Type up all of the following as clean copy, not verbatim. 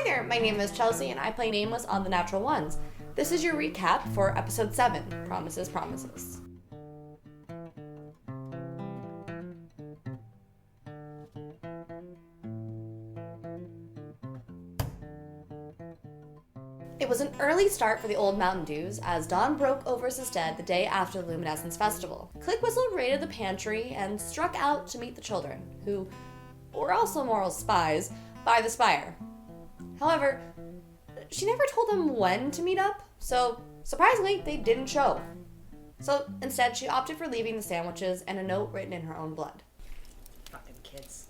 Hi there, my name is Chelsea and I play Nameless on The Natural Ones. This is your recap for episode 7, Promises, Promises. It was an early start for the Old Mountain Dews as dawn broke over Sestead the day after the Luminescence Festival. Click Whistle raided the pantry and struck out to meet the children, who were also moral spies, by the spire. However, she never told them when to meet up, so surprisingly, they didn't show. So instead, she opted for leaving the sandwiches and a note written in her own blood. Fucking kids.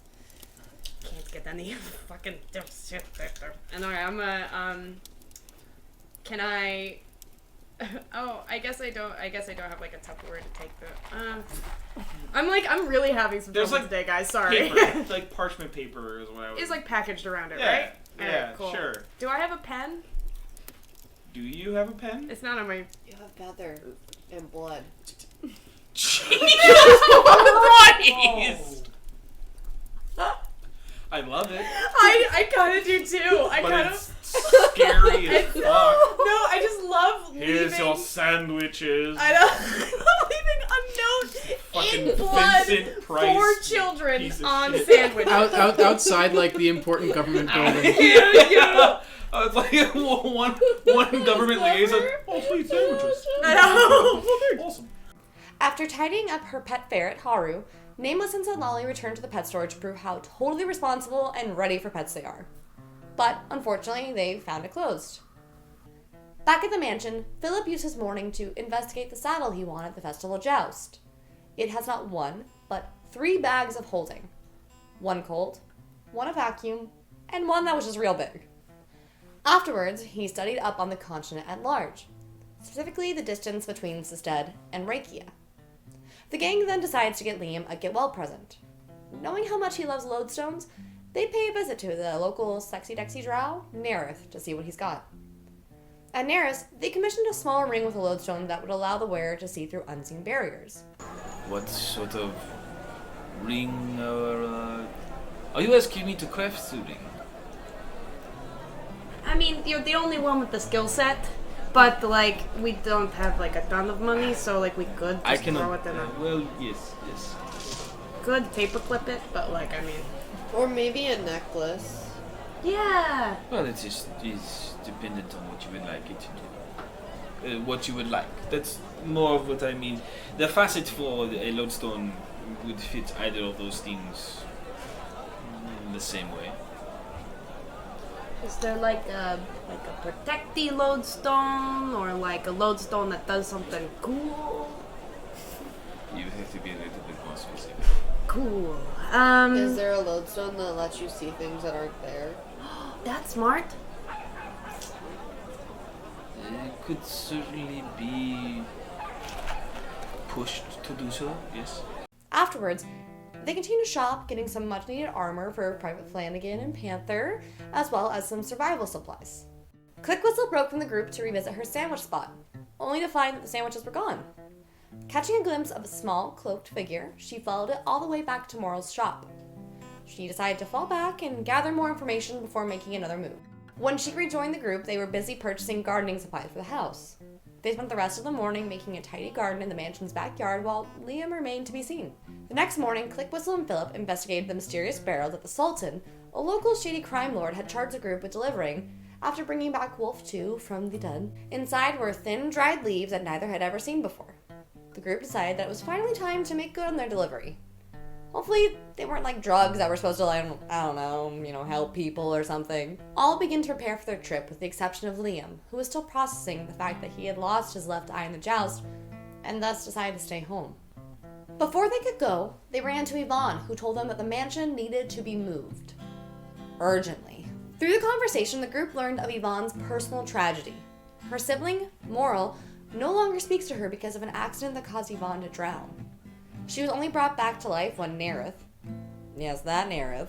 Can't get any fucking shit. Anyway, can I... Oh, I guess I don't have like a tough word to take the... I'm really having some trouble today, guys. Sorry. Paper. Like parchment paper is what I was... It's like packaged around it, yeah, right? Yeah, right, cool. Sure. Do I have a pen? Do you have a pen? It's not on my... You have feather and blood. Jesus Christ! I love it. I kind of do too. It's scary as fuck. No, I just love Here's leaving... your sandwiches. I know. Leaving a note Fucking in blood Vincent Price for children on shit. sandwiches. Outside, like, the important government building. Yeah. It's like one government liaison. Oh, sweet sandwiches. I know. Oh, awesome. After tidying up her pet ferret, Haru, Nameless and Lolly returned to the pet store to prove how totally responsible and ready for pets they are. But, unfortunately, they found it closed. Back at the mansion, Philip used his morning to investigate the saddle he won at the festival joust. It has not one, but 3 bags of holding. 1 cold, 1 a vacuum, and 1 that was just real big. Afterwards, he studied up on the continent at large, specifically the distance between Sestead and Rakia. The gang then decides to get Liam a get-well present. Knowing how much he loves lodestones, they pay a visit to the local sexy-dexy drow, Nerith, to see what he's got. At Nerith, they commissioned a small ring with a lodestone that would allow the wearer to see through unseen barriers. What sort of ring are you asking me to craft the ring? I mean, you're the only one with the skill set, but like we don't have like a ton of money, so like we could just throw it in a... Well, yes. Could paperclip it, but like I mean... Or maybe a necklace. Yeah! Well, it is dependent on what you would like it to do. What you would like. That's more of what I mean. The facet for a lodestone would fit either of those things in the same way. Is there like a protecty lodestone, or like a lodestone that does something cool? You have to be a little bit more specific. Cool. Is there a lodestone that lets you see things that aren't there? That's smart. It could certainly be pushed to do so, yes. Afterwards, they continue to shop, getting some much-needed armor for Private Flanagan and Panther, as well as some survival supplies. Click Whistle broke from the group to revisit her sandwich spot, only to find that the sandwiches were gone. Catching a glimpse of a small, cloaked figure, she followed it all the way back to Moral's shop. She decided to fall back and gather more information before making another move. When she rejoined the group, they were busy purchasing gardening supplies for the house. They spent the rest of the morning making a tidy garden in the mansion's backyard while Liam remained to be seen. The next morning, Click Whistle and Philip investigated the mysterious barrel that the Sultan, a local shady crime lord, had charged the group with delivering after bringing back Wolf 2 from the dead. Inside were thin, dried leaves that neither had ever seen before. The group decided that it was finally time to make good on their delivery. Hopefully, they weren't like drugs that were supposed to, like, I don't know, help people or something. All began to prepare for their trip with the exception of Liam, who was still processing the fact that he had lost his left eye in the joust and thus decided to stay home. Before they could go, they ran to Yvonne, who told them that the mansion needed to be moved. Urgently. Through the conversation, the group learned of Yvonne's personal tragedy. Her sibling, Moral, no longer speaks to her because of an accident that caused Yvonne to drown. She was only brought back to life when Nerith, yes, that Nerith,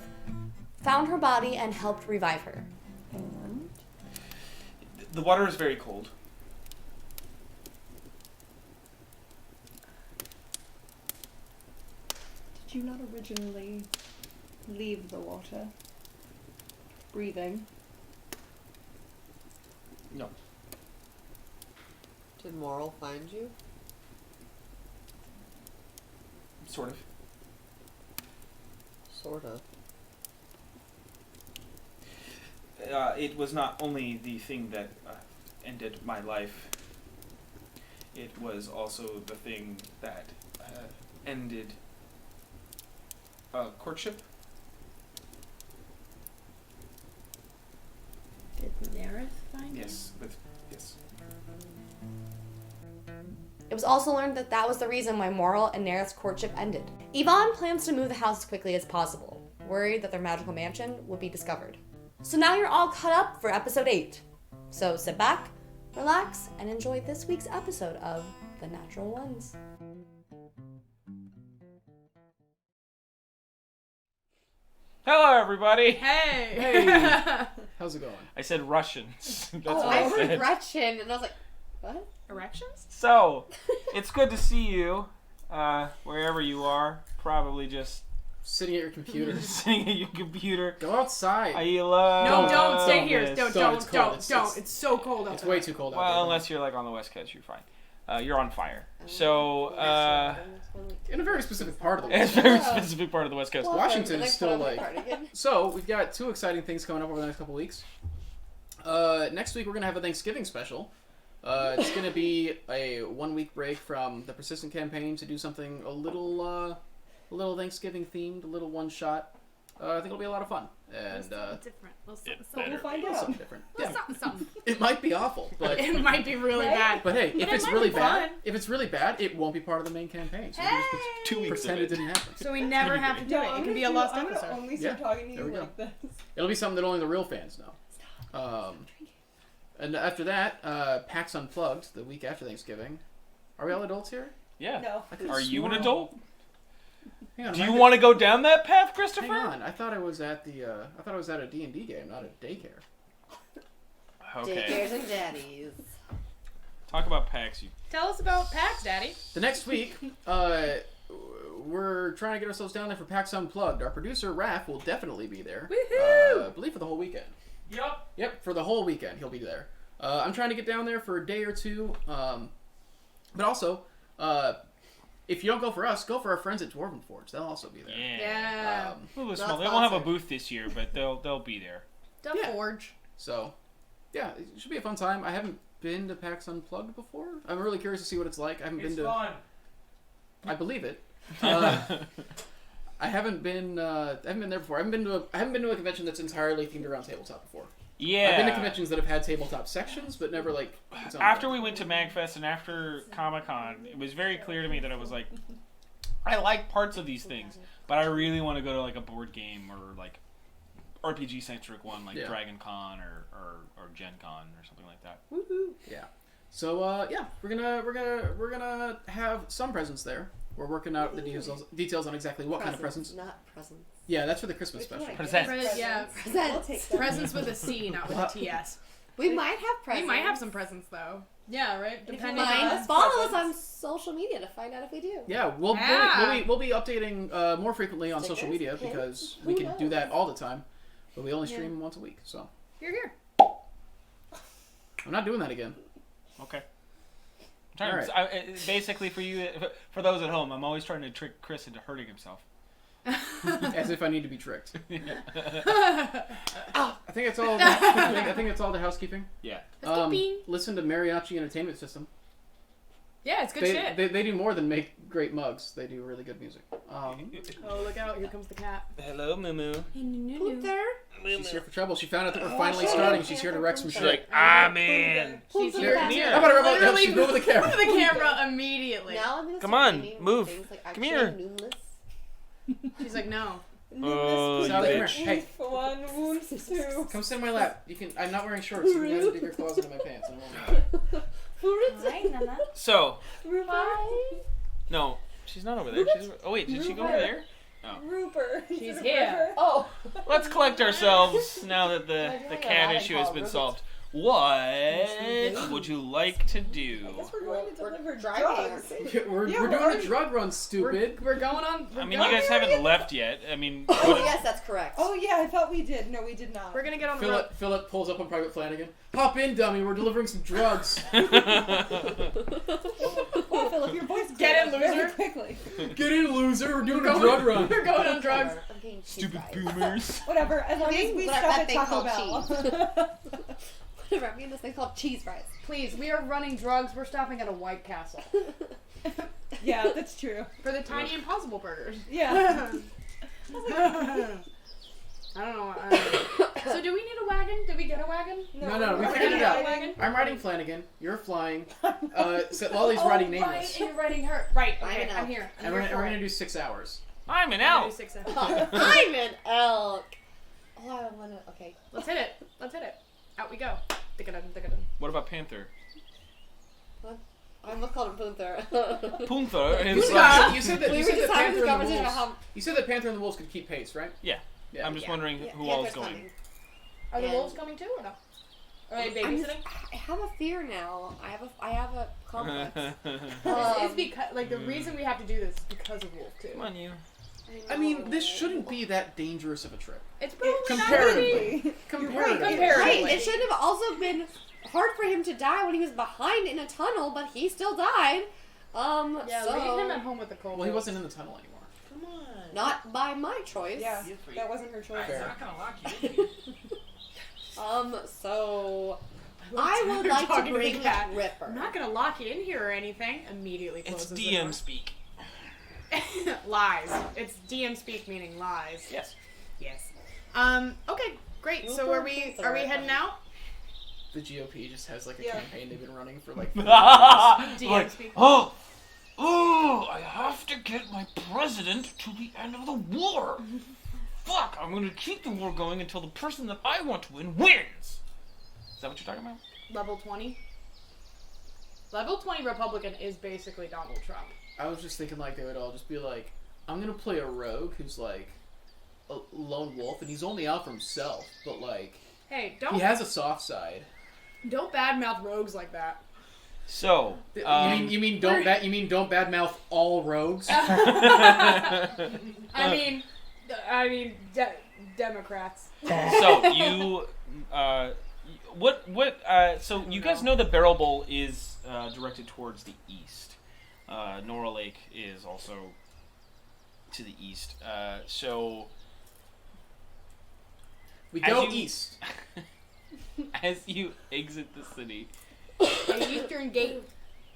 found her body and helped revive her. And The water is very cold. Did you not originally leave the water breathing? No. Did Moral find you? Sort of. Sort of. It was not only the thing that ended my life. It was also the thing that ended courtship. Did Nerith find Yes. It was also learned that that was the reason why Moral and Nerith's courtship ended. Yvonne plans to move the house as quickly as possible, worried that their magical mansion would be discovered. So now you're all caught up for episode 8. So sit back, relax, and enjoy this week's episode of The Natural Ones. Hello, everybody. Hey. Hey. How's it going? I said Russians. That's Oh, what I I heard said. Gretchen, and I was like, what? Erections? So, it's good to see you, wherever you are. Probably just Sitting at your computer. sitting at your computer. Go outside. I love No, don't stay here. this. Don't. It's cold. It's so cold out It's there. way too cold out there. Well, unless you're like on the West Coast, you're fine. You're on fire. So, in a very specific part of the it's world. a very specific part of the West Coast. Washington Can I is put still on my like. cardigan? So we've got 2 exciting things coming up over the next couple weeks. Next week we're gonna have a Thanksgiving special. It's gonna be a 1-week break from the Persistent campaign to do something a little Thanksgiving themed, a little one shot. I think it'll be a lot of fun and different. We'll better find something different. Yeah, something. it might be awful, but It might be really bad. but hey, if it it's might really be bad, fun. if it's really bad, it won't be part of the main campaign. So we just 2 weeks of pretend it it. didn't happen. So we never have to do it. It can be a lost I'm episode. gonna only Yeah, start talking to there you we like this. It'll be something that only the real fans know. And after that, PAX Unplugged, the week after Thanksgiving. Are we all adults here? Yeah. No. I could've Are you an sworn- adult? Hang on, Do am you I- want to go down that path, Christopher? Hang on, I thought I was at the. I thought I was at a D&D game, not a daycare. Okay. Daycares and daddies. Talk about PAX. You. Tell us about PAX, Daddy. The next week, we're trying to get ourselves down there for PAX Unplugged. Our producer Raph will definitely be there. Woohoo! I believe for the whole weekend. Yup. Yep, for the whole weekend he'll be there. I'm trying to get down there for a day or two. But also, if you don't go for us, go for our friends at Dwarven Forge. They'll also be there. Yeah. A little bit Not small. They won't have a sponsored. booth this year, but they'll be there. The Yeah. Forge. So, yeah, it should be a fun time. I haven't been to PAX Unplugged before. I'm really curious to see what it's like. I haven't been to. fun. I believe it. I haven't been there before. I haven't been to a convention that's entirely themed around tabletop before. Yeah. I've been to conventions that have had tabletop sections, but never like. its own After thing. we went to MagFest and after Comic-Con, it was very clear to me that I was like, I like parts of these things, but I really want to go to like a board game or like RPG centric one like Yeah. Dragon Con or Gen Con or something like that. Woohoo! Yeah. So yeah, we're gonna have some presents there. We're working out the details on exactly what kind of presents. Not presents. Yeah, that's for the Christmas Which special. one? Presents. Yeah. We'll take them. Presents with a C, not with a TS. We might have presents. We might have some presents though. Yeah, right. you Depending mind, on. us Follow us presents. on social media to find out if we do. Yeah, we'll be updating more frequently on social Stickers, media pins, because who we can do knows? that all the time, but we only stream once a week. So Here. I'm not doing that again. Okay. I'm trying All to, basically, for those at home, I'm always trying to trick Chris into hurting himself. As if I need to be tricked. Yeah. I think it's all. I think it's all the housekeeping. Yeah. Housekeeping. Listen to Mariachi Entertainment System. Yeah, it's good They, shit. they do more than make great mugs. They do really good music. Oh, look out! Here comes the cat. Hello, Moo. Who's there? She's here for trouble. She found out that we're finally starting. She's here to wreck some She's shit. like, ah, man. She's Who's here. that? Here. How about a remote? Literally She's moving the camera. move the camera immediately. Now I'm gonna Come start on, naming move. things like Come actually here. numerous. She's like, no. Oh, Sally, you come bitch. here. Hey, One, wound, two. come sit in my lap. You can. I'm not wearing shorts. You can go dig your claws into my pants. I won't mind. So, Rupert. no, she's not over there. Oh, wait, did she go over there? Rupert. She's Is it here. Rupert? Oh. Let's collect ourselves now that the I cat like issue how has it been was. solved. What would you like to I do? guess we're going to We're deliver driving. drugs. We're Yeah, doing we're a already- drug run, stupid. We're going on. I mean, you guys haven't left yet. I mean, Oh, yes, that's correct. Oh yeah, I thought we did. No, we did not. We're gonna get on the road. Philip pulls up on Private Flanagan. Hop in, dummy. We're delivering some drugs. Oh, Philip, your voice Get came in, up very loser. quickly. Get in, loser. We're doing a going- drug run. We're going on drugs. I'm getting cheese stupid fries. boomers. Whatever, as long as we But stop that at thing Taco called Bell. Whatever, I'm getting this thing called cheese fries. Please, we are running drugs. We're stopping at a White Castle Yeah, that's true. for the tiny Impossible burgers. Yeah. I don't know. So do we need a wagon? Did we get a wagon? No, we We're figured gonna it get a out. wagon? I'm riding Flanagan. You're flying. Lollie's riding Right, Nameless. and you're riding her. Right, I'm okay, an I'm elk. here. And we're gonna do 6 hours. I'm an I'm gonna do elk. 6 hours. I'm an elk. Oh, I wanna. Okay. Let's hit it. Let's hit it. Out we go. Dick-a-dun, dick-a-dun. What about Panther? I almost called him Punther. Panther is You like, said that. We You were said just that having Panther this and the conversation about Wolves. how. You said that Panther and the Wolves could keep pace, right? yeah. Yeah. I'm just wondering Yeah, who all's Panther's going. coming. Are the And- wolves coming too or no? Are they I'm babysitting? I have a fear now. I have a complex. It's because like the reason we have to do this is because of wolf too. Come on, you. I mean, this shouldn't be that dangerous of a trip. It's probably Comparatively. Comparatively. Right, it shouldn't have also been hard for him to die when he was behind in a tunnel, but he still died. Yeah, so leave him at home with the cold. Well, he wasn't in the tunnel anymore. Come on. not by my choice. Yeah, Good for you. that wasn't her choice. Fair. gonna lock you in. So I would like to Talking to bring the cat. Ripper. I'm not gonna lock you in here or anything. Immediately It's closes the DM door. speak. Lies. It's DM speak meaning lies. Yes. Yes. Okay, great. So are we heading out? The GOP just has like a Yeah. campaign they've been running for like. DM speak. Oh, I have to get my president to the end of the war. Fuck, I'm gonna keep the war going until the person that I want to win wins. Is that what you're talking about? Level 20. Level 20 Republican is basically Donald Trump. I was just thinking like they would all just be like, I'm gonna play a rogue who's like a lone wolf and he's only out for himself, but like Hey, he don't has a soft side. badmouth rogues like that. So, you mean don't badmouth all rogues? I mean, Democrats. so you, so you guys know the Barrelbol is directed towards the east. Nora Lake is also to the east. So We As go you- east. as you exit the city, The Eastern Gate.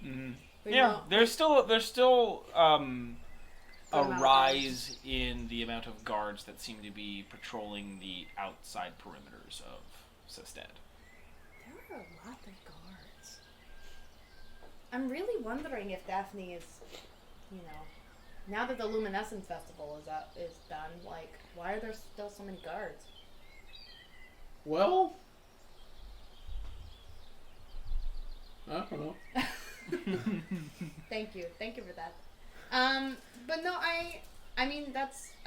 We yeah, go- there's still a Good amount of rise in the amount of guards that seem to be patrolling the outside perimeters of Sestad. There are a lot of guards. I'm really wondering if Daphne is, now that the Luminescence Festival is done, like, why are there still so many guards? Well, I don't know. Thank you for that. But no, I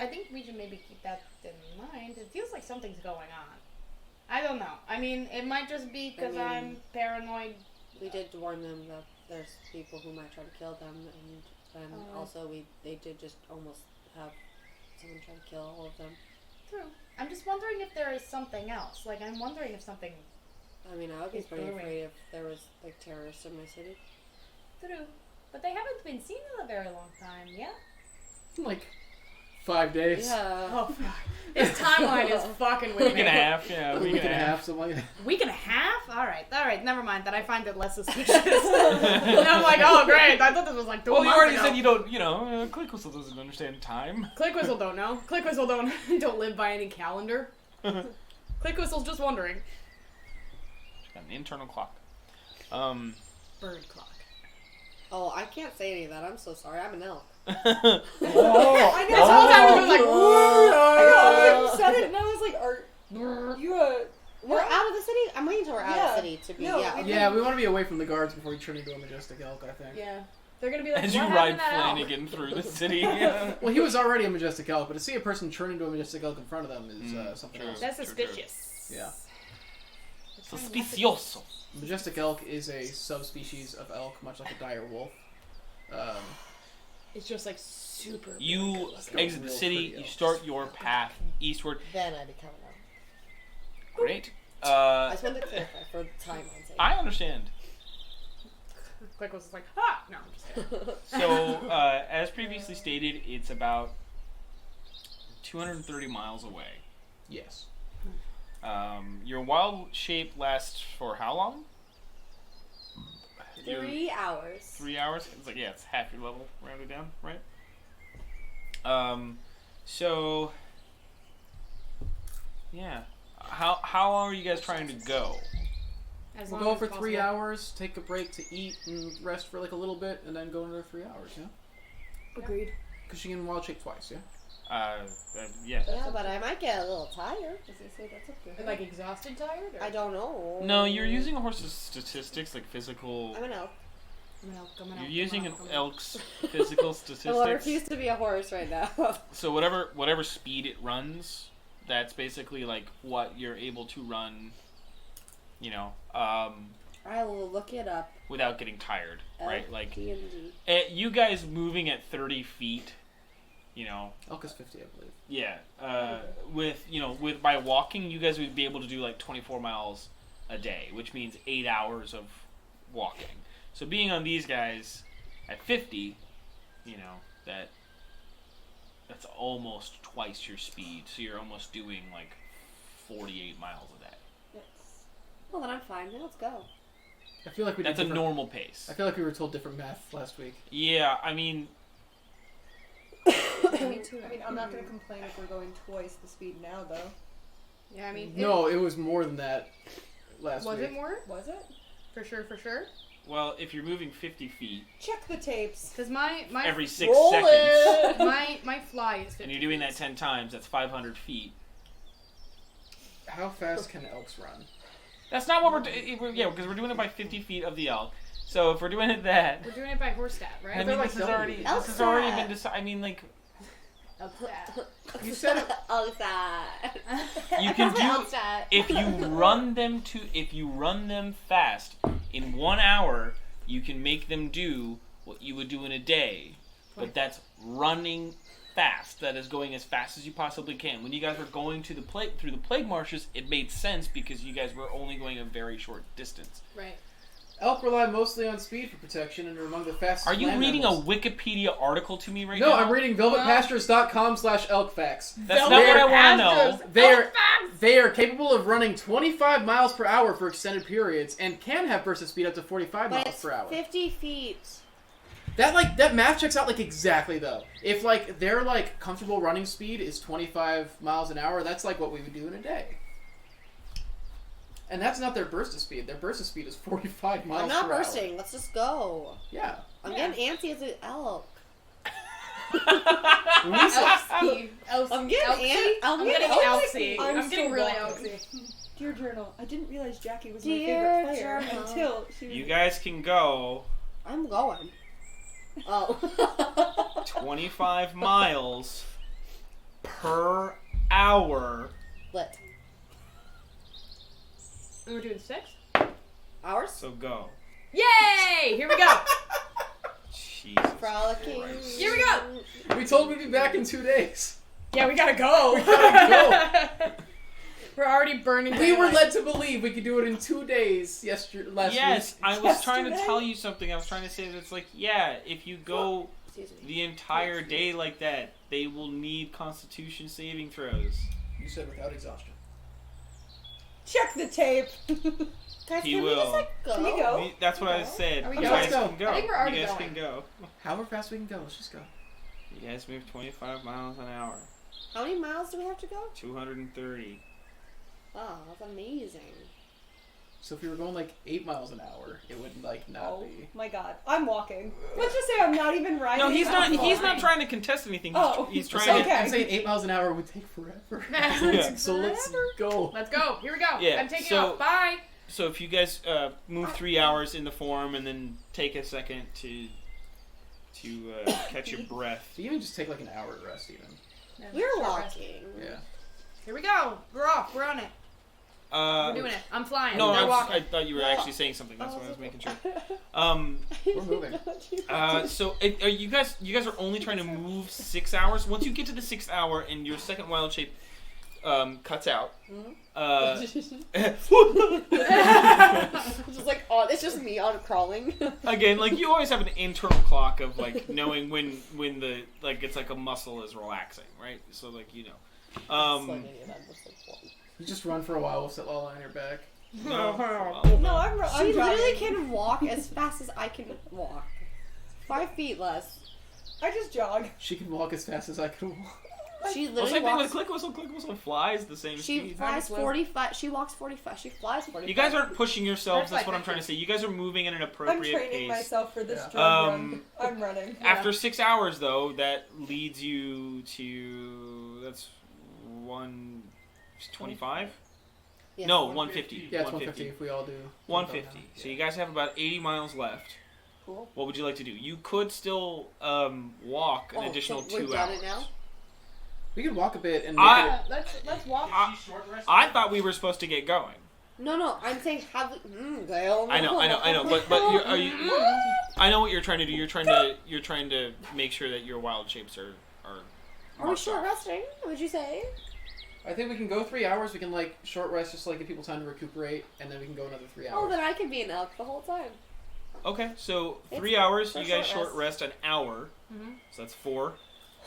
think we should maybe keep that in mind. It feels like something's going on. I don't know. I mean, it might just be because I'm paranoid. We did warn them that there's people who might try to kill them, and then also they did just almost have someone try to kill all of them. True. I'm just wondering if there is something else. Like, I'm wondering if something. I mean, I would be It's pretty brewing. afraid if there was like terrorists in my city. True. But they haven't been seen in a very long time, yeah? Like 5 days. Yeah. Oh, fuck. This timeline is fucking with Week me. and a half, yeah, A week and a half, something like that. Week and a half? Alright, never mind. Then I find it less suspicious. And I'm like, oh, great. I thought this was like 2 Well, you months already ago. said you don't, Click Whistle doesn't understand time. Click Whistle don't know. Click Whistle don't live by any calendar. Click Whistle's just wondering. Got an internal clock. Bird clock. Oh, I can't say any of that. I'm so sorry. I'm an elk. I This know. whole time we were like, I know. You said it, and I was like, "Are you We're out of the city. I'm waiting until we're out of Yeah. the city to be. No, yeah. I Yeah, we want to be away from the guards before we turn into a majestic elk, I think. yeah. They're gonna be like, As you what ride happened to that elk? Flanagan through the city. Well, he was already a majestic elk, but to see a person turn into a majestic elk in front of them is something true. else. That's True, suspicious. Yeah. Suspicioso. Majestic elk is a subspecies of elk, much like a dire wolf. It's just like super. You a exit the real city. pretty You elk. start your path eastward. Then I become an elk. Great. I just wanted to clarify for the timeline's sake. I understand. Quick was like, ha! No, I'm just kidding. So, as previously stated, it's about 230 miles away. Yes. Your wild shape lasts for how long? 3 hours. 3 hours? It's like, yeah, it's half your level, rounded down, right? So, yeah. How long are you guys trying to go? As We'll long go as for 3 possible. hours, take a break to eat and rest for like a little bit, and then go another 3 hours, yeah? Agreed. Because you can wild shape twice, yeah? Yeah. Yeah, but I might get a little tired. I was gonna say that's up to her. Like exhausted, tired? Or? I don't know. No, you're using a horse's statistics, like physical. I'm an elk. I'm an elk. I'm an elk. You're using an I'm an elk's physical I will statistics. refuse to be a horse right now. So whatever speed it runs, that's basically like what you're able to run. You know, I will look it up. without getting tired, right? Like D&D. you guys moving at 30 feet. You know, Elk is 50, I believe. yeah. With by walking, you guys would be able to do like 24 miles a day, which means 8 hours of walking. So being on these guys at 50, you know, that's almost twice your speed. So you're almost doing like 48 miles a day. Well, then I'm fine. Then let's go. I feel like we did That's a different- normal pace. I feel like we were told different math last week. Yeah, I mean, Me too. I mean, I'm not gonna complain if we're going twice the speed now, though. Yeah, I mean. No, it was more than that last Was week. it more? Was it? For sure, for sure. well, if you're moving 50 feet Check the tapes. Because my every 6 Roll seconds, it. my fly is 50 and you're doing that 10 times, that's 500 feet. How fast can elks run? That's not what because we're doing it by 50 feet of the elk. So if we're doing it that, We're doing it by horse stat, I right? mean, they're like this has already Elk this has already stat. been decided. I mean, like Elk stat. You said it. Oh, that. you can do that. if you run them fast in 1 hour, you can make them do what you would do in a day. But that's running fast. That is going as fast as you possibly can. When you guys were going to through the plague marshes, it made sense because you guys were only going a very short distance. Right. Elk rely mostly on speed for protection and are among the fastest Are you land reading mammals. a Wikipedia article to me right No, now? I'm reading velvetpastures.com/elk facts. That's not what I want to know. They are capable of running 25 miles per hour for extended periods and can have bursts of speed up to 45 But miles it's per hour. 50 feet. That math checks out like exactly though. If like their like comfortable running speed is 25 miles an hour, that's like what we would do in a day. And that's not their burst of speed. Their burst of speed is 45 miles I'm not per bursting. Let's just go. hour. Yeah. I'm getting antsy as an elk. Elksy. I'm getting antsy. I'm getting elksy. I'm I'm getting so really welcome. elksy. Dear Journal, I didn't realize Jackie was my Dear favorite player Journal. until she was. You guys can go I'm going. Oh. 25 miles per hour. Lit. And we're doing 6? Hours? So go. Yay! Here we go. Jesus. Frolicking. Christ. Here we go. We told we'd be back in 2 days. Yeah, we gotta go. We're already burning. We were daylight. led to believe we could do it in 2 days last Yes, week. I was trying to Yesterday? tell you something. I was trying to say that it's like, yeah, if you go Excuse me. the entire day like that, they will need Constitution saving throws. You said without exhaustion. Check the tape. Guys, He can we will. just like go? Can we go? That's what I said. Are we You going? guys Let's can go. go. I think we're already you guys going. can go. However fast we can go, let's just go. You guys move 25 miles an hour. How many miles do we have to go? 230. Oh, that's amazing. So if we were going like 8 miles an hour, it would like not Oh be. my god, I'm walking. Let's just say I'm not even riding. No, he's not. I'm He's not walking. trying to contest anything. Oh. He's I'm trying saying, to. Okay. I'm saying 8 miles an hour would take forever. Yeah. So let's go. Let's go. Here we go. Yeah, I'm taking so- off. Bye. So if you guys move 3 hours in the form and then take a second to catch your breath. You even just take like an hour rest even. We're walking. Yeah. Here we go. We're off. We're on it. We're doing it. I'm flying. No, They're walking. I thought you were actually saying something. That's why I was making sure. We're moving. So are you guys are only trying to move 6 hours. Once you get to the 6th hour and your second wild shape cuts out. Just like it's just me on crawling. Again, like you always have an internal clock of like knowing when the like it's like a muscle is relaxing, right? So like you know. You just run for a while. We'll sit Lala on your back. No, No, I'm She literally jogging. can walk as fast as I can walk. 5 feet less. I just jog. She can walk as fast as I can walk. She Well, literally same thing with walks. click whistle. Click whistle flies the same She speed. flies 45. She walks 45. She flies 45. You guys aren't pushing yourselves. That's That's what I'm trying to say. You guys are moving at an I'm appropriate training pace. myself for this Yeah. jog run. I'm running. After 6 hours, though, that leads you to that's 125. Yes. No, 150. Yeah, it's 150 if we all do. 150. So you guys have about 80 miles left. Cool. What would you like to do? You could still walk an additional so we're 2 done hours. it now? We could walk a bit and make I- it. Let's walk. I thought we were supposed to get going. No. I'm saying have we... Gail, no. I know. But are you? I know what you're trying to do. You're trying to make sure that your wild shapes are. Are we marked short off. resting? Would you say? I think we can go 3 hours. We can like short rest, just to, like give people time to recuperate, and then we can go another 3 hours. Oh, then I can be an elk the whole time. Okay, so It's 3 hours. for You guys short short rest an hour. Mhm. So that's 4.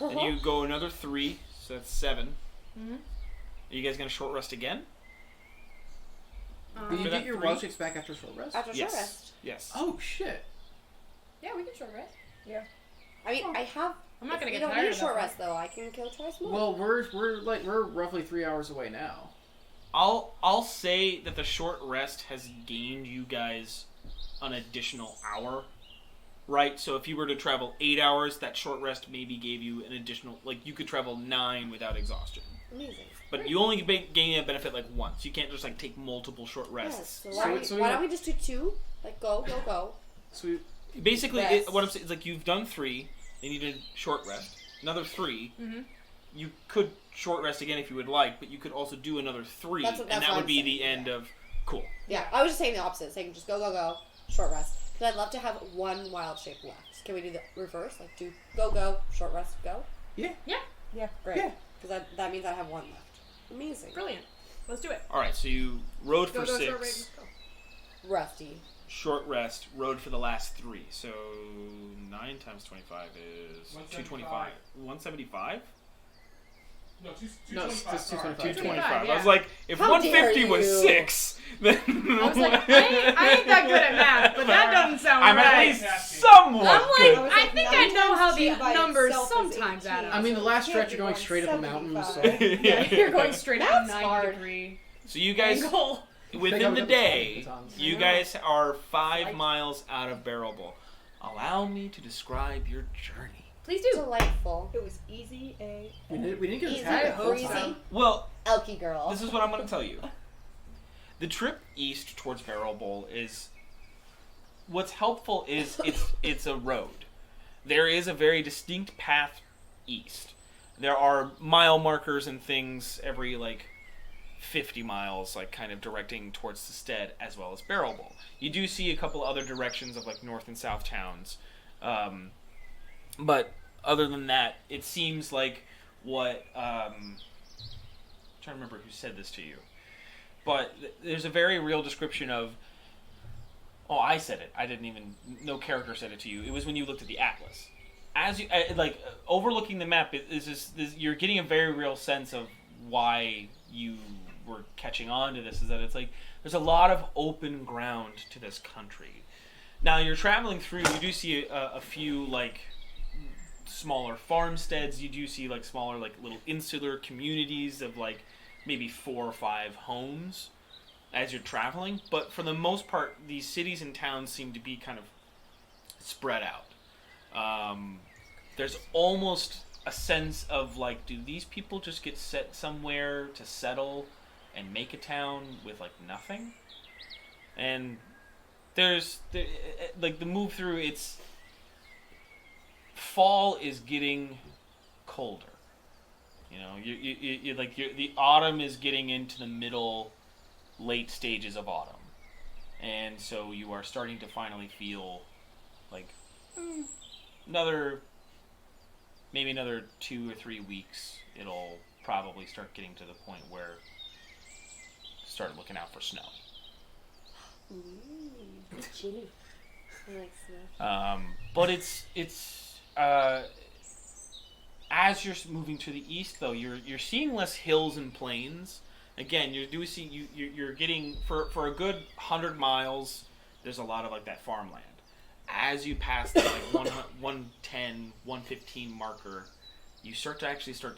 And you go another 3. So that's 7. Mhm. Are you guys gonna short rest again? Will For you that get your 3? wild shapes back after short rest? After short Yes. rest. Yes. Oh shit! Yeah, we can short rest. I mean, I have... I'm not gonna you get don't tired. need a short enough. rest, though. I can kill twice more. Well, we're roughly 3 hours away now. I'll say that the short rest has gained you guys an additional hour. Right, so if you were to travel 8 hours, that short rest maybe gave you an additional, like you could travel 9 without exhaustion. Amazing. But you only gain a benefit like once. You can't just like take multiple short rests. Yes, so why don't we just do 2? Like, go. So we, Basically, Rest. what I'm saying is like you've done 3, then you did short rest, another 3. Mhm. You could short rest again if you would like, but you could also do another 3, That's and what that would I'm be saying, the end of cool. Yeah, I was just saying the opposite. Saying just go, short rest. Because I'd love to have 1 wild shape left. Can we do the reverse? Like, do go, short rest, go? Yeah. Great. Yeah. Because that means I have 1 left. Amazing. Brilliant. Let's do it. All right, so you rode for Go, 6. short rest, go. Rusty. Short rest, rode for the last 3. So 9 times 25 is 225. 175? No, No, it's just 225. 225. yeah. I was like, if How 150 was dare you. 6, then I was like, I ain't that good at math, but that doesn't sound I'm right. at least somewhat I'm like, good. I was I like, think 9 I know how times the G by numbers itself is sometimes 18. add up. I mean, the last You stretch can't you're going be straight up a mountain, so 75. Yeah, you're going straight up a That's 90 hard. degree So you guys, angle. within the day, batons. you guys are 5 miles out of Barrelbol. Allow me to describe your journey. Please do. It Delightful. was easy A. we didn't get Easy, attacked. the whole breezy, time. Well, elky girl. this is what I'm going to tell you. The trip east towards Barrelbol is... What's helpful is it's a road. There is a very distinct path east. There are mile markers and things every, 50 miles, kind of directing towards the stead, as well as Barrelbol. You do see a couple other directions of, north and south towns. But other than that, it seems like what... I'm trying to remember who said this to you. But there's a very real description of... Oh, I said it. I didn't even... No character said it to you. It was when you looked at the atlas. As you... overlooking the map, you're getting a very real sense of why you were catching on to this. Is that it's there's a lot of open ground to this country. Now, you're traveling through, you do see a few, smaller farmsteads. You do see, smaller, little insular communities of, maybe 4 or 5 homes as you're traveling. But for the most part, these cities and towns seem to be kind of spread out. There's almost a sense of, do these people just get set somewhere to settle and make a town with, nothing? And... there's the move through. It's fall is getting colder. You know, the autumn is getting into the middle late stages of autumn. And so you are starting to finally feel like maybe another 2 or 3 weeks, it'll probably start getting to the point where start looking out for snow. Chilly. I like snow. But it's as you're moving to the east, though, you're seeing less hills and plains. Again, you're getting for a good 100 miles. There's a lot of like that farmland. As you pass that like 110, 115 marker, you start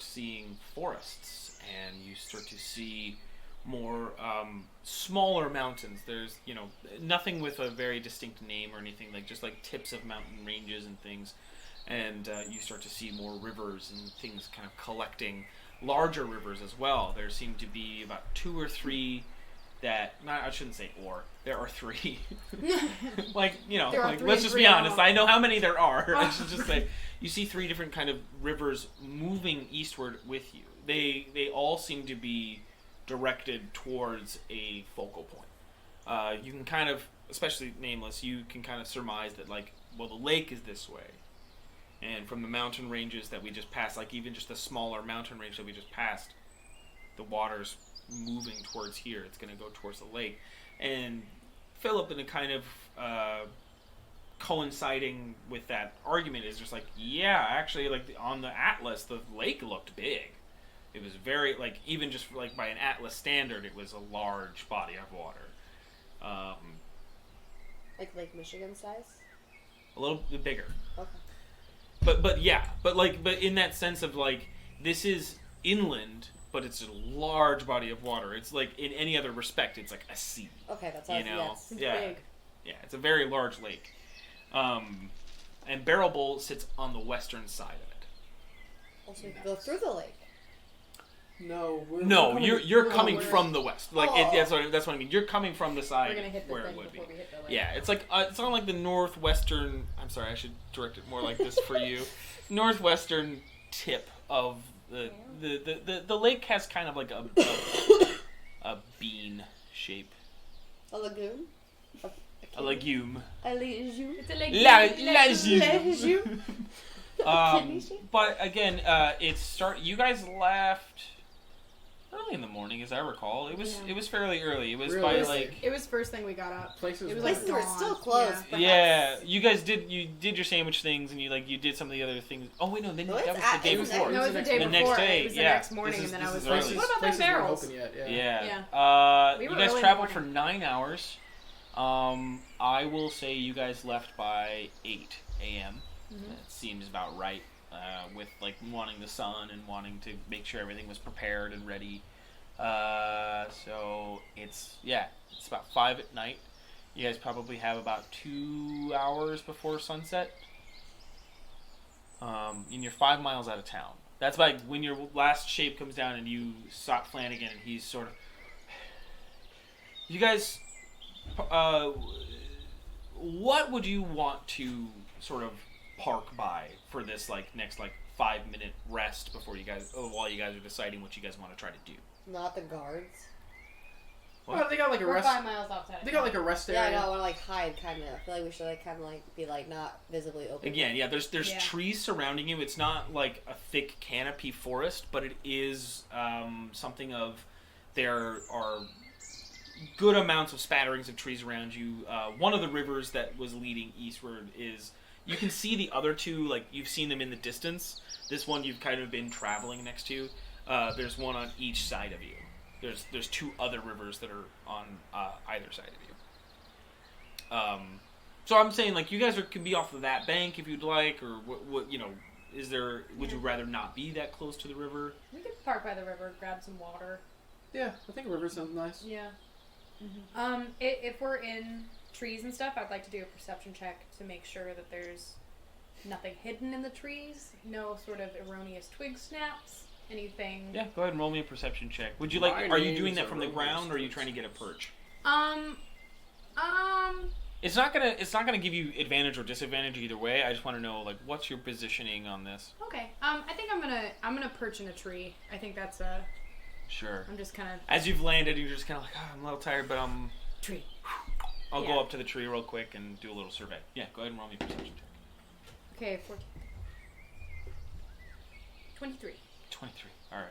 seeing forests, and you start to see more smaller mountains. There's nothing with a very distinct name or anything, like just like tips of mountain ranges and things. And you start to see more rivers and things kind of collecting. Larger rivers as well. There seem to be about 2 or 3 that, I shouldn't say there are 3. Like, let's just be honest. I know how many there are. I should just say, you see 3 different kind of rivers moving eastward with you. They all seem to be directed towards a focal point. You can kind of, especially nameless, you can kind of surmise that, like, well, the lake is this way. And from the mountain ranges that we just passed, like even just the smaller mountain range that we just passed, the water's moving towards here. It's going to go towards the lake. And Philip, in a kind of coinciding with that argument, is just like, yeah, actually, like on the atlas, the lake looked big. It was very, like, even just like by an atlas standard, it was a large body of water. Like Lake Michigan size? A little bit bigger. Okay. But in that sense of like, this is inland, but it's a large body of water. It's like, in any other respect, it's like a sea. Okay, that's awesome. Yes. It's yeah, big. yeah, it's a very large lake. And Barrelbol sits on the western side of it. Also, we can go through the lake. No, you're coming from the west. Like Oh. that's what I mean. You're coming from the side We're gonna hit the where it thing would be. before we hit the lake. Yeah, it's like it's on like the northwestern. I'm sorry, I should direct it more like this for you. Northwestern tip of the lake has kind of like a bean shape. A lagoon? A legume. A legume? It's a lake. Legume. But again, you guys left early in the morning, as I recall. It was fairly early. It was by like. It was first thing we got up. Places It was Places were dawn. still closed. Yeah. Yeah, you guys did your sandwich things, and you did some of the other things. Oh wait, no, then No, that it's was the at- day it's before. No, it was the day The before. next day, It was the yeah. next morning, This and then is- I was this is like, early. "What about them places weren't barrels?" open yet, Yeah. We You were guys early in the traveled for morning. 9 hours. I will say you guys left by 8 a.m. That seems about right. With like wanting the sun and wanting to make sure everything was prepared and ready. So it's about 5 at night. You guys probably have about 2 hours before sunset. And you're 5 miles out of town. That's like when your last shape comes down and you sought Flanagan, and he's sort of. You guys, what would you want to sort of park by for this like next like 5-minute rest before while you guys are deciding what you guys want to try to do? Not the guards. Well, they got like a We're rest. 5 miles outside. They got like a rest Yeah, I area. know. I want to like hide, kind of. I feel like we should like kind of like be like not visibly open. Again, yeah, there's Yeah. trees surrounding you. It's not like a thick canopy forest, but it is something of there are good amounts of spatterings of trees around you. One of the rivers that was leading eastward is. You can see the other two, like you've seen them in the distance. This one you've kind of been traveling next to. There's one on each side of you. There's 2 other rivers that are on either side of you. So I'm saying like you guys can be off of that bank if you'd like, or what is there? Would you rather not be that close to the river? We could park by the river, grab some water. Yeah, I think a river sounds nice. Yeah. If we're in trees and stuff, I'd like to do a perception check to make sure that there's nothing hidden in the trees, no sort of erroneous twig snaps, anything. Yeah, go ahead and roll me a perception check. Would you like? My Are you name's doing that from the Erroneous ground, or are you Twig trying to get a perch? It's not gonna give you advantage or disadvantage either way. I just want to know like what's your positioning on this. Okay. I think I'm gonna perch in a tree. I think that's Sure. I'm just kind of As you've landed, you're just kind of like, I'm a little tired, but tree. I'll Yeah. go up to the tree real quick and do a little survey. Yeah, go ahead and roll me a perception check. Okay, 14. 23. 23. All right.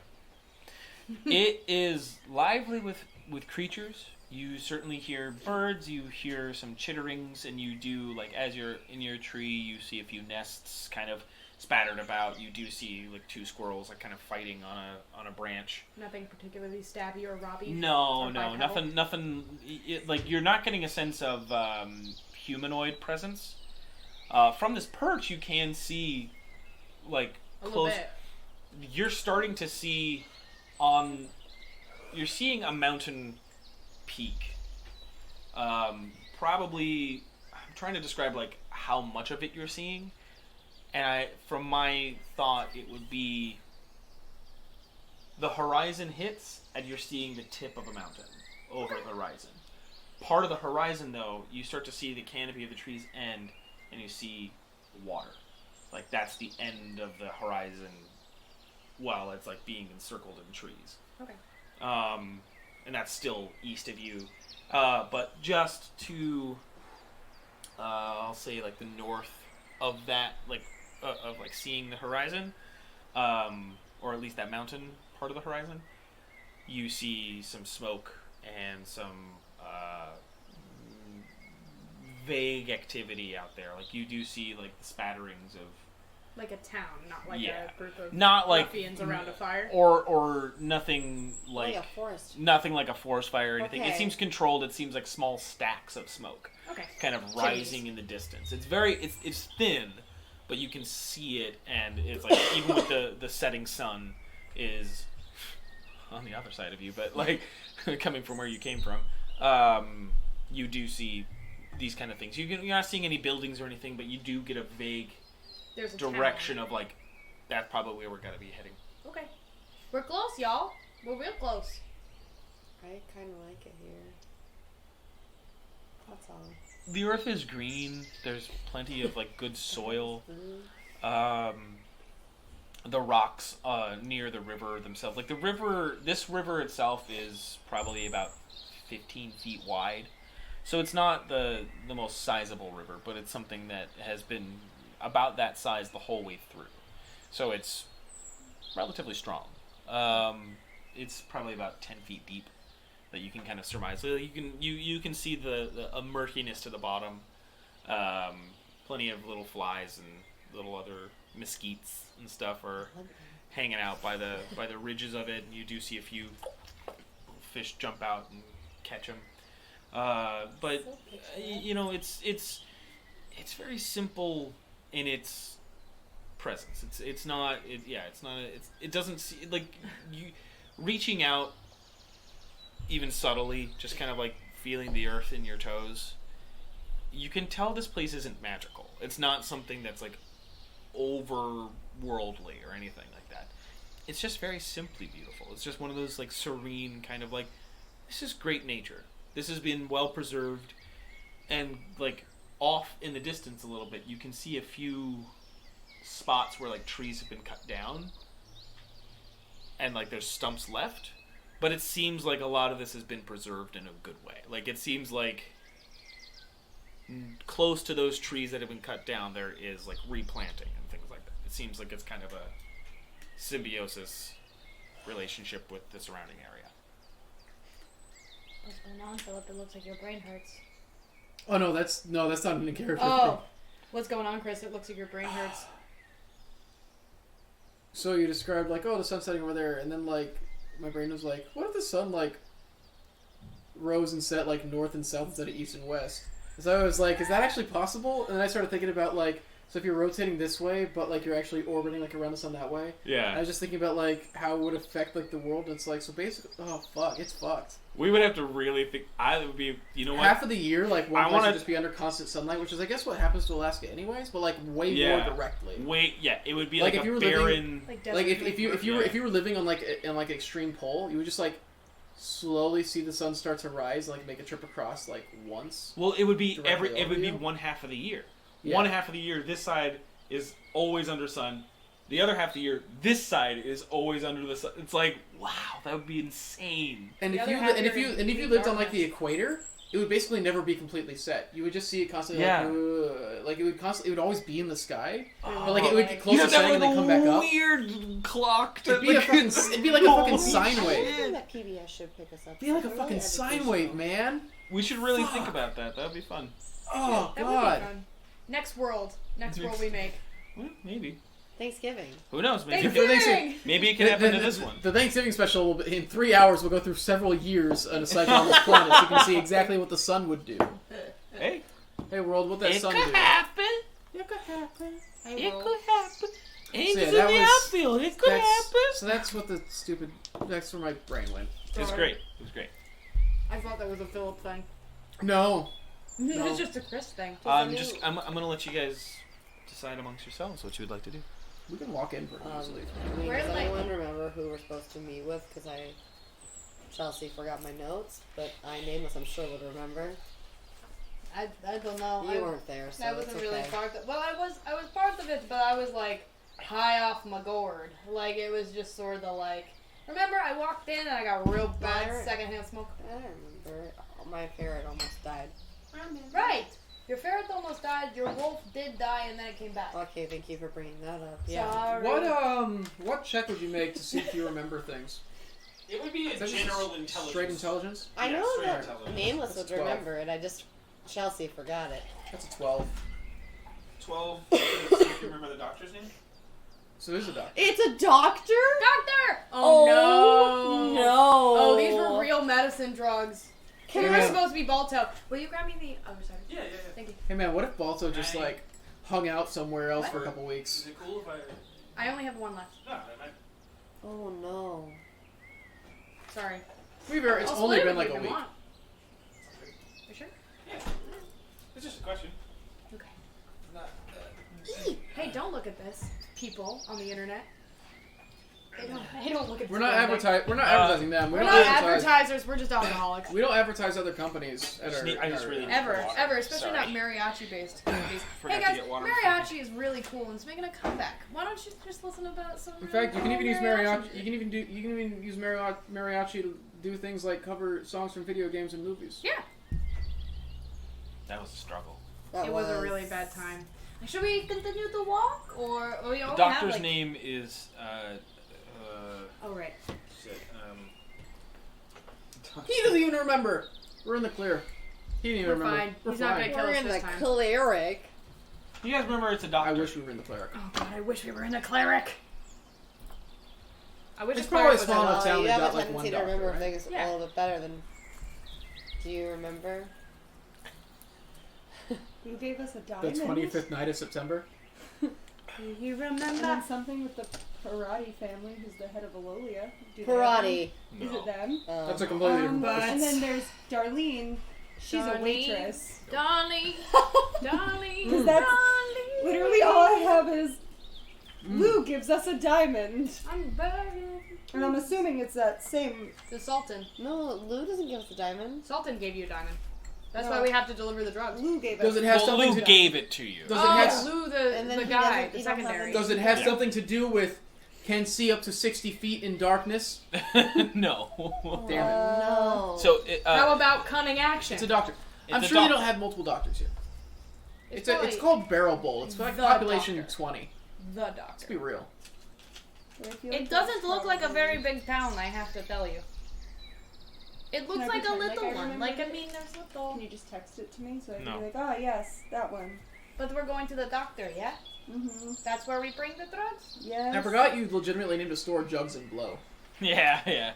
It is lively with creatures. You certainly hear birds. You hear some chitterings, and you do like as you're in your tree, you see a few nests kind of spattered about. You do see like 2 squirrels like kind of fighting on a branch. Nothing particularly stabby or robby. No, or no, bipedal? nothing. Like you're not getting a sense of humanoid presence. From this perch, you can see like A little close. bit. You're starting to see you're seeing a mountain peak. Probably, I'm trying to describe like how much of it you're seeing, and from my thought, it would be the horizon hits, and you're seeing the tip of a mountain over the horizon. Part of the horizon, though, you start to see the canopy of the trees end, and you see water. Like that's the end of the horizon. While it's like being encircled in trees. Okay. And that's still east of you. But just to, I'll say like the north of that, of seeing the horizon, or at least that mountain part of the horizon, you see some smoke and some vague activity out there. Like you do see like the spatterings of. Like a town, not like Yeah. a group of Not like ruffians around a fire. or nothing like a forest. nothing like a forest fire or anything. It Okay. seems controlled. It seems like small stacks of smoke, Okay. kind of rising in the distance. It's it's thin, but you can see it, and it's like even with the setting sun is on the other side of you, but like coming from where you came from, you do see these kind of things. You're not seeing any buildings or anything, but you do get a vague There's a direction town. of like that's probably where we're gonna be heading. Okay. We're close, y'all. We're real close. I kind of like it here. That's all. The earth is green. There's plenty of like good soil. Food. The rocks near the river themselves, like this river itself is probably about 15 feet wide, so it's not the most sizable river, but it's something that has been about that size the whole way through. So it's relatively strong. It's probably about 10 feet deep that you can kind of surmise. So you can see a murkiness to the bottom. Plenty of little flies and little other mesquites and stuff are hanging out by the ridges of it. And you do see a few fish jump out and catch them. But you know, it's very simple in its presence. It doesn't see like you reaching out even subtly, just kind of like feeling the earth in your toes. You can tell this place isn't magical. It's not something that's like overworldly or anything like that. It's just very simply beautiful. It's just one of those like serene kind of like, this is great nature. This has been well preserved, and like off in the distance a little bit, you can see a few spots where like trees have been cut down, and like there's stumps left, but it seems like a lot of this has been preserved in a good way. Like it seems like close to those trees that have been cut down, there is like replanting and things like that. It seems like it's kind of a symbiosis relationship with the surrounding area. What's going on, Philip? It looks like your brain hurts. Oh no, that's not in the character. Oh, what's going on, Chris? It looks like your brain hurts. So you described like, oh, the sun's setting over there, and then like my brain was like, what if the sun like rose and set like north and south instead of east and west? So I was like, is that actually possible? And then I started thinking about like, so if you're rotating this way, but like you're actually orbiting like around the sun that way. Yeah. And I was just thinking about like how it would affect like the world. And it's like, so basically, oh fuck, it's fucked. We would have to really think. I would be, you know what? Half of the year, like one I place wanna- would just be under constant sunlight, which is I guess what happens to Alaska anyways, but like way more directly. Wait, yeah, it would be Like, like, if you a were barren. living- Like, Like desert if you Yeah. were living on like in like extreme pole, you would just like slowly see the sun start to rise, like make a trip across like once. Well, it would be Directly it would be over you? one half of the year. Yeah. One half of the year, this side is always under sun. The other half of the year, this side is always under the sun. It's like, wow, that would be insane. And The if other you half and if you're you in and if you deep lived on like the darkness. equator, it would basically never be completely set. You would just see it constantly. Yeah. Like it would constantly. It would always be in the sky, Oh, but like it would get close you to have to have setting and like then come back a up. weird clock. It'd be a fucking. It'd be like a fucking sine I wave. think that PBS should pick us up. It'd be like a It's fucking really sine wave, educational. man. We should really think about that. That would be fun. Oh That would be god. fun. Next world we make. Well, maybe. Thanksgiving. Who knows? Maybe Thanksgiving! maybe it can happen to this one. The Thanksgiving special will be, in 3 hours. We'll go through several years on a cycle on this planet, so you can see exactly what the sun would do. Hey, Hey world, what that it sun could do? happen. It could happen. It could happen. Angels yeah, in that the was- outfield. It could happen. So that's what the stupid. That's where my brain went. It was great. It was great. I thought that was a Philip thing. No. It's just a Chris thing. I'm gonna let you guys decide amongst yourselves what you would like to do. We can walk in pretty easily. Where's Does my- anyone remember who we're supposed to meet with? Because Chelsea forgot my notes, but Nameless, I'm sure would remember. I don't know. You weren't there, so I it's wasn't okay. really part of. Well, I was part of it, but I was like high off my gourd. Like it was just sort of like. Remember, I walked in and I got real bad Alright. secondhand smoke. I don't remember. Oh, my ferret almost died. Right. Your ferret almost died. Your wolf did die, and then it came back. Okay, thank you for bringing that up. Sorry. What check would you make to see if you remember things? It would be Is that just straight intelligence? I know straight that intelligence. Nameless That's would 12. remember it. Chelsea forgot it. That's a 12. 12. See if you remember the doctor's name. So there's a doctor. It's a doctor? Doctor! Oh, no! no. Oh, these were real medicine drugs. They Hey, were man. supposed to be Balto. Will you grab me the other side? Yeah. Thank you. Hey man, what if Balto just Nine. like hung out somewhere else for a What? couple weeks? Is it cool if I? I only have one left. No, that might. Oh no. Sorry. It's I'll only split it been with like you a if you week. want. You sure? Yeah. It's just a question. Okay. Not, Hey, don't look at this, people on the internet. They don't look at We're this not branding. advertising them. We're don't not advertise. advertisers. We're just alcoholics. We don't advertise other companies. At our, I just our- really need Ever, water. ever, especially Sorry. not mariachi-based companies. Forgot Hey to guys, get water. mariachi is really cool and it's making a comeback. Why don't you just listen about some? In really fact, you can cool even use mariachi. music? You can even use mariachi to do things like cover songs from video games and movies. Yeah, That was a struggle. That it was a really bad time. Should we continue the walk, or we The only doctor's have, like... name is Oh right. shit, He doesn't even remember. We're in the clear. He didn't even We're remember. fine. We're He's not fine. gonna kill We're us in this the time. cleric. You guys remember it's a doctor? I wish we were in the cleric. Oh god, I wish we were in the cleric. I wish It's the probably cleric was small in enough the- town You we have got a like tendency one to doctor, remember right? things Yeah. a little bit better than. Do you remember? Who gave us a The diamond? 25th night of September. You And remember? then something with the Parati family, who's the head of Alolia. Do they Parati. have- Is it them? That's a completely different but- person. And then there's Darlene. She's a Darlene. waitress. Darling, darling, 'Cause that's darling. Literally all I have is Lou gives us a diamond. I'm buried. And I'm assuming it's that same. The Sultan. No, Lou doesn't give us a diamond. Sultan gave you a diamond. That's No. why we have to deliver the drugs. Lou gave us. Does it have Well, something Lou to gave it to you. Does Oh, it have Lou, And then the he guy, doesn't- the you don't have secondary. any- Does it have Yeah. something to do with can see up to 60 feet in darkness? No. Damn it. No. So How about cunning action? It's a doctor. It's I'm a sure you doctor. don't have multiple doctors here. It's probably called Barrelbol. It's like the population doctor. 20. the Let's doctor. be real. I feel like It that's doesn't look like a probably- very big town, I have to tell you. It looks I like a pretend like little I one. remember Like, I it? mean, there's little. Can you just text it to me so I can No. be like, ah, yes, that one. But we're going to the doctor, yeah? Mm-hmm. That's where we bring the drugs? Yes. I forgot you legitimately named a store Jugs and Blow. yeah.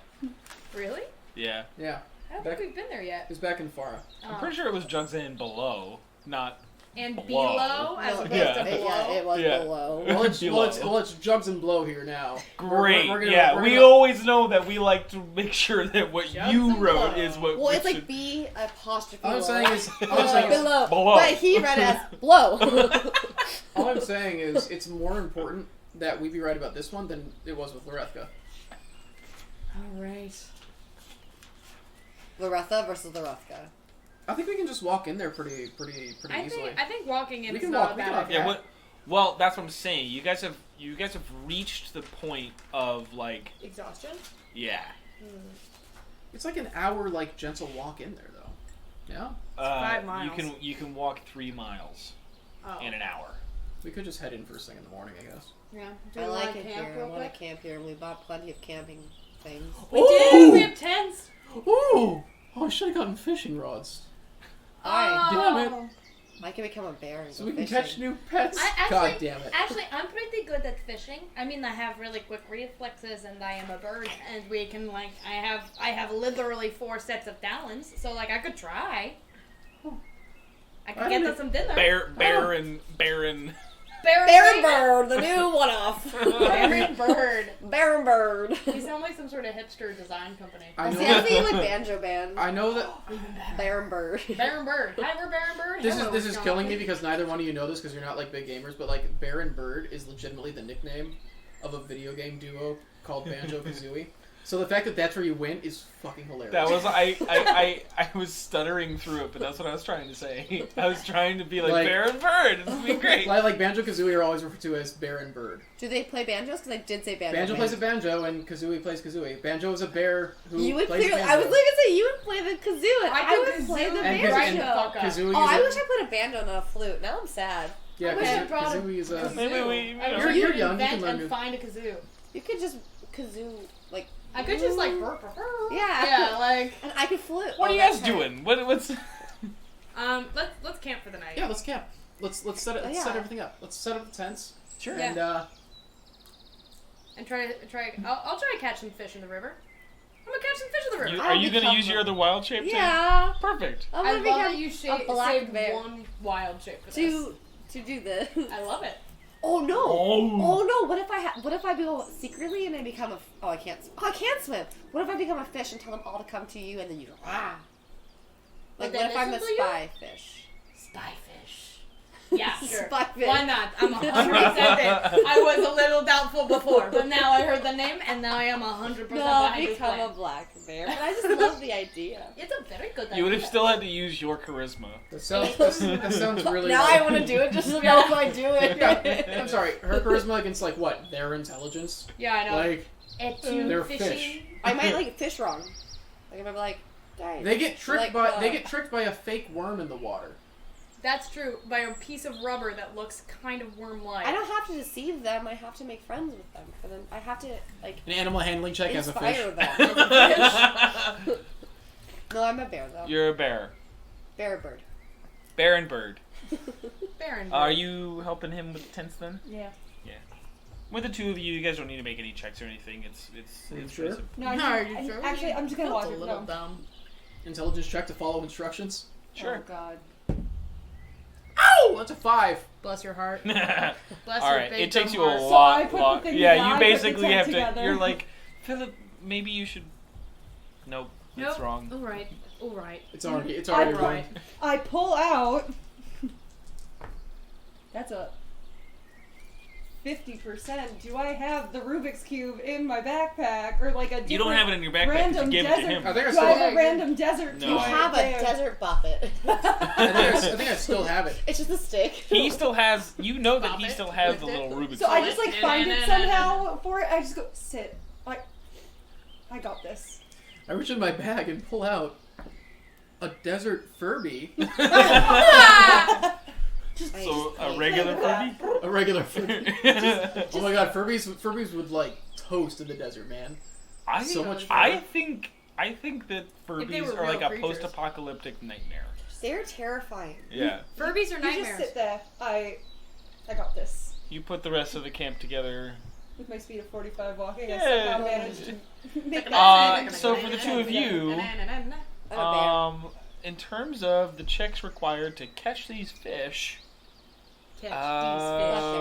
Really? Yeah. Yeah, I don't Back- think we've been there yet. it's back in Farah. I'm pretty sure it was Jugs and Below, not. And Below. below, as No, opposed yeah. to below. Yeah, it was Yeah. below. Well, it's Below. Jugs and Blow here now. Great. We're gonna- yeah, we're we gonna- always know that we like to make sure that what Jugs you and wrote Below. is what. Well, we it's like should- B apostrophe. All I'm low. saying is, all I'm saying is, below. Below. But he read it as blow. all I'm saying is, it's more important that we be right about this one than it was with Lorethka. Alright. Loretha versus Loretka. I think we can just walk in there pretty I easily. think walking in We is can not walk- a we can bad walk- idea. Yeah. Well, that's what I'm saying. You guys have reached the point of like Exhaustion? yeah. It's like an hour, like gentle walk in there, though. Yeah. 5 miles. You can walk 3 miles Oh. in an hour. We could just head in first thing in the morning, I guess. Yeah. Do I we like wanna it camp here. I real want to quick? camp here. We bought plenty of camping things. We did! We have tents! Ooh! Oh, I should have gotten fishing rods. Alright. Damn it. I can become a bear and So go we can fishing. catch new pets. I God actually- damn it. Actually, I'm pretty good at fishing. I mean, I have really quick reflexes, and I am a bird, and we can like, I have literally 4 sets of talons, so like I could try. I could get us some dinner. Baron. Baron Baron Bird, the new one-off. Baron Bird. Baron Bird. You sound like some sort of hipster design company. I know See, I that. think like Banjo Band. I know that. Baron Bird. Baron Bird. Hi, we're Baron Bird. This Hello, is what's killing going me on? because neither one of you know this because you're not like big gamers, but like Baron Bird is legitimately the nickname of a video game duo called Banjo Kazooie. So the fact that that's where you win is fucking hilarious. That was I was stuttering through it, but that's what I was trying to say. I was trying to be like Baron Bird. This would be great. like Banjo Kazooie are always referred to as Baron Bird. Do they play banjos? Because I did say banjo. Banjo plays a banjo and Kazooie plays Kazooie. Banjo is a bear who You would plays clearly. banjo. I was going to say you would play the kazoo, and I could would play the kazoo and banjo. right the fuck up. Kazooie Oh, is I a, wish I played a banjo and not a flute. Now I'm sad. yeah, I wish I Kazooie, brought a Kazooie is a. Maybe we- I wish You're- I you're could young, you can invent learn and to- find a kazoo. You could just kazoo like. I could just like burp. Yeah. Yeah, like And I could flute. What are you guys doing? What's let's camp for the night. Yeah, let's camp. Let's set it. Oh, Let's yeah. set everything up. Let's set up the tents. Sure. And And try. I'll try to catch some fish in the river. I'm gonna catch some fish in the river. are you gonna become use your other wild shape? too? Yeah. Perfect. I'm I gonna love that become you a black saved bear. one wild shape for this. to do this. I love it. Oh no! Oh. Oh no! What if I go secretly and I become a? Oh, I can't swim. What if I become a fish and tell them all to come to you and then you go ah? Like But what they if I'm the listen to you? spy fish? Spy fish. Yeah, sure. Spy fish. Why not? I'm 100% in. I was a little doubtful before, but now I heard the name and now I am 100% No, behind this become plan. a black bear. But I just love the idea. It's a very good idea. You would have still had to use your charisma. that sounds really. Now I want to do it just to know if I do it. I'm sorry. Her charisma against like what? Their intelligence. Yeah, I know. Like they're fishing. fish. I might like fish wrong. Like if I'm like, guys. They get tricked Like, they get tricked by a fake worm in the water. That's true. By a piece of rubber that looks kind of worm-like. I don't have to deceive them. I have to make friends with them. For them, I have to like An animal handling check as a fish. inspire them. As a fish. No, I'm a bear though. You're a bear. Bear bird. Baron Bird. Baron. Are you helping him with the tents then? Yeah. With the two of you, you guys don't need to make any checks or anything. It's sure? pretty simple. No, actually, I'm just gonna watch it. No. dumb. Intelligence check to follow instructions. Sure. Oh God. Oh, that's a 5. Bless your heart. All Bless your right, big it takes dumb you a heart. So lot. I put the lot. thing Yeah, together, you I put the basically tent have to. together. You're like, Philip. Maybe you should. Nope, that's Nope. wrong. All right. All right. It's already I'm wrong. right. I pull out. That's a 50%. Do I have the Rubik's Cube in my backpack or like a different You don't have it in your backpack 'cause you random gave it to desert? him. I think I Do still I have have a random desert No. cube? You have a there? desert buffet. I think I still have it. It's just a stick. He still has. You know that Stop he it. still has Lift the it. little Rubik's. So I Cube. just like find it somehow for it. I just go sit. Like, I got this. I reach in my bag and pull out a desert Furby. So a regular Furby. A regular Furby. Oh my god, Furbies would like toast in the desert, man. I So much fun. I think that they Furbies were are like real a creatures. post-apocalyptic nightmare. They're terrifying. Yeah. Furbies are You just nightmares. sit there. I got this. You put the rest of the camp together. With my speed of 45 walking, Yeah. I somehow managed to make that. So for the two of you, I'm a bear. in terms of the checks required to catch these fish, Catch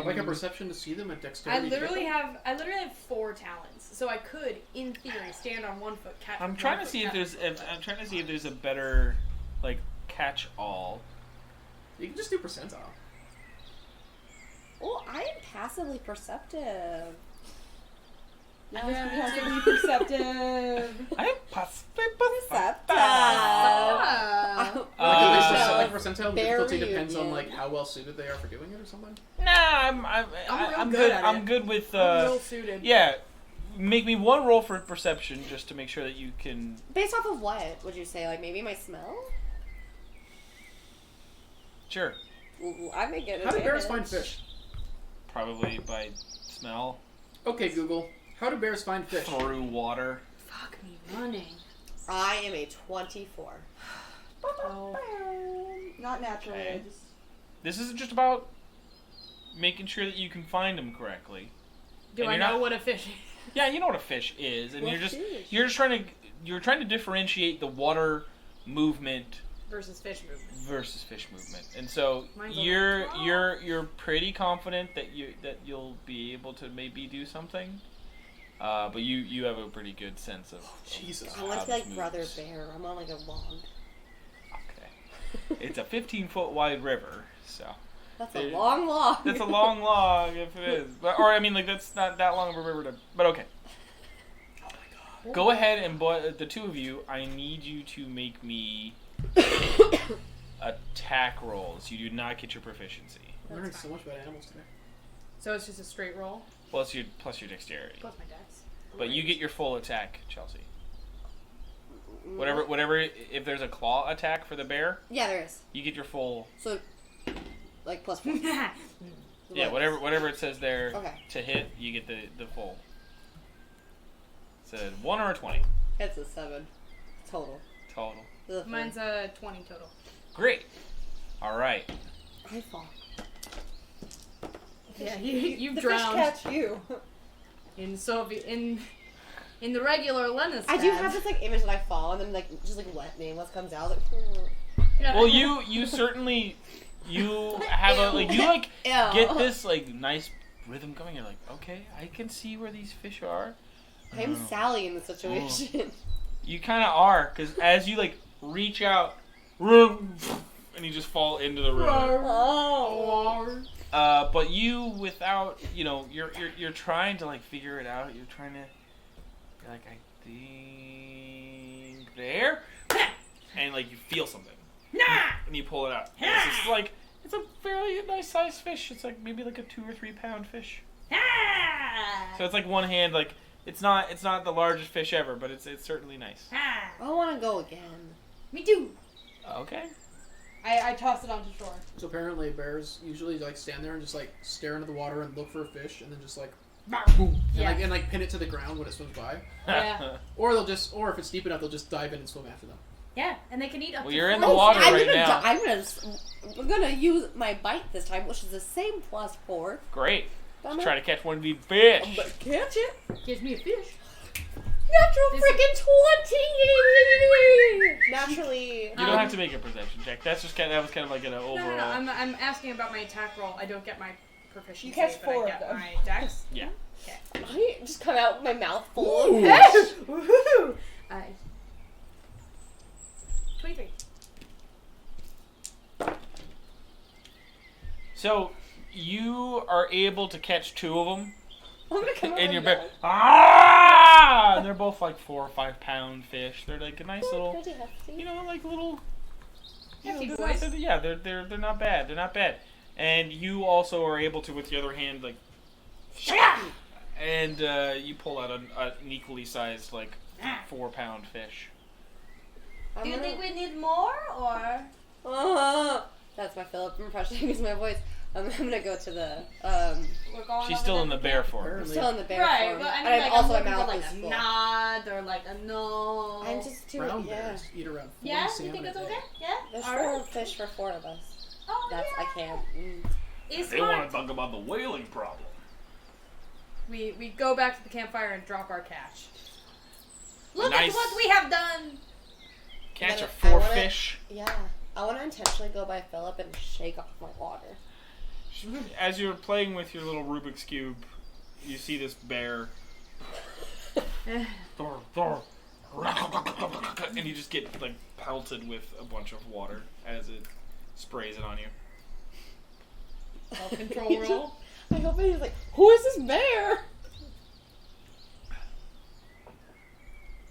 Like a perception to see them, a I dexterity. literally have 4 talons, so I could, in theory, stand on 1 foot, catch. I'm with trying 1 to foot, see if catch. there's a better like catch-all. You can just do percentile. Oh, I am passively perceptive. Passively perceptive. I'm possibly Perceptive. Ah. I can so tell if percentile bear difficulty depends on reunion. like how well suited they are for doing it or something? Nah, I'm real good. good at I'm it. good with. I'm real suited. Yeah, make me one roll for perception just to make sure that you can. Based off of what would you say? Like maybe my smell? Sure. Ooh, I may get How do bears advantage. find fish? Probably by smell Okay, Google. How do bears find fish? through water. Fuck me running. I am a 24. Oh. Not naturally. Okay. I just... This is just about making sure that you can find them correctly. Do And I you're know not- what a fish is? Yeah, you know what a fish is, and What you're just fish? you're trying to differentiate the water movement Versus fish movement. versus fish movement. And so Mine's you're pretty confident that you'll be able to maybe do something. But you have a pretty good sense of Jesus. I want how to be like this Brother moves. Bear. I'm on like a log. Okay. It's a 15-foot wide river, so That's a There- long log. that's a long log if it is. But, or I mean, like that's not that long of a river to. But okay. Oh my god. Go ahead and the two of you. I need you to make me attack rolls. You do not get your proficiency I'm learning so much about animals today. So it's just a straight roll plus your dexterity. plus my dex. But you get your full attack, Chelsea. Whatever. If there's a claw attack for the bear, Yeah, there is. you get your full. So, like plus 4. Yeah, whatever it says there Okay. to hit, you get the full. It's a 1 or a 20 It's a 7 total. total. Ugh. Mine's a 20 total. Great. All right. I fall. Yeah, you the drowned fish catch you. in Soviet in the regular Lenin's. I do have this like image that I fall and then like just like wet nameless comes out. Like, Well, you certainly you have a like you like Ew. get this like nice rhythm going. You're like, okay, I can see where these fish are. I'm Sally in the situation. You kind of are, because as you like reach out, and you just fall into the river. Oh. But you, without you're trying to like figure it out. You're trying to, you're like, I think there, and like you feel something, and you pull it out. And it's just like it's a fairly nice sized fish. It's like maybe like a 2 or 3 pound fish. So it's like one hand, like it's not the largest fish ever, but it's certainly nice. I want to go again. Me too. Okay. I tossed it onto shore. So apparently bears usually like stand there and just like stare into the water and look for a fish and then just like boom Yeah. and like pin it to the ground when it swims by. Yeah. Or if it's deep enough they'll just dive in and swim after them. Yeah, and they can eat up Well, to you're in 4. the water I'm right gonna now. I'm gonna use my bite this time, which is the same plus 4. Great. Bummer. Let's try to catch one of these fish. But catch it. Gives me a fish. Natural This- freaking 20! Naturally. You don't have to make a perception check. That was kind of like an overall. No. I'm asking about my attack roll. I don't get my proficiency. You catch but 4 I of get them. my dex. Yeah. I just come out with my mouth full of Ooh. fish. Woohoo! 23. So you are able to catch 2 of them, I'm gonna come out and with your my bear. mouth. Ah! And they're both like 4 or 5 pound fish. They're like a nice little, Pretty hefty. like little. Hefty they're boys. not- yeah, they're not bad. They're not bad. And you also are able to, with your other hand, like, and you pull out an equally sized, like, 4 pound fish. I'm gonna- we need more, or? That's my Philip impression. Use my voice. I'm gonna go to the. We're going She's over still there in the to bear camp? form. I'm Apparently. still in the bear Right, form. but I mean, and I'm like, also I'm my looking for mouth like is a full. nod or like a no. I'm just too. Brown Yeah. bears eat around 40 Yeah, you salmon think a it's day. okay? Yeah. There's All 4 right. fish for 4 of us. Oh, That's yeah. I can't. It's They want smart. to talk about the whaling problem. We go back to the campfire and drop our catch. Look Nice. at what we have done. Catch a I 4 wanna- fish. Yeah. I want to intentionally go by Philip and shake off my water. As you're playing with your little Rubik's Cube, you see this bear. Thor. And you just get like pelted with a bunch of water as it sprays it on you. Self-control roll. I hope he's like, who is this bear?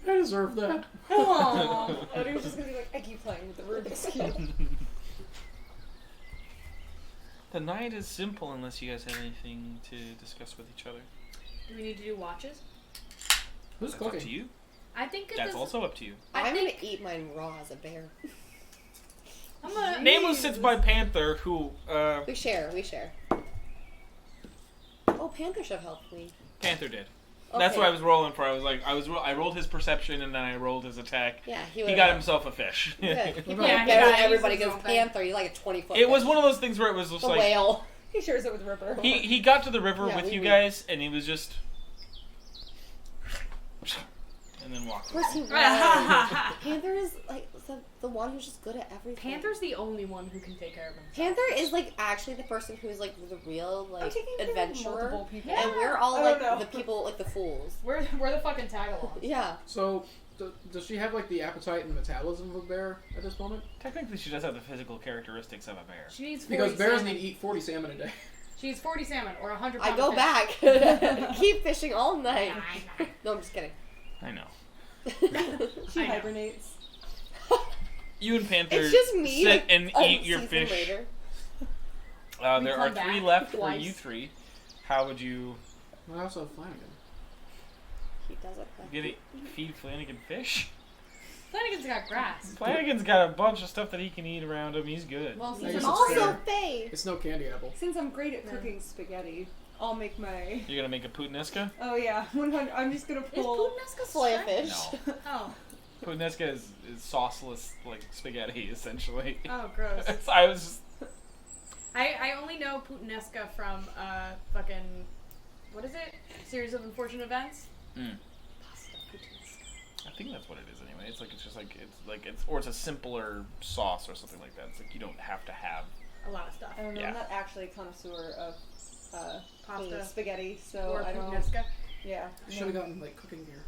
I deserve that. Aww. And he was just gonna be like, I keep playing with the Rubik's Cube. The night is simple unless you guys have anything to discuss with each other. Do we need to do watches? Who's That's up to cooking? you. I think That's also up to you. I'm think- gonna eat mine raw as a bear. I'm gonna. Nameless sits by Panther, who We share. Oh, Panther should have helped me. Panther did. Okay. That's what I was rolling for. I was like, I rolled his perception and then I rolled his attack. Yeah, He got himself a fish. Good. Yeah, Better he than got everybody his goes own thing. Panther. You're like a 20-foot. It was one of those things where it was just a like whale. He shares it with Ripper. he got to the river Yeah, with you we- guys and he was just and then walked. Of course he was. Panther is like the one who's just good at everything. Panther's the only one who can take care of himself. Panther is like actually the person who's like the real I'm like taking care of adventurer, multiple people. and we're all I like don't know. the people like the fools. We're the fucking tag-alongs. Yeah. So, does she have like the appetite and metabolism of a bear at this moment? Technically, she does have the physical characteristics of a bear. She needs 40 Because bears salmon. need to eat 40 salmon a day. She needs 40 salmon or 100 I pounds go of back. Keep fishing all night. fish. No, I'm just kidding. I know. She I know. hibernates. You and Panther It's just me. sit like, and a eat your season fish. Later. We There come are back 3 left for twice. you 3. How would you I also have Flanagan. He does it. get it? Feed Flanagan fish? Flanagan's got grass. Flanagan's got a bunch of stuff that he can eat around him. He's good. Well, I since guess I'm it's Also, fair. Faye. It's no candy apple. Since I'm great at Yeah. cooking spaghetti, I'll make my. You're gonna make a puttanesca? Oh yeah, 100. I'm just gonna Is pull. puttanesca Fillet of shrimp? fish. No. Oh. Puttanesca is sauceless like spaghetti essentially. Oh, gross. I was just, I only know puttanesca from fucking what is it? Series of Unfortunate Events. Pasta puttanesca. I think that's what it is anyway. It's a simpler sauce or something like that. It's like you don't have to have. A lot of stuff. I don't know. Yeah. I'm not actually a connoisseur of Pasta spaghetti, so or I don't. puttanesca. Yeah. Should have gotten like cooking gear.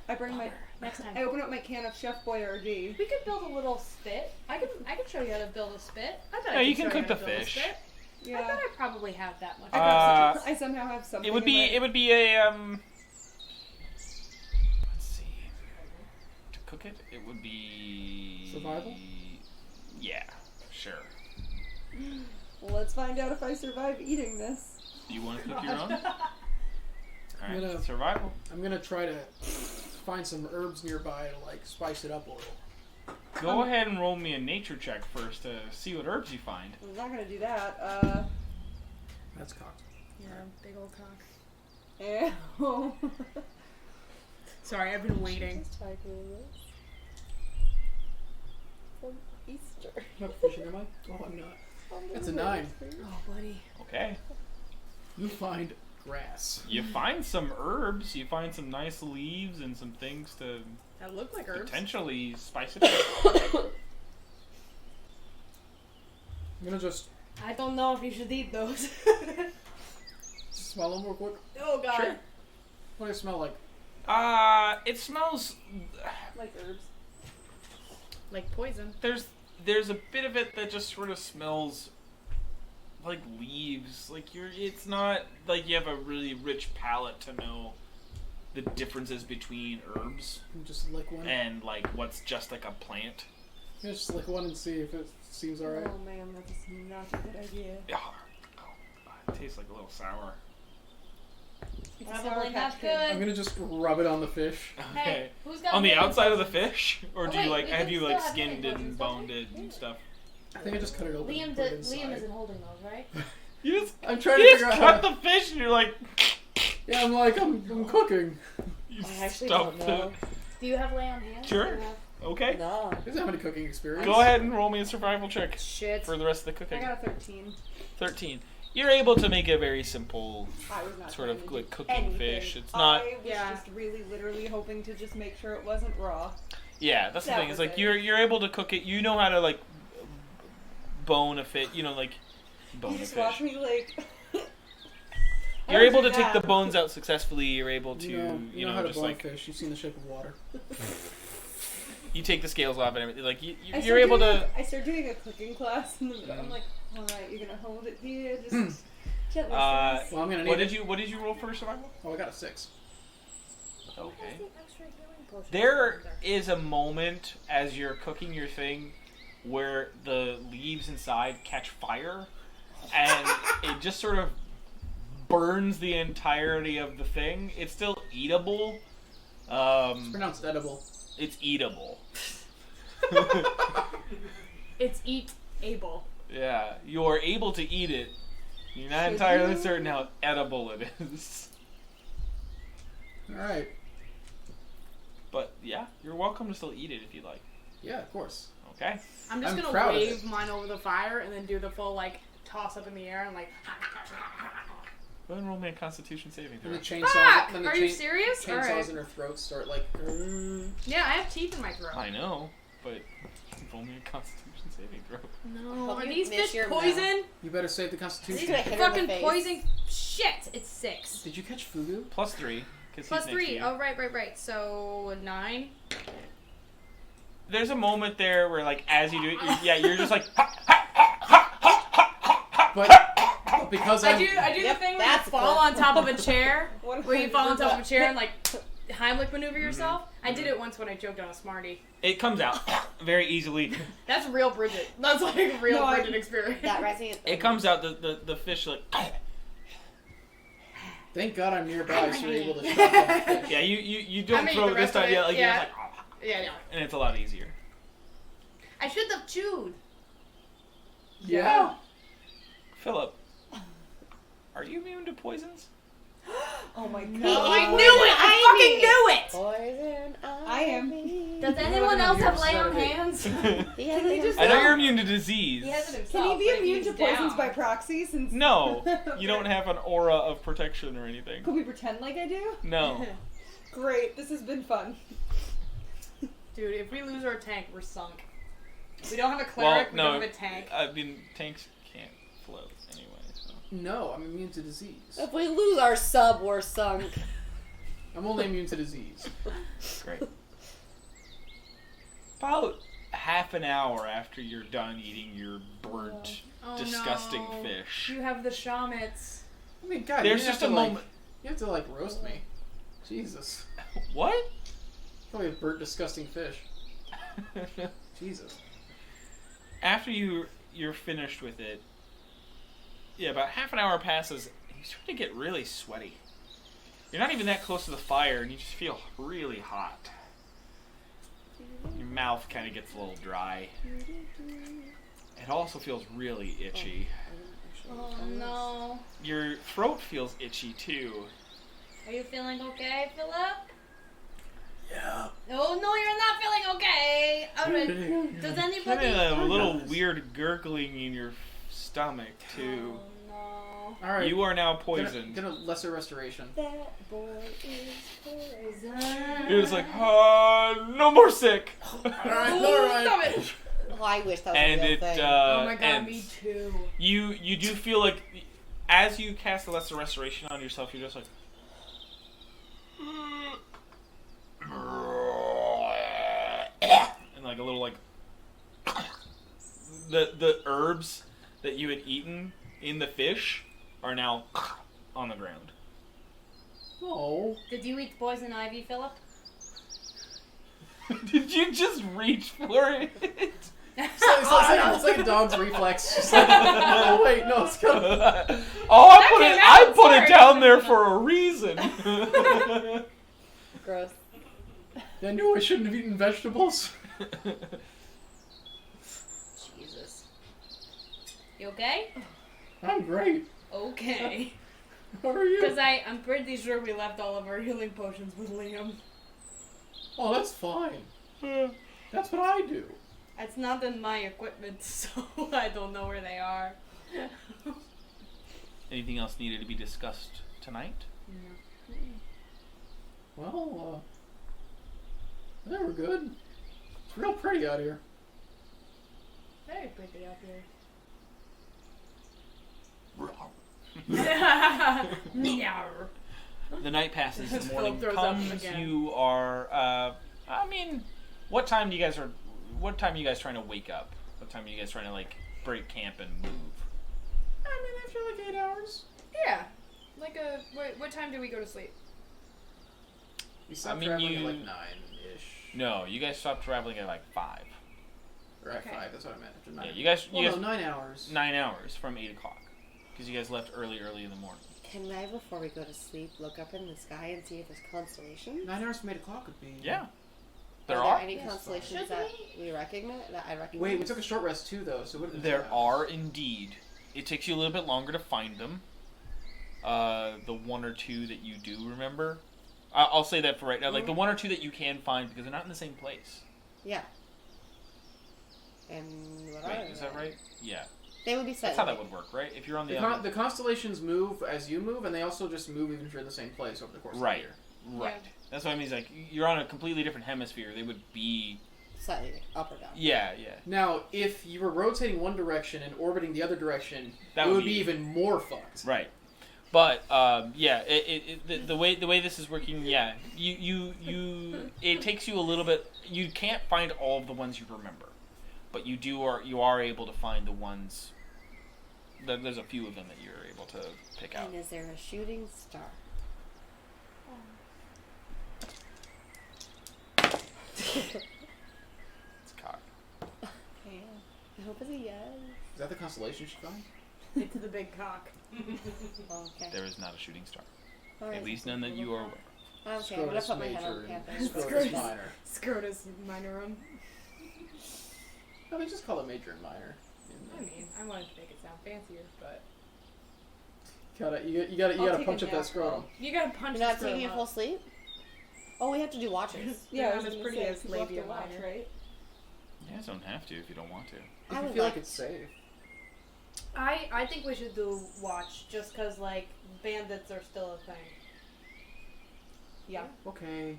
I bring my. Next time. I open up my can of Chef Boyardee. We could build a little spit. I could show you how to build a spit. I bet Yeah, I you could can show cook how the to build a fish. spit. I Yeah. bet I probably have that much. I somehow have something. It would in be my- it would be a let's see. To cook it, it would be Survival? Yeah, sure. Well, let's find out if I survive eating this. Do you want to cook your own? Alright, I'm gonna- survival. I'm gonna try to find some herbs nearby to like spice it up a little. Go ahead and roll me a nature check first to see what herbs you find. I'm not gonna do that. That's cocked. Yeah, big old cock. Ew. Sorry, I've been waiting. Just typing this. From Easter. I'm not fishing, am I? Oh, I'm not. That's a 9. Oh, buddy. Okay. You find grass. You find some herbs, you find some nice leaves and some things to That look like herbs. potentially spice it up. I'm gonna just I don't know if you should eat those. smell them real quick. Oh god. Sure. What do they smell like? It smells. Like herbs. Like poison. There's a bit of it that just sort of smells like leaves. Like it's not like you have a really rich palate to know the differences between herbs You just lick one. and like what's just like a plant. Yeah, just lick one and see if it seems alright. Oh man, that is not a good idea. It tastes like a little sour. It's a Probably Sour not Patch Kid. good. I'm gonna just rub it on the fish. Okay. Hey, who's got On the lemon outside of the potions? fish, or Oh, do you wait, like we have can you still like have skinned lemon and potions, don't boned we? it and stuff? I think I just cut it open. and put it inside. Liam isn't holding those, right? You just I'm trying to you figure just out how cut to... the fish and you're like. Yeah, I'm like, I'm cooking. You I actually stuffed don't know. Do you have lay on hands? Sure. Do you have- it. Okay. No. He doesn't have any cooking experience. Go ahead and roll me a survival check Shit. for the rest of the I cooking. got a 13. 13. You're able to make a very simple I was not sort trying of to like do cooking anything. fish. It's not. I was Yeah. just really, literally hoping to just make sure it wasn't raw. Yeah, that's the That thing. It's was like it. you're able to cook it. You know how to like bone a fish. You know, like bone You a just watch fish. me like. I You're don't able do to take that. the bones out successfully. You're able to, you know how to just bone like fish. You've seen The Shape of Water. you take the scales off and everything. Like I you're start able doing to. I start doing a cooking class in the middle. I'm like, all right, you're gonna hold it here, just gently. slice." Well, I'm gonna need What it. did you roll for survival? Oh, I got a 6. Okay. There is a moment as you're cooking your thing where the leaves inside catch fire and it just sort of burns the entirety of the thing. It's still eatable. It's pronounced edible. It's eatable. It's eat-able. Yeah, you are able to eat it. You're not entirely certain how edible it is. Alright. But yeah, you're welcome to still eat it if you like. Yeah, of course. Okay. I'm just I'm gonna proud of wave it. mine over the fire and then do the full like toss up in the air and like. Go ahead and roll me a Constitution saving And the throw. chainsaws. Fuck! Then the Are you serious? Chainsaws Alright. in her throat start like. Yeah, I have teeth in my throat. I know, but roll me a Constitution saving throw. No, Hope are you these miss fish your poison? You better save the He's Constitution. gonna hit her in Fucking the face. poison. Shit, it's 6. Did you catch Fugu? +3. 'Cause Plus he's next to 3. you. Oh, right. So 9. There's a moment there where, like, as you do it, you're just like. But because I I'm. do the Yep, thing where you that's fall cool. on top of a chair. What if Where I you fall on did top of a that? chair and like Heimlich maneuver yourself. I did it once when I choked on a Smartie. It comes out very easily. That's real Bridget. That's like a real No, Bridget experience. That rising. It comes out, the fish, like. Thank God I'm nearby so you're able to shut down the fish. Yeah, you don't I mean, throw the it this rest of time. it, Yeah, like, yeah. you're just like. Yeah. And it's a lot easier. I should have chewed. Yeah. Philip, are you immune to poisons? Oh my god. Oh, I knew it! I fucking knew it! Poison. I am. Does You're anyone not else gonna have be lay on upset. hands? He has Can you just- I know you're immune to disease. He has it himself. Can he be but immune to he's poisons down. by proxy? Since No, Okay. you don't have an aura of protection or anything. Could we pretend like I do? No. Great. This has been fun. Dude, if we lose our tank, we're sunk. We don't have a Well, cleric, we no. don't have a tank. I mean, tanks can't float anyway. So. No, I'm immune to disease. If we lose our sub, we're sunk. I'm only immune to disease. Great. About half an hour after you're done eating your burnt, Oh, disgusting no. fish, You have the shamets. I mean, God, there's you just have a to, moment. You have to like roast me. Jesus. What? Probably a burnt, disgusting fish. Jesus. After you're finished with it, yeah, about half an hour passes, and you start to get really sweaty. You're not even that close to the fire, and you just feel really hot. Your mouth kind of gets a little dry. It also feels really itchy. Oh no. Your throat feels itchy too. Are you feeling okay, Philip? Yeah. Oh no, you're not feeling okay. Alright. Does Kind anybody? of a little weird gurgling in your stomach too. Oh All right. You are now Gonna, poisoned. gonna lesser restoration. That boy is no. You're just like, no more sick. Alright. Stop it. Oh, I wish that was And a real it thing. Oh my god, ends. me too. You do feel like, as you cast the lesser restoration on yourself, you're just like. And like a little like. The herbs that you had eaten in the fish are now on the ground. Oh. Did you eat poison ivy, Philip? Did you just reach for it? It's like a dog's reflex. Just like, oh wait, no, it's coming. Oh, I put sorry. it down there for a reason. Gross. I knew I shouldn't have eaten vegetables. Jesus. You okay? I'm great. Okay. How are you? Because I'm pretty sure we left all of our healing potions with Liam. Oh, that's fine. That's what I do. It's not in my equipment, so I don't know where they are. Anything else needed to be discussed tonight? Well, they were good. It's real pretty out here. Very pretty up here. The night passes, the Philip morning throws up comes. again. You are. I mean, what time are you guys trying to wake up? What time are you guys trying to like break camp and move? I mean, after like 8 hours. Yeah. Like what time do we go to sleep? We stopped I mean, traveling you- at like 9-ish. No, you guys stopped traveling at like 5. Or at Okay. 5, that's what I meant. After 9. Yeah, you guys. Well, You no, guys 9 hours. 9 hours from 8 o'clock. because you guys left early in the morning. Can I, before we go to sleep, look up in the sky and see if there's constellations? 9 hours from 8 o'clock would be. Yeah. Are There there are. any Yes. constellations Should that we recognize? That I recognize? Wait, we took a short rest too, though. So what? Did There are indeed. It takes you a little bit longer to find them. The 1 or 2 that you do remember. I'll say that for right now. Like the 1 or 2 that you can find because they're not in the same place. Yeah. And what Wait, are is that they? right? Yeah. They would be set. That's how that would work, right? If you're on the The constellations move as you move, and they also just move even if you're in the same place over the course Right. of Right. That's what I mean. Is like you're on a completely different hemisphere. They would be. Slightly up or down. Yeah. the year. Now, if you were rotating one direction and orbiting the other direction, That it would would be be- even more fucked. Right. But yeah, the way this is working, yeah, you it takes you a little bit. You can't find all of the ones you remember, but you are able to find the ones. There's a few of them that you're able to pick out. And is there a shooting star? It's cock. Okay. I hope it's a yes. Is that the constellation she found? It's the big cock. Okay. There is not a shooting star. All right. At least none that you are aware of. Okay, I'm gonna Scrotus put my hand on major the and campus. Scrotus minor. Scrotus minorum. No, they just call it major and minor. I mean, I wanted to make it sound fancier, but You gotta I'll take punch a up that nap. scrotum. You gotta punch You're not the taking scrotum a full up. sleep? Oh, we have to do watches. Yeah, I was Not as gonna pretty say, as people have to labia watch, minor. right? You guys don't have to if you don't want to. If I you would feel like like- it's safe. I think we should do watch just because like bandits are still a thing. Yeah. Okay.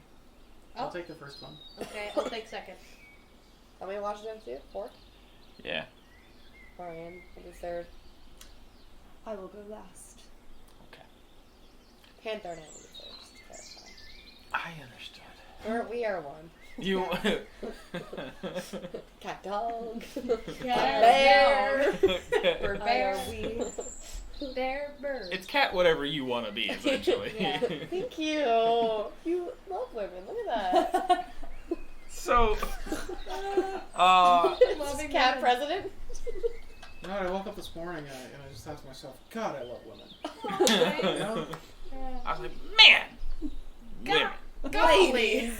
Oh. I'll take the first one. Okay, I'll take second. How many watches do I have to do? 4? Yeah. Brian, will be third. I will go last. Okay. Panther and I will be third, just to clarify. I understood. We are one. You. Cat dog. Cat bear. We're bear we. Bear bird. It's cat whatever you want to be, essentially. Yeah. Thank you. You love women. Look at that. So, Loving Cat women. president. No, I woke up this morning and I just thought to myself, God, I love women. You know? I was like, man, women. Golly.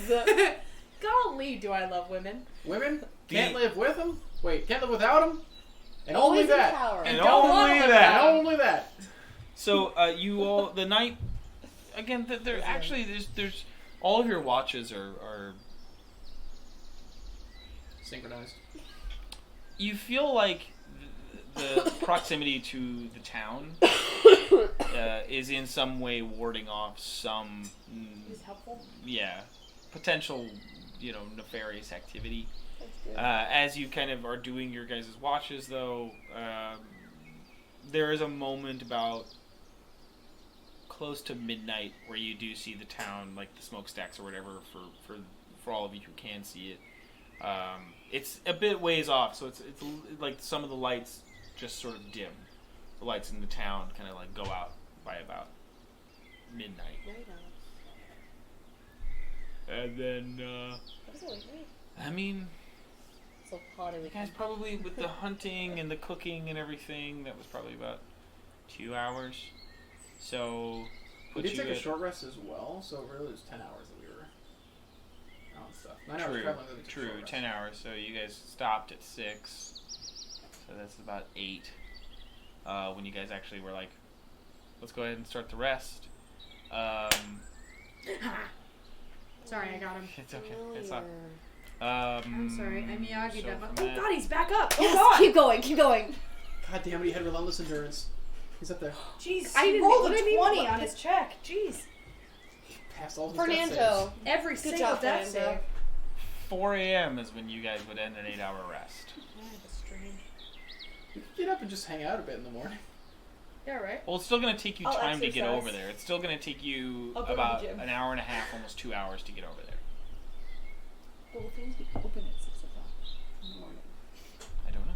Golly, do I love women. Women? The- Can't live with them? Wait, can't live without them? And Always only that. empowering. And don't wanna only live that. And only that. So you all the night again. There actually there's all of your watches are Synchronized. you feel like the proximity to the town is in some way warding off some Is helpful. potential nefarious activity. That's good. As you kind of are doing your guys' watches though, there is a moment about close to midnight where you do see the town, like the smokestacks or whatever, for all of you who can see it. It's a bit ways off, so it's like some of the lights just sort of dim. The lights in the town kind of like go out by about midnight, Very nice. and then What is it like me? I mean, So hot you guys probably with the hunting and the cooking and everything, that was probably about 2 hours. So We put did you take a at- short rest as well, so really it was 10 hours that we were on stuff. 9 hours True, traveling, then we took a true. short rest. 10 hours. So you guys stopped at 6. So that's about 8. When you guys actually were like, let's go ahead and start the rest. Sorry, I got him. It's okay. It's Familiar. not. I'm sorry. I Miyagi so that from much. Oh that- god, he's back up. Oh Yes, god. keep going, keep going. God damn it, he had relentless endurance. He's up there. Jeez, I I didn't- rolled what a did I even 20 look- on his check. Jeez. Passed all his death saves. Fernando. Every Good single job, death Fernando. save. 4 a.m. is when you guys would end an 8-hour rest. That's strange. You could get up and just hang out a bit in the morning. Yeah, right. Well, it's still going to take you I'll time to get exercise. over there. It's still going to take you I'll go to the about gym. an hour and a half, almost 2 hours to get over there. Will things be open at 6 o'clock in the morning? I don't know.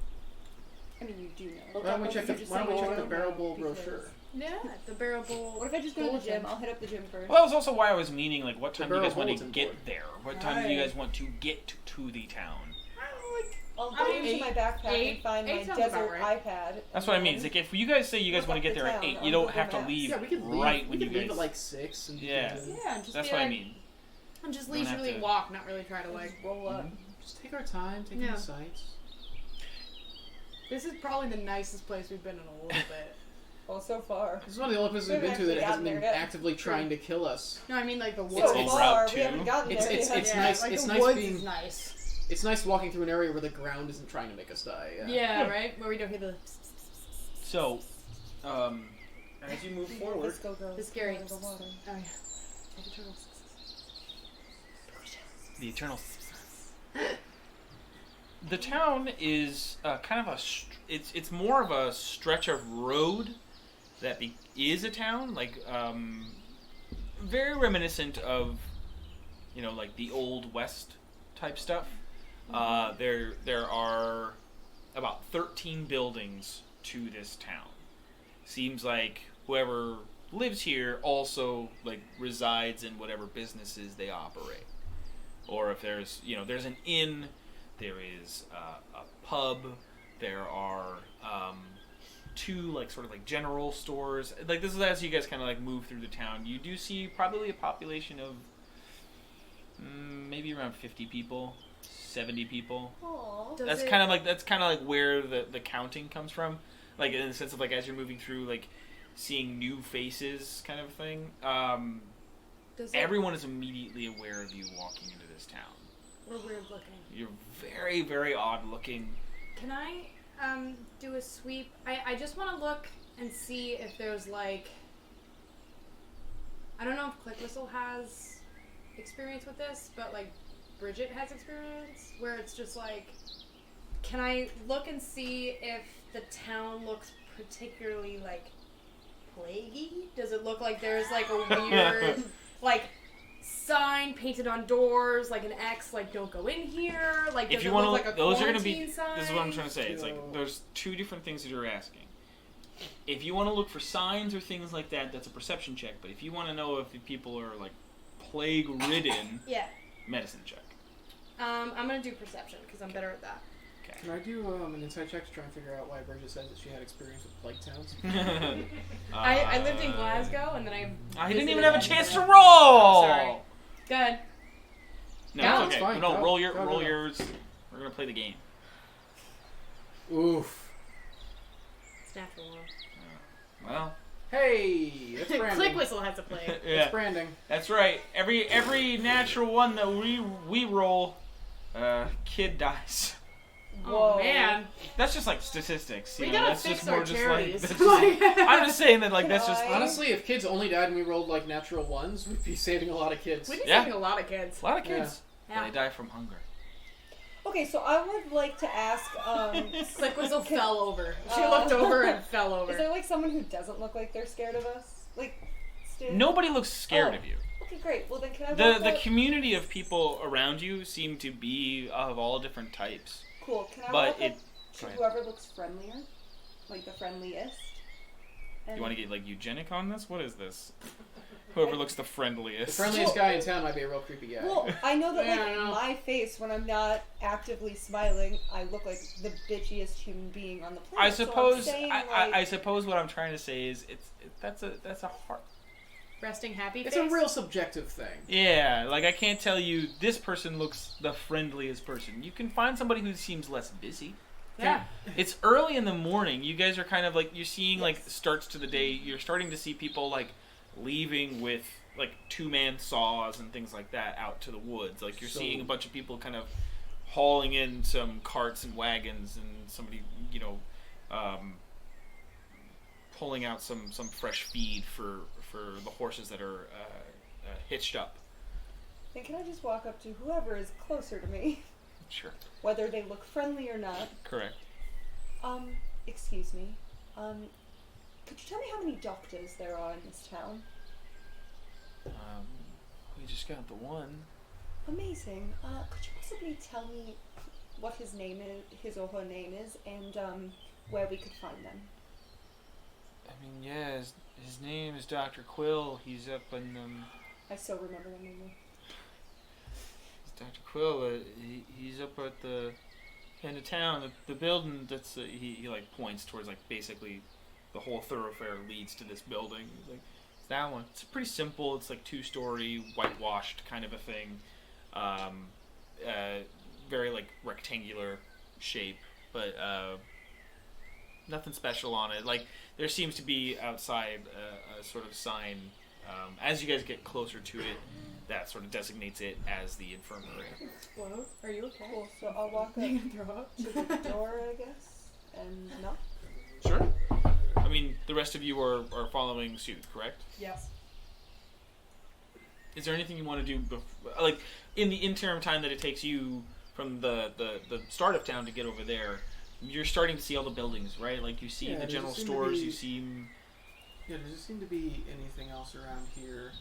I mean, you do know. Look Why don't we up check what the you just Why don't we said. check the Tomorrow, Barrelbol because- brochure? Yeah, the barrel bowl. What if I just go to the bulletin. gym? I'll hit up the gym first. Well, that was also why I was meaning, like, what The time do you guys Barrel want to bulletin get board. there? What time do you Right. guys want to get to the town? I'll I go mean, into my backpack and find my eight sounds about desert right. iPad. That's what I mean. It's like if you guys say you guys Look want to up get the there at town 8, on you don't Google have to Maps. leave Yeah, we could leave. right we when could you leave guys. at like 6. And Yeah. Yeah, and just That's be what I like, mean. and just You don't have leisurely to- walk, not really try to like. Roll up. Just take our time, take in Yeah. the sights. This is probably the nicest place we've been in a little bit. Well, so far. This is one of the only places we've been to that hasn't been actively trying to kill us. No, I mean like the woods. It's So on far, Route we haven't 2. gotten It's- there it's- yet. it's yeah, nice- Like it's the nice woods being- is nice. It's nice walking through an area where the ground isn't trying to make us die. Yeah. Yeah, right. Where we don't hear the So, as you move forward, Let's go, girls. The scary- Go water. Oh yeah. Like the turtles. the Eternal. The town is kind of a. It's more of a stretch of road that is a town, like very reminiscent of, like the old West type stuff. There are about 13 buildings to this town. Seems like whoever lives here also like resides in whatever businesses they operate. Or if there's an inn, there is a pub, there are 2 like sort of like general stores. Like this is as you guys kind of like move through the town. You do see probably a population of maybe around 50 people, 70 people. Aww. Does That's kind of like where the counting comes from, like in the sense of like as you're moving through, like seeing new faces kind of thing. Everyone is immediately aware of you walking into this town. We're weird looking. You're very, very odd looking. Can I do a sweep? I just want to look and see if there's like, I don't know if Click Whistle has experience with this, but like Bridget has experience where it's just like, can I look and see if the town looks particularly like plaguey? Does it look like there's like a weird like sign painted on doors, like an X, like don't go in here? Like does If you it want look to, like a those are going to quarantine be. sign? This is what I'm trying to say. It's like there's 2 different things that you're asking. If you want to look for signs or things like that, that's a perception check. But if you want to know if the people are like plague ridden, Yeah. medicine check. I'm gonna do perception because I'm better at that. Can I do an insight check to try and figure out why Bridget says that she had experience with plague towns? I lived in Glasgow and then I didn't even visited have a chance to Edinburgh. roll. Sorry. Good. No, No, it's it's okay. fine. No, Go. roll Go. yours. We're gonna play the game. Oof. It's natural. Well, Hey, that's Click branding. Whistle has to play. yeah, It's branding. that's right. Every natural one that we roll, kid dies. Oh Whoa. man, That's just like statistics. You we know, gotta that's fix just our more just charities. like. That's just, I'm just saying that like that's just Can I- Honestly, if kids only died and we rolled like natural ones, we'd be saving a lot of kids. We'd be Yeah. saving a lot of kids. a lot of kids. Yeah. They die from hunger. Okay, so I would like to ask, Click Whistle fell over. She Uh, looked over and fell over. is there like someone who doesn't look like they're scared of us? Like, Nobody looks scared Oh. of you. Okay, great. Well then, can I The walk the up? community of people around you seem to be of all different types. Cool. Can I but walk it- up go to ahead. whoever looks friendlier, like the friendliest? And You want to get like eugenic on this? What is this? Whoever looks the The friendliest. friendliest guy in town might be a real creepy guy. Well, I know that Yeah, like I know. my face when I'm not actively smiling, I look like the bitchiest human being on the planet. I suppose. So I'm saying, I suppose what I'm trying to say is that's a hard. Resting happy it's face. a real subjective thing. Yeah, like I can't tell you this person looks the friendliest person. You can find somebody who seems less busy. Yeah. It's early in the morning. You guys are kind of like you're seeing like starts to the day. You're starting to see people like leaving with like 2-man saws and things like that out to the woods. Like you're So- seeing a bunch of people kind of hauling in some carts and wagons and somebody pulling out some fresh feed for the horses that are hitched up. then can I just walk up to whoever is closer to me, Sure. whether they look friendly or not? Correct. Excuse me. Could you tell me how many doctors there are in this town? We just got the one. Amazing. Could you possibly tell me what his name is, his or her name is, and where we could find them? I mean, yeah, his name is Dr. Quill. He's up in I still remember the name. Dr. Quill. He's up at the into town. The building that's he like points towards like basically the whole thoroughfare leads to this building. He's like, it's that one. It's pretty simple. It's like 2-story, whitewashed kind of a thing. Very like rectangular shape, but nothing special on it. Like there seems to be outside a sort of sign as you guys get closer to it that sort of designates it as the infirmary. Well, are you okay? Cool. So I'll walk up Throw up. to the door, I guess, and knock. Sure. I mean, the rest of you are following suit, correct? Yes. Is there anything you want to do, like in the interim time that it takes you from the start of town to get over there? You're starting to see all the buildings, right? Like you see the general stores. You see. Yeah, does there seem to be anything else around here?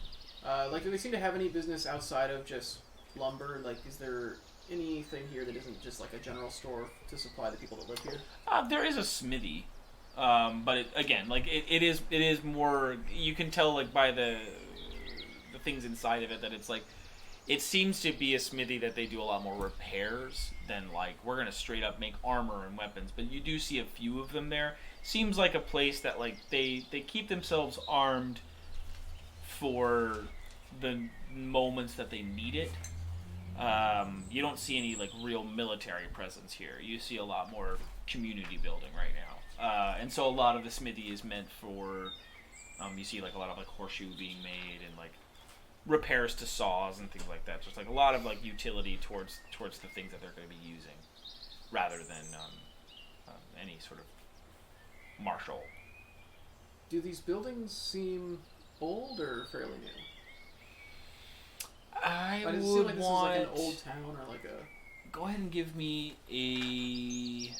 Like, do they seem to have any business outside of just lumber? Like, is there anything here that isn't just like a general store to supply the people that live here? There is a smithy, but it is more. You can tell like by the things inside of it that it's like. It seems to be a smithy that they do a lot more repairs than like we're gonna straight up make armor and weapons. But you do see a few of them there. Seems like a place that like they keep themselves armed for the moments that they need it. You don't see any like real military presence here. You see a lot more community building right now, and so a lot of the smithy is meant for. You see like a lot of like horseshoe being made and like. Repairs to saws and things like that. Just like a lot of like utility towards the things that they're going to be using, rather than any sort of martial. Do these buildings seem old or fairly new? I does it would seem like this want. is like an old town or like a. Go ahead and give me a.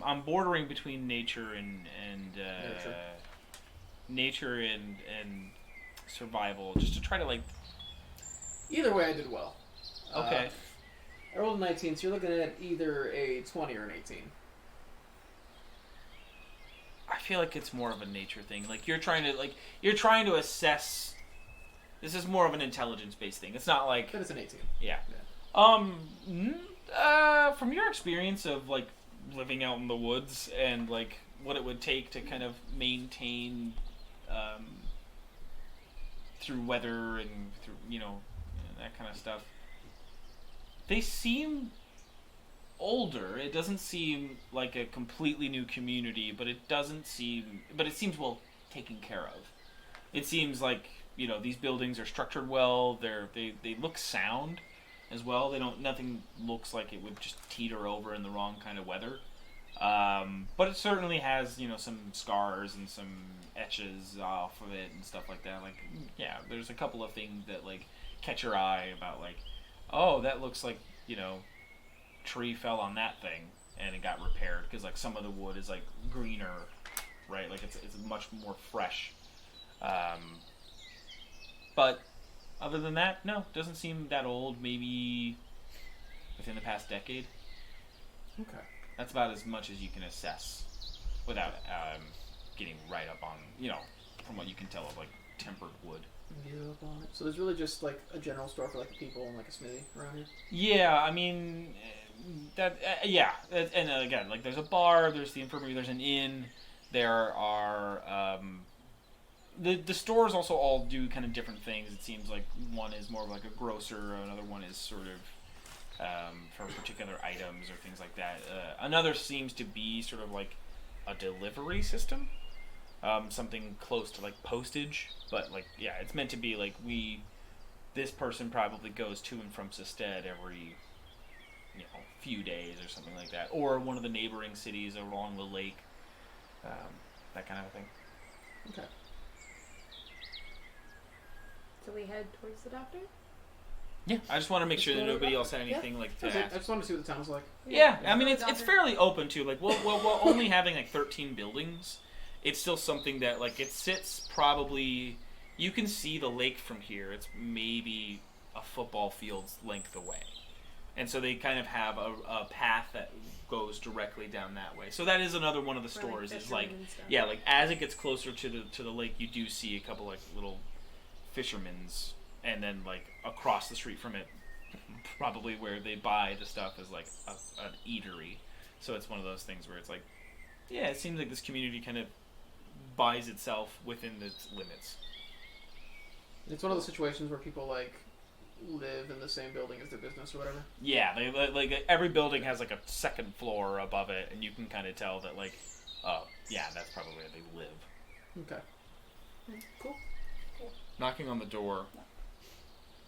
I'm bordering between nature and nature and survival, just to try to like. Either way, I did well. Okay. I rolled a 19, so you're looking at either a 20 or an 18. I feel like it's more of a nature thing. Like you're trying to assess. This is more of an intelligence-based thing. It's not like. But it's an 18. Yeah. From your experience of like living out in the woods and like what it would take to kind of maintain through weather and through that kind of stuff, they seem older. It doesn't seem like a completely new community, but it seems well taken care of. It seems like these buildings are structured well. They look sound as well. Nothing looks like it would just teeter over in the wrong kind of weather. But it certainly has, some scars and some etches off of it and stuff like that. Like, yeah, there's a couple of things that like catch your eye about like, oh, that looks like, tree fell on that thing and it got repaired because like some of the wood is like greener, right? Like it's much more fresh. But other than that, no, it doesn't seem that old. Maybe within the past decade. Okay. That's about as much as you can assess without getting right up on, from what you can tell of like tempered wood. So there's really just like a general store for like the people and like a smithy around here? Yeah, I mean, and again, like there's a bar, there's the infirmary, there's an inn, there are, the stores also all do kind of different things. It seems like one is more of like a grocer, another one is sort of for particular items or things like that. Another seems to be sort of like a delivery system, something close to like postage, but like it's meant to be like this person probably goes to and from Sested every few days or something like that, or one of the neighboring cities along the lake, that kind of thing. Okay. So we head towards the doctor? Yeah, I just want to make sure that nobody else had anything like to I ask. just wanted to see what the town was like. Yeah, I mean it's fairly open to like well only having like 13 buildings, it's still something that like it sits probably. You can see the lake from here. It's maybe a football field's length away, and so they kind of have a path that goes directly down that way. So that is another one of the stores. Is like like as it gets closer to the lake, you do see a couple like little fishermen's and then like across the street from it, probably where they buy the stuff, is like an eatery. So it's one of those things where it's like, yeah, it seems like this community kind of buys itself within its limits. It's one of those situations where people like live in the same building as their business or whatever. Yeah, they like every building has like a second floor above it, and you can kind of tell that like, oh yeah, that's probably where they live. Okay. Cool. Knocking on the door,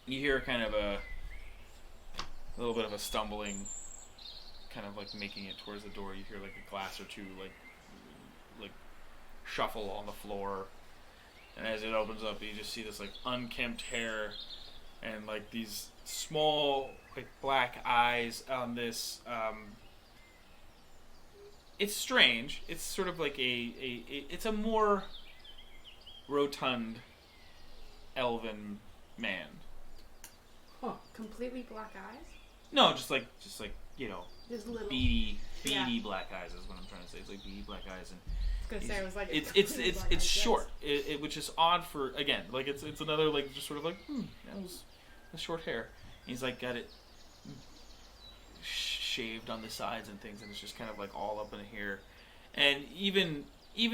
you hear kind of a little bit of a stumbling, kind of like making it towards the door. You hear like a glass or two like shuffle on the floor, and as it opens up, you just see this like unkempt hair and like these small like black eyes on this. It's strange. It's sort of like it's a more rotund elven man. Huh. Completely black eyes? No, just like you know, Just little. beady Yeah. black eyes is what I'm trying to say. It's like beady black eyes, and I was gonna say, I was like, it's short, which is odd for, again, like it's another like just sort of like that was the short hair. And he's like got it shaved on the sides and things, and it's just kind of like all up in here. And even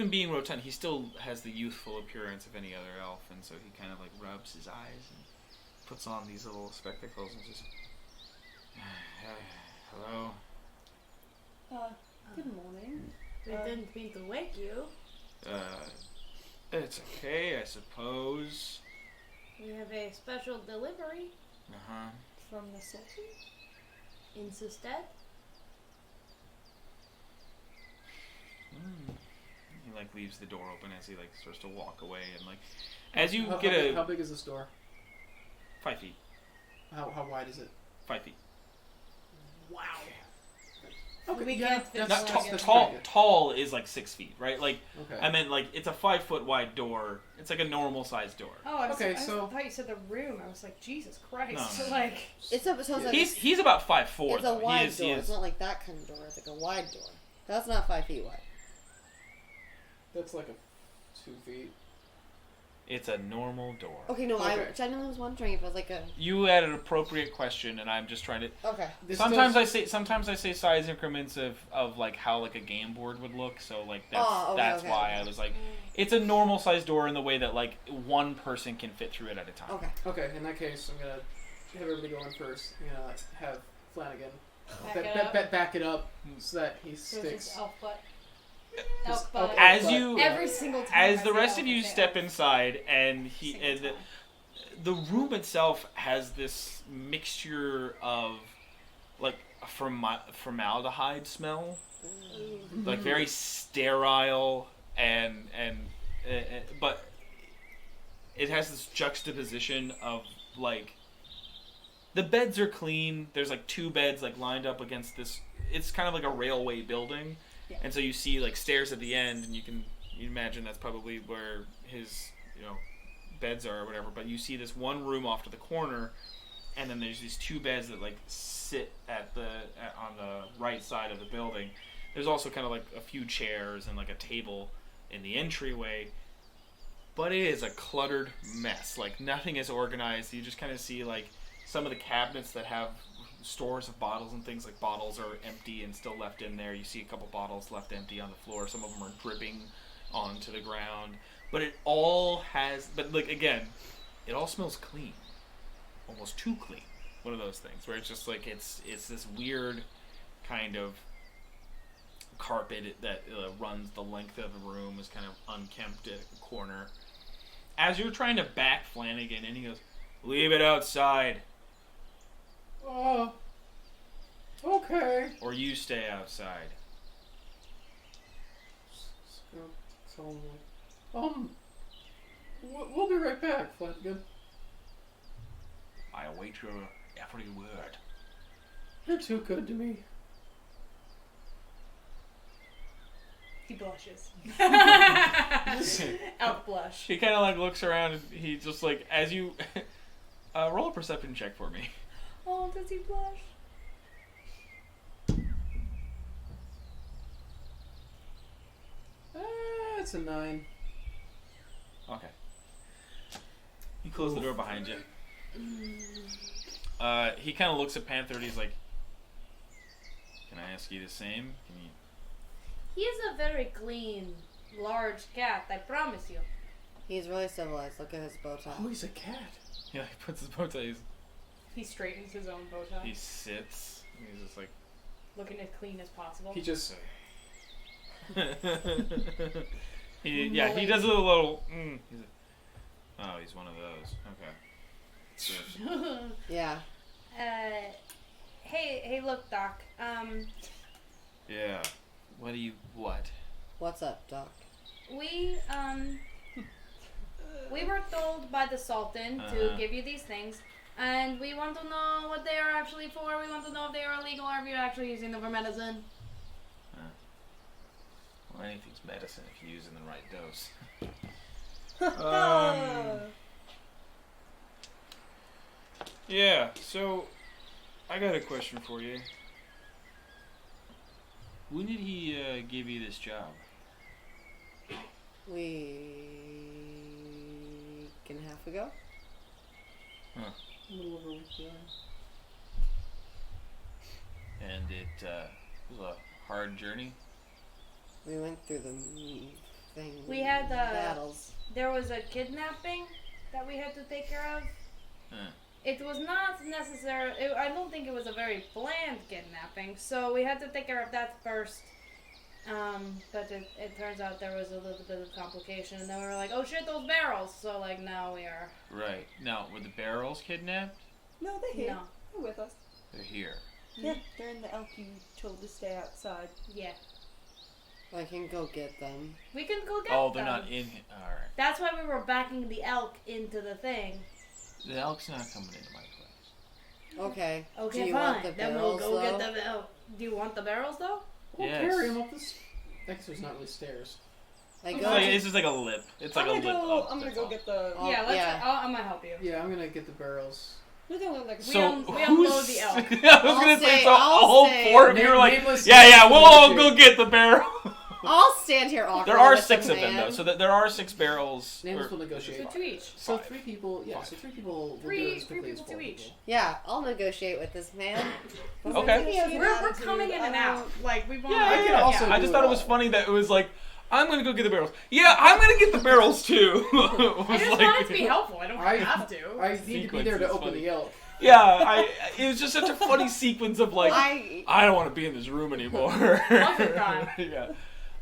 being rotund, he still has the youthful appearance of any other elf, and so he kind of like rubs his eyes and puts on these little spectacles and just hello. Good morning. We didn't mean to wake you. It's okay, I suppose. We have a special delivery From the Sultan? in Susted. He like leaves the door open as he like starts to walk away, and like as you How big is this door? 5 feet. How wide is it? 5 feet. Wow. Okay. We Yeah, can't fit Not That's that's tall. pretty good. Tall is like 6 feet, right? Like Okay. I meant like it's a 5 foot wide door. It's like a normal sized door. Oh, I Okay, so- thought you said the room. I was like, Jesus Christ. No, no. Like, It's a He's about 5'4". it's a though. wide He is, door. It's not like that kind of door. It's like a wide door. That's not 5 feet wide. That's like a 2 feet. It's a normal door. Okay, no, Okay. I genuinely was wondering if it was like a. You had an appropriate question, and I'm just trying to. Okay. This Sometimes does- I say size increments of like how like a game board would look. So like that's Oh, okay, that's okay, why okay. I was like, it's a normal sized door in the way that like one person can fit through it at a time. Okay. Okay, in that case, I'm gonna have everybody go in first. I'm gonna have Flanagan back it up so that he so it's sticks. just elf butt. Just Elf butt. elf As butt. you Every single time. as I the say rest elf, of I you say step elf. inside, and Single time. the room itself has this mixture of like formaldehyde smell, like very sterile and but it has this juxtaposition of like the beds are clean. There's like 2 beds like lined up against this. It's kind of like a railway building, Yeah. and so you see like stairs at the end, and you imagine that's probably where his beds are or whatever. But you see this one room off to the corner, and then there's these 2 beds that like sit on the right side of the building. There's also kind of like a few chairs and like a table in the entryway, but it is a cluttered mess. Like nothing is organized. You just kind of see like some of the cabinets that have stores of bottles and things, like bottles are empty and still left in there. You see a couple bottles left empty on the floor. Some of them are dripping onto the ground. But it all has, but like again, it all smells clean, almost too clean. One of those things where it's just like it's this weird kind of carpet that runs the length of the room, is kind of unkempt at a corner. As you're trying to back Flanagan, and he goes, "Leave it outside, Okay. or you stay outside." So I'm like, we'll be right back, Flanagan. I await your every word. You're too good to me. He blushes. Elf blush. He kind of like looks around, and he just like, as you roll a perception check for me. Oh, does he blush? It's a 9. Okay. You close the door behind you. He kind of looks at Panther and he's like, "Can I ask you the same? Can you?" He is a very clean, large cat, I promise you. He's really civilized. Look at his bow tie. Oh, he's a cat. Yeah, he puts his bow tie. He straightens his own bow tie, He sits. And he's just like. looking as clean as possible. He just. He does a little. He's like, oh, he's one of those. Okay. Yeah. Hey, look, Doc. Yeah. What? What's up, Doc? We were told by the Sultan to give you these things, and we want to know what they are actually for. We want to know if they are illegal or if you're actually using them for medicine. Well, anything's medicine if you use it in the right dose. Yeah, so I got a question for you. When did he give you this job? Week and a half ago. A little over a week, yeah. And it was a hard journey? We went through the thing. We had battles. There was a kidnapping that we had to take care of. It was not necessary. I don't think it was a very planned kidnapping, so we had to take care of that first. But it turns out there was a little bit of complication, and then we were like, oh shit, those barrels! So, like, now we are... Right. Now, were the barrels kidnapped? No, they're here. No. They're with us. They're here. Yeah, they're in the elk you told to stay outside. Yeah. I can go get them. We can go get Oh, them. they're not in here. Alright. That's why we were backing the elk into the thing. The elk's not coming into my place. Okay. Okay, Do you fine. want the Then we'll barrels, go get though? the elk. Do you want the barrels, though? We'll Yes. carry him up this. I guess there's not really stairs. I It's, go. like, it's just like a lip. It's like a lip up. I'm gonna that's go all. get the. Oh, yeah, let's. yeah. I'm gonna help you. Yeah, I'm gonna get the barrels. We're going like. So we who's... unload the elk. I was gonna say, so a I'll whole say- four of you were like, Nameless- yeah, we'll all nameless- go get the barrel. I'll stand here awkwardly. There are with 6 the of them, man. though, so that there are 6 barrels. Nameless will So negotiate. 2 each. So 5. 3 people. Yeah, so 3 people. Will do it as Three quickly as people to 4 each. people. Yeah, I'll negotiate with this man. Okay. We're coming in and out. Like we want. Yeah, I can also I do just it thought it all. was funny that it was like, I'm gonna go get the barrels. Yeah, I'm gonna get the barrels too. It was I just want it to be helpful. I don't have to. I need to be there to Sequence is open funny. the elk. Yeah, it was just such a funny sequence of like, I I don't want to be in this room anymore. Muffin time. Yeah.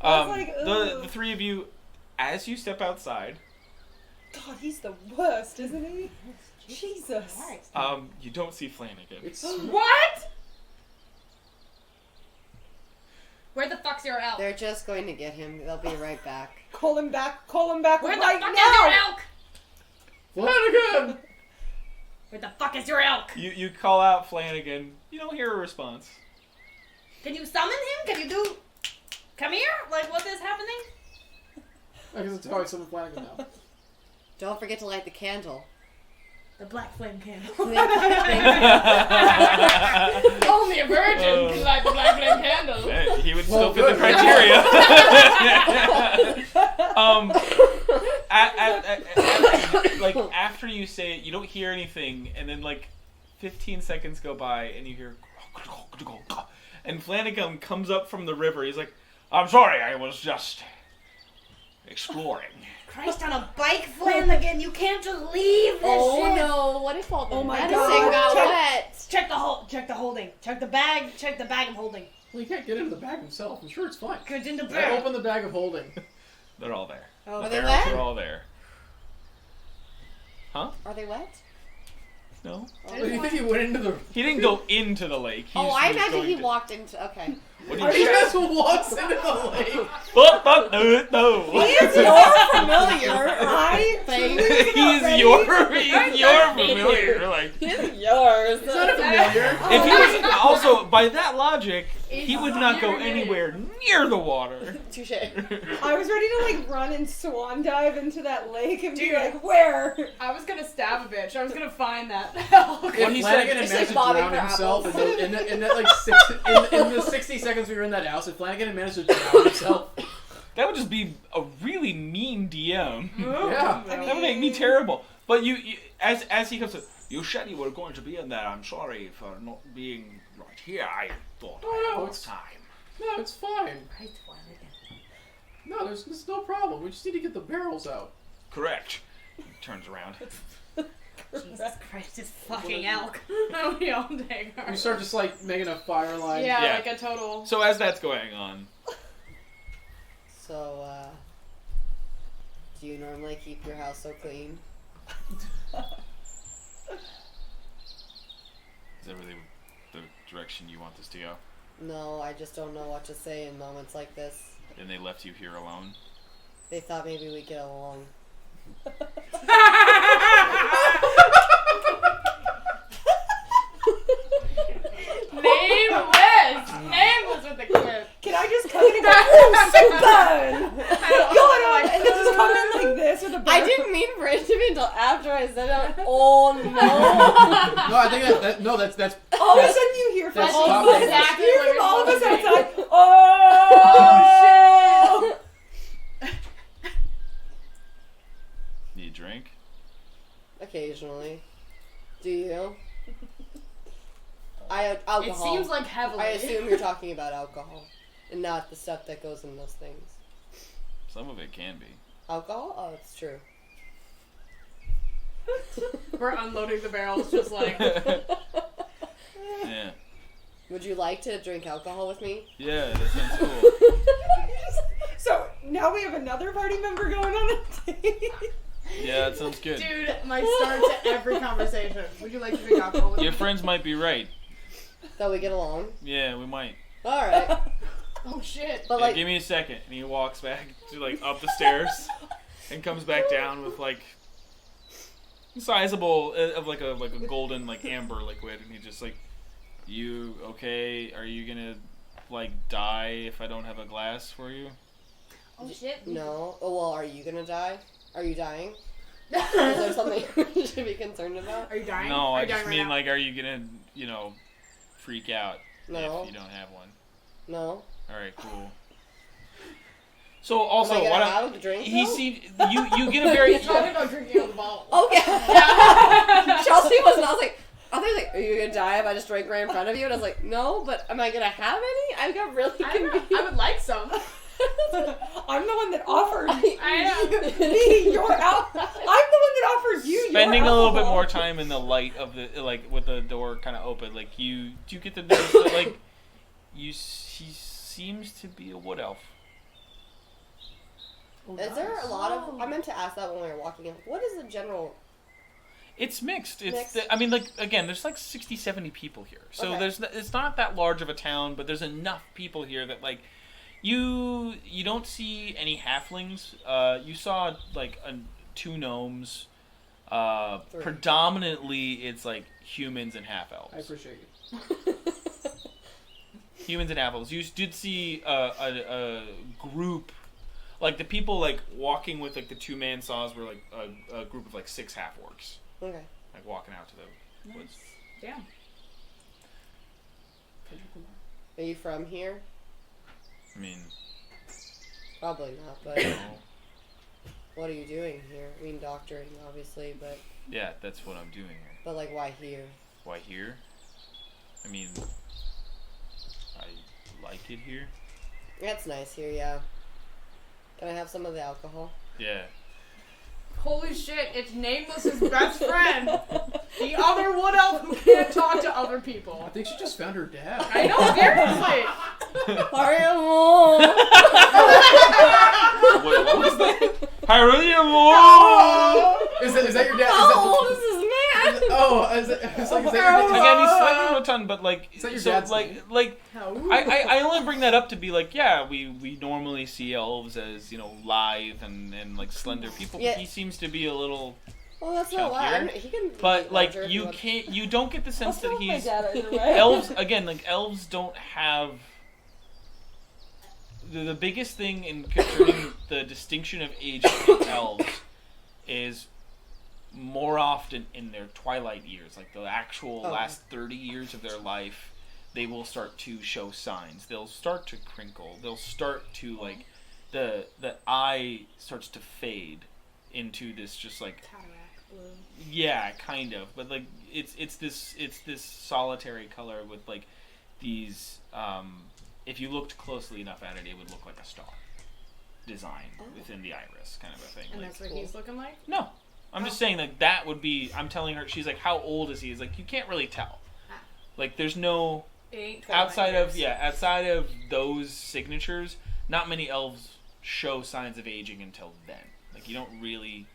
I was like, the ugh. 3 of you, as you step outside, God, he's the worst, isn't he? Jesus. you don't see Flanagan. It's What? Where the fuck's your elk? They're just going to get him. They'll be right back. Call him back Where the right fuck now. is your elk? Flanagan. Where the fuck is your elk? You call out Flanagan. You don't hear a response. Can you summon him? Can you do? Come here. Like what is happening? I guess it's how I summon Flanagan now. Don't forget to light the candle. The black flame candle. Thank Only a virgin can light the black flame candle. He would Well, still fit the good. criteria. Like after you say it, you don't hear anything, and then like 15 seconds go by, and you hear, and Flanagan comes up from the river. He's like, "I'm sorry, I was just exploring." Christ on a bike, Flanagan! You can't just leave this Oh shit. no! What if all the Oh my medicine God. got Check- wet? Check the holding. Check the bag. Check the bag of holding. Well, he can't get into the bag himself. I'm sure it's fine. Get in the I bag. open the bag of holding. They're all there. Oh, The are they barrels wet? are all there. Are they wet? No, Oh, you think he went into the? he didn't go into the lake. He Oh, was- I was imagine going he to- walked into. Okay. What do He you just walks into the lake. No. He's your familiar. I think. He's your familiar. Like, He's yours. It's not a familiar. if he was also by that logic, he would not go anywhere near the water. Touche. I was ready to like run and swan dive into that lake and be Dude. like, where? I was gonna stab a bitch. I was gonna find that elk. What If he Flanagan said- It's had managed like to bobbing drown for himself apples. in that like in the 60 seconds we were in that house, if Flanagan had managed to drown himself, That would just be a really mean DM. yeah. That would make me terrible. But you as he comes to, You said you were going to be in there. I'm sorry for not being right here. I thought Oh, I had no, more it's- time. No, it's fine. Right, Flanagan. No, there's no problem. We just need to get the barrels out. Correct. He turns around. Jesus Christ, it's fucking elk. We all take We ours. start just like making a fire line. Yeah, Yeah. like a total. So as that's going on, So, do you normally keep your house so clean? is that really the direction you want this to go? No, I just don't know what to say in moments like this. And they left you here alone? They thought maybe we'd get along. Nameless with the clip. Can I just come in and go, oh, Sultan! Going on, and then just come in like this with a bird. I didn't mean for it to be until after I said it. Oh no! No, I think that's All of a sudden you hear from That's all top of us. of it. Exactly You what hear you're from all of us supposed to outside. do. Oh, Need a drink? Occasionally. Do you? Alcohol. It seems like heavily. I assume you're talking about alcohol, and not the stuff that goes in those things. Some of it can be. Alcohol? Oh, it's true. We're unloading the barrels just like. Yeah. Would you like to drink alcohol with me? Yeah, that sounds cool. So now we have another party member going on a date. Yeah, that sounds good. Dude, my start to every conversation. Would you like to drink alcohol with Your me? friends might be right. That we get along? Yeah, we might. Alright. Oh shit. But Yeah, like, give me a second. And he walks back to like up the stairs and comes back down with like sizable of like a golden like amber liquid, and he just like, you okay? Are you gonna like die if I don't have a glass for you? Oh shit. no. Oh, well, are you gonna die? Are you dying? Is there something we should be concerned about? Are you dying? No, Are I you dying just right mean now? like, are you gonna freak out No. if you don't have one? No. All right, cool. So also, Am I why gonna don't have a drink? he though? see you get a very He's talking about drinking out of the bottle. Okay. Chelsea wasn't. I was like, are you gonna die if I just drink right in front of you? And I was like, no, but am I gonna have any? I got really confused. I would like some. I'm the one that offered I know. me your alcohol. I'm the one that offered you spending your a little bit alcohol. more time in the light of the like with the door kind of open. Like do you get the notice that like he seems to be a wood elf. Is there a lot of? I meant to ask that when we were walking in. What is the general? It's mixed. Mixed? I mean, like, again, there's like 60, 70 people here. So Okay. it's not that large of a town, but there's enough people here that, like, you don't see any halflings. You saw, like, two gnomes. Three. Predominantly, it's, like, humans and I half-elves. appreciate you. Humans and half-elves. You did see a group... Like, the people, like, walking with, like, the two-man saws were, like, a group of, like, 6 half-orcs. Okay. Like, walking out to the woods. Damn. Are you from here? I mean, Probably not. But no. what are you doing here? I mean, doctoring, obviously, but Yeah, that's what I'm doing here. like, why here? Why here? I mean, I like it here. That's nice here, yeah. Can I have some of the alcohol? Yeah. Holy shit, it's Nameless's best friend. The other wood elf who can't talk to other I people. think she just found her dad. I know, seriously. Barrelbol! What was that? Hyrule! Is that your dad? How old is this man? Is that your Again, he's slightly rotund, but like, Is that your so dad's like, name? like, How? I only bring that up to be like, yeah, we normally see elves as lithe and like slender people. Yeah. But he seems to be a little, Well, that's not why. Chunkier. He can. but be like larger if you want. you don't get the sense that My he's dad either way. elves again. Like elves don't have. The biggest thing in concerning the distinction of age between elves is more often in their twilight years, like the actual Okay. last 30 years of their life, they will start to show signs. They'll start to crinkle. They'll start to like the eye starts to fade into this just like blue. Yeah, kind of, but like it's this solitary color with like these. If you looked closely enough at it, it would look like a star design within the iris, kind of a thing. And like, that's what he's looking like? no, I'm just saying like that would be. I'm telling her. She's like, how old is he? He's like, you can't really tell. Like, there's no It ain't 29 outside of those signatures. Not many elves show signs of aging until then. Like you don't really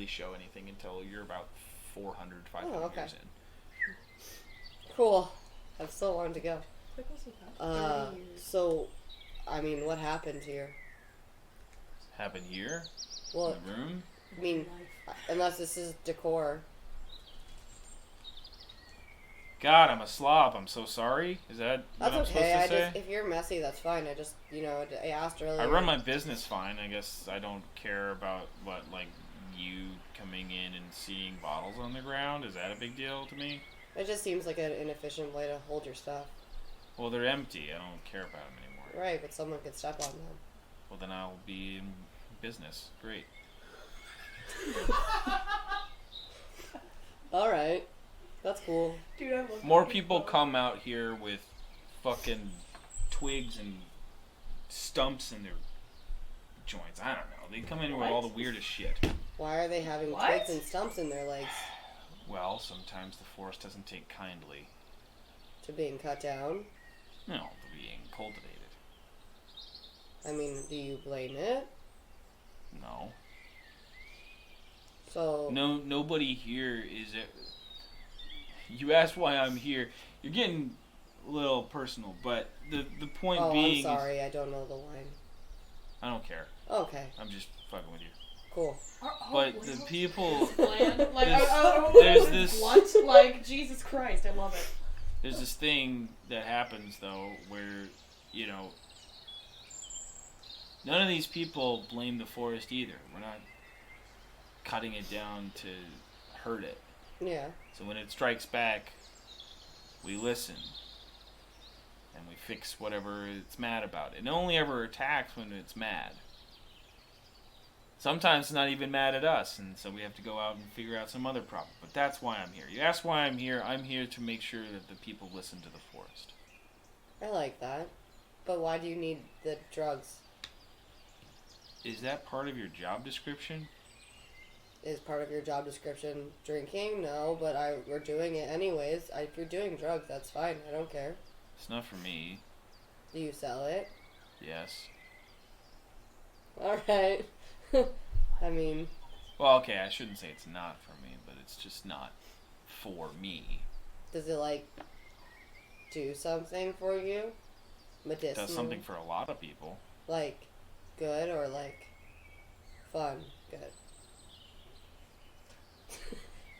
show anything until you're about 400, 500 years in. Cool. I've still wanted to go. Quickles with that. So, I mean, what happened here? Happened here Well, in the room. I mean, unless this is decor. God, I'm a slob. I'm so sorry. Is that what That's I'm okay. supposed to say? If you're messy, that's fine. I just, I asked earlier. I run my business fine. I guess I don't care about you coming in and seeing bottles on the ground. Is that a big deal to me? It just seems like an inefficient way to hold your stuff. Well, they're empty. I don't care about them anymore. Right, but someone could step on them. Well, then I'll be in business. Great. All right, that's cool. Dude, I love More that. people come out here with fucking twigs and stumps in their joints. I don't know. They come in with all the weirdest shit. Why are they having What? twigs and stumps in their legs Well, sometimes the forest doesn't take kindly. to being cut down? No, to being cultivated. I mean, do you blame it? No. So No, nobody here is it. You asked why I'm here. You're getting a little personal, but the point Oh, being, I'm sorry. I don't know the line. I don't care. Okay, I'm just fucking with you. cool. But the people, Bland. Like, There's- there's there's this- blunt. Like, Jesus Christ, I love it. there's this thing that happens though, where none of these people blame the forest either. We're not cutting it down to hurt it. Yeah. So when it strikes back, we listen. And we fix whatever it's mad about. It only ever attacks when it's mad. Sometimes it's not even mad at us, and so we have to go out and figure out some other problem. But that's why I'm here. You asked why I'm here. I'm here to make sure that the people listen to the forest. I like that. But why do you need the drugs? Is that part of your job description? Is part of your job description drinking? No, but we're doing it anyways. If you're doing drugs, that's fine. I don't care. It's not for me. Do you sell it? Yes. All right. I mean, Well, okay, I shouldn't say it's not for me, but it's just not for me. does it do something for you? It Medicinal? does something for a lot of people. Like good or fun? Good.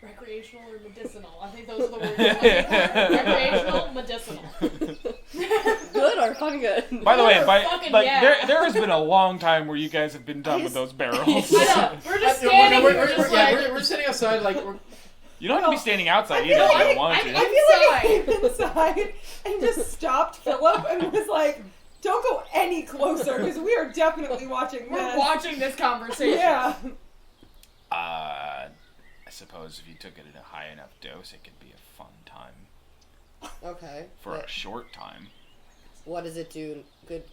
Recreational or medicinal? I think those are the words. I'm looking for. Recreational, medicinal. Good or fun good? By the way, Fucking yeah. there has been a long time where you guys have been done with those barrels. I know. We're just standing here. We're just like. we're sitting outside we're You don't have to be standing outside I either feel if you like- don't want to. I feel like I came inside and just stopped Philip and was like, "Don't go any closer because we are definitely watching We're this." watching this conversation. Yeah. I suppose if you took it in a high enough dose, it could be a fun time Okay. for but a short time. what does it do? Good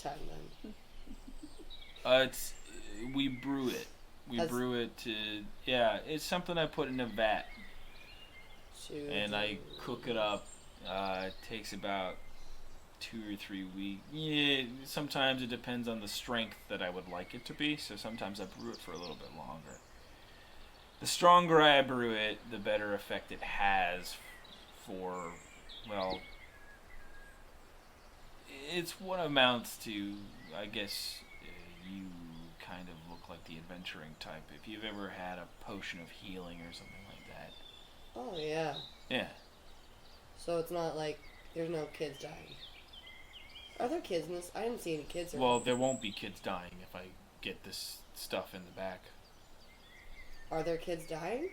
time then. We brew it. We As- brew it to it's something I put in a vat and I cook it up. It takes about 2 or 3 weeks. Yeah, sometimes it depends on the strength that I would like it to be. So sometimes I brew it for a little bit longer. The stronger I brew it, the better effect it has for, well, it's what amounts to, I guess, you kind of look like the adventuring type. If you've ever had a potion of healing or something like that. Oh yeah. Yeah. So it's not like there's no kids dying. Are there kids in this? I didn't see any kids. Well, there won't be kids dying if I get this stuff in the back. Are there kids dying?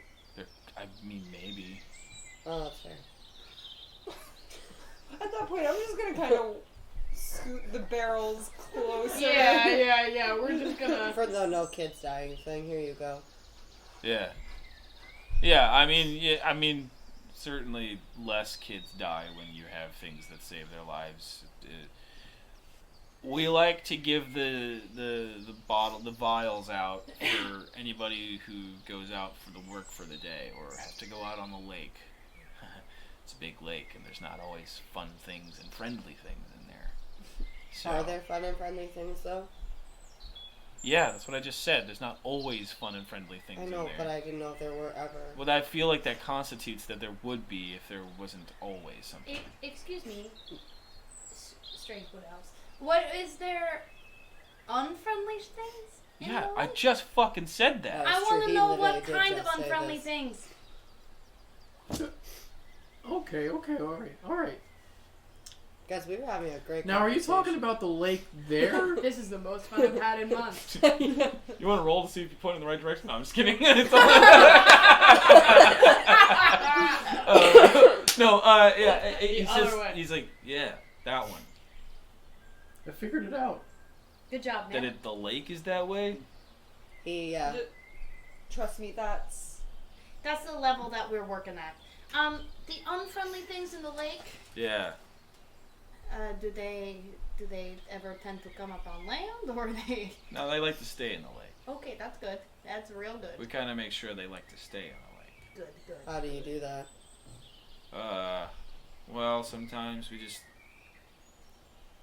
I mean, maybe. Oh, that's fair. At that point, I'm just gonna kind of scoot the barrels closer. Yeah. We're just gonna. For the no kids dying thing, here you go. Yeah. Yeah, I mean, certainly less kids die when you have things that save their lives. We like to give the vials out for anybody who goes out for the work for the day or has to go out on the lake. It's a big lake, and there's not always fun things and friendly things in there. So, Are there fun and friendly things though? yeah, that's what I just said. There's not always fun and friendly things I in know, there. but I didn't know if there were ever. Well, I feel like that constitutes that there would be if there wasn't always something. Excuse me, Strange Woodhouse. What is there unfriendly things? in Yeah, the I lake? just fucking said that. That's I want true, to he know literally what did kind of just say unfriendly this. things. Okay, all right. Guys, we were having a great Now, are you talking conversation. about the lake there? This is the most fun I've had in months. You want to roll to see if you point in the right direction? No, I'm just kidding. Yeah. other way. He's like, yeah, that one. I figured it out. Good job, That man. the lake is that way. He, Trust me, that's That's the level that we're working at. The unfriendly things in the lake. Yeah. Do they ever tend to come up on land, or they? No, they like to stay in the lake. Okay, that's good. That's real good. We kind of make sure they like to stay in the lake. Good. how do you do that? Well, sometimes we just.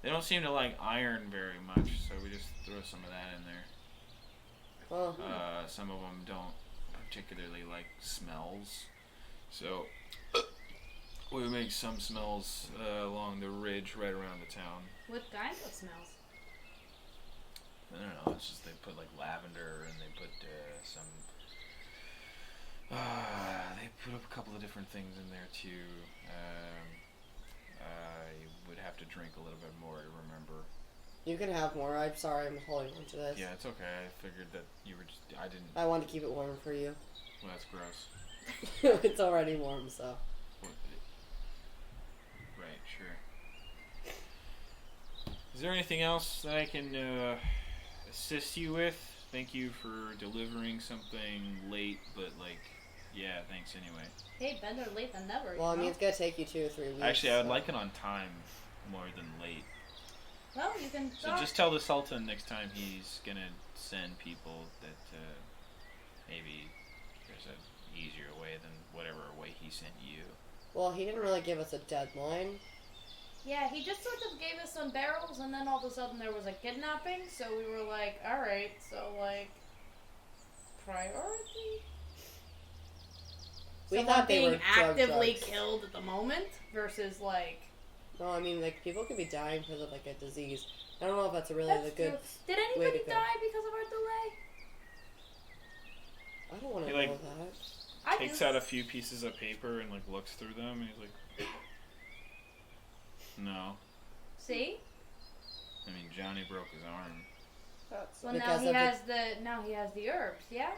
They don't seem to like iron very much, so we just throw some of that in there. Well, Some of them don't particularly like smells, so we make some smells along the ridge right around the town. What kinds of smells? I don't know. It's just they put like lavender and they put some. They put up a couple of different things in there too. I would have to drink a little bit more to remember. you can have more. I'm sorry, I'm holding on to this. Yeah, it's okay. I figured that you were just. I didn't. I want to keep it warm for you. Well, that's gross. It's already warm, so. Right, sure. Is there anything else that I can assist you with? Thank you for delivering something late, but yeah, thanks anyway. Hey, better late than never. Well, I you mean, know? it's gonna take you 2 or 3 weeks. Actually, I would so. like it on time more than late. Well, you can. So just tell the Sultan next time he's gonna send people that maybe there's an easier way than whatever way he sent you. Well, he didn't really give us a deadline. Yeah, he just sort of gave us some barrels, and then all of a sudden there was a kidnapping. So we were like, all right, so priority. We Someone thought they being were drug actively drugs. killed at the moment versus No, I mean, people could be dying because of a disease. I don't know if that's really That's the good. true. Did way anybody to go. die because of our delay? I don't want to He, know that. I Takes do. out a few pieces of paper and looks through them, and he's like, "No." See? I mean, Johnny broke his arm. that's Well, Because now of he has the herbs. Yeah.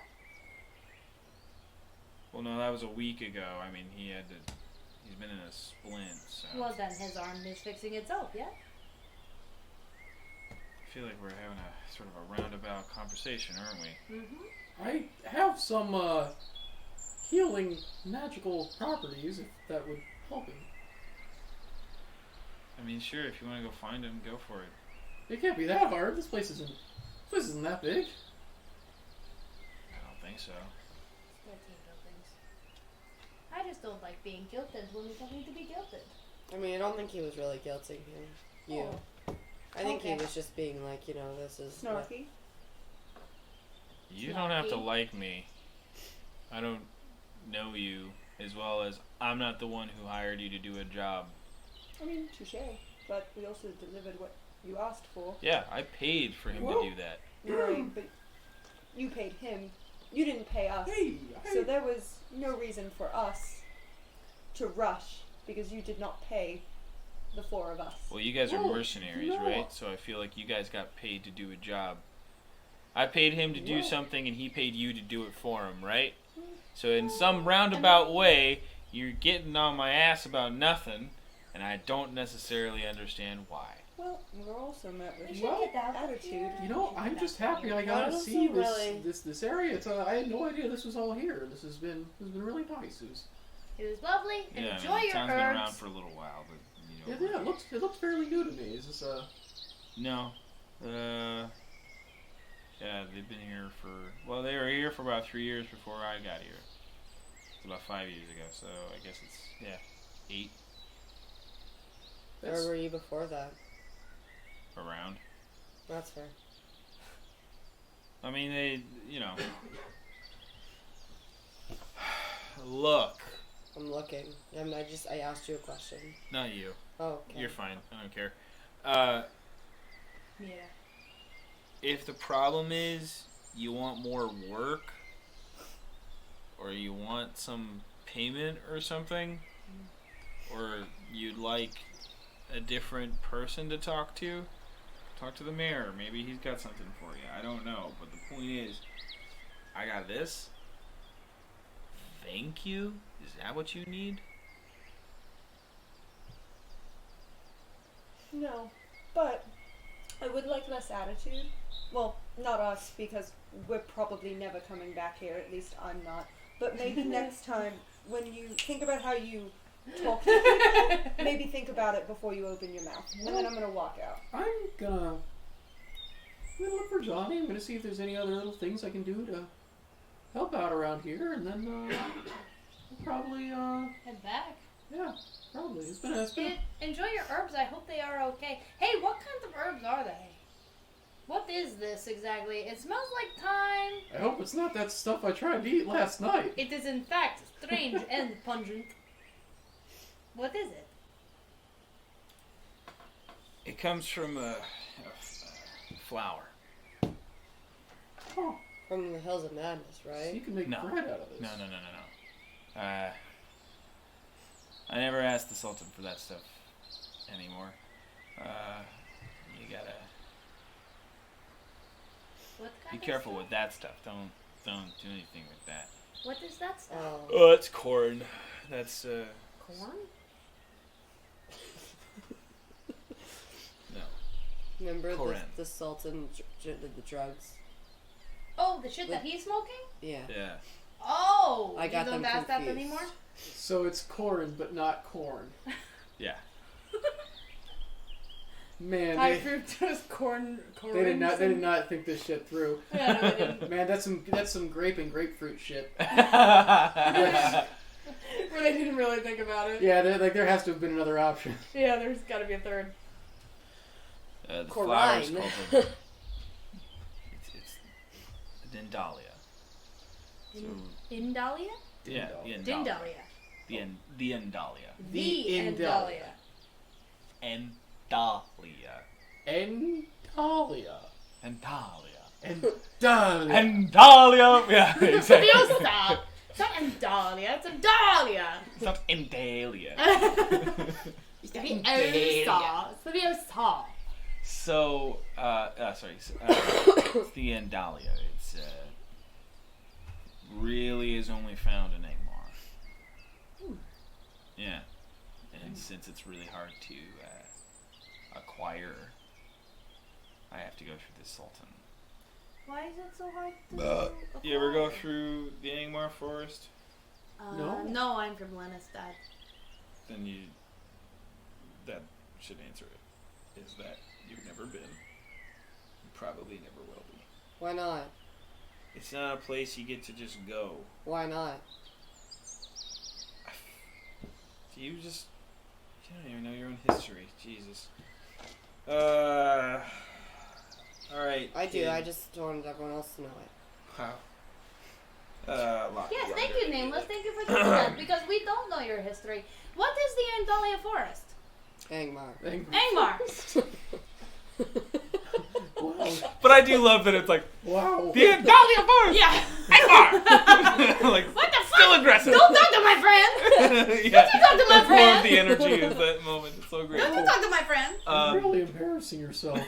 Well, no, that was a week ago. I mean, he's been in a splint, so Well, then his arm is fixing itself. Yeah. I feel like we're having a sort of a roundabout conversation, aren't we? Mhm. I have some healing magical properties, if that would help him. I mean, sure, if you want to go find him, go for it. It can't be that hard. This place isn't that big. I don't think so. I just don't like being guilted when we don't need to be guilted. I mean, I don't think he was really guilting him. You. Oh. I think he Okay. was just being like, this is. snarky. You don't have to Lucky. like me. I don't know you as well as I'm not the one who hired you to do a job. I mean, touche. But we also delivered what you asked for. Yeah, I paid for him Whoa. to do that. Right, but you paid him. You didn't pay us. Hey, So there was no reason for us to rush because you did not pay the 4 of us. Well, you guys are No, mercenaries, no. right? So I feel like you guys got paid to do a job. I paid him to do No. something and he paid you to do it for him, right? So in some roundabout way, you're getting on my ass about nothing, and I don't necessarily understand why. Well, we're also met with We should get out of attitude. here. You know, I'm just happy I got to Well, see so really- this area. I had no idea this was all here. This has been really nice. It was lovely. Yeah, Enjoy I mean, your town's been around herbs. for a little while, but Yeah, it looks fairly new to me. Is this No. Yeah, they've been here for... Well, they were here for about 3 years before I got here. It's about 5 years ago, so I guess it's, 8 Where were you before that? around. That's fair. I mean, they, Look. I'm looking. I asked you a question. Not you. Oh, okay. You're fine. I don't care. Yeah. If the problem is you want more work, or you want some payment or something, or you'd like a different person to talk to the mayor. Maybe he's got something for you. I don't know. But the point is, I got this. Thank you? Is that what you need? No, but I would like less attitude. Well, not us, because we're probably never coming back here. At least I'm not. But maybe next time, when you think about how you talk to people, maybe think about it before you open your mouth. And then I'm gonna walk out. I'm gonna look for Johnny. I'm gonna see if there's any other little things I can do to help out around here, and then we'll probably Head back. yeah, probably. It's been a Enjoy your herbs. I hope they are okay. Hey, what kinds of herbs are they? What is this exactly? It smells like thyme. I hope it's not that stuff I tried to eat last night. It is in fact strange and pungent. What is it? It comes from a flower. Oh, From the Hills of Madness, so right? you can make No. bread out of this. No. I never asked the Sultan for that stuff anymore. You gotta What be kind careful of with that stuff. Don't do anything with that. stuff? What is that stuff? Oh. Oh, that's corn. That's Corn? no. Remember Corinne. the Sultan did the drugs? Oh, the shit that he's smoking? Yeah. Yeah. Oh! I got you don't them ask that confused. anymore? So it's corn, but not corn. Yeah. Man, High they fructose corn. did not think this shit through. Yeah, no, they didn't. Man, that's some grape and grapefruit shit. Where they didn't really think about it. Yeah, there has to have been another option. Yeah, there's gotta be a third. The flower's Corine. called it's Dendalia. So, Indalia? yeah, the Endalia. Dindalia. The Endalia. The Endalia. Endalia. Endalia. Endalia. Endalia. Endalia. Yeah, exactly. Saviosa! It's not Endalia, it's Endalia! It's not Endalia. Saviosa! Saviosa! So, it's the Endalia. It's really is only found in Angmar. Yeah, and since it's really hard to acquire, I have to go through this Sultan. Why is it so hard to You ever go through the Angmar forest? No. No, I'm from Lennistad. Then that should answer it. Is that you've never been. You probably never will be. Why not? It's not a place you get to just go. Why not? You don't even know your own history. Jesus. Alright. I do. I just wanted everyone else to know it. Wow. Yes, thank you, Nameless. Thank you for doing that, because we don't know your history. What is the Endalia Forest? Angmar. Angmar! Wow. But I do love that it's like, Wow. the Endalia Forest! Yeah! Angmar! Like, What the fuck? still aggressive. Don't talk to my friend! Yeah. Don't talk to my That's more of friend! the energy is that moment. It's so great. Don't talk to my friend! You're really embarrassing yourself.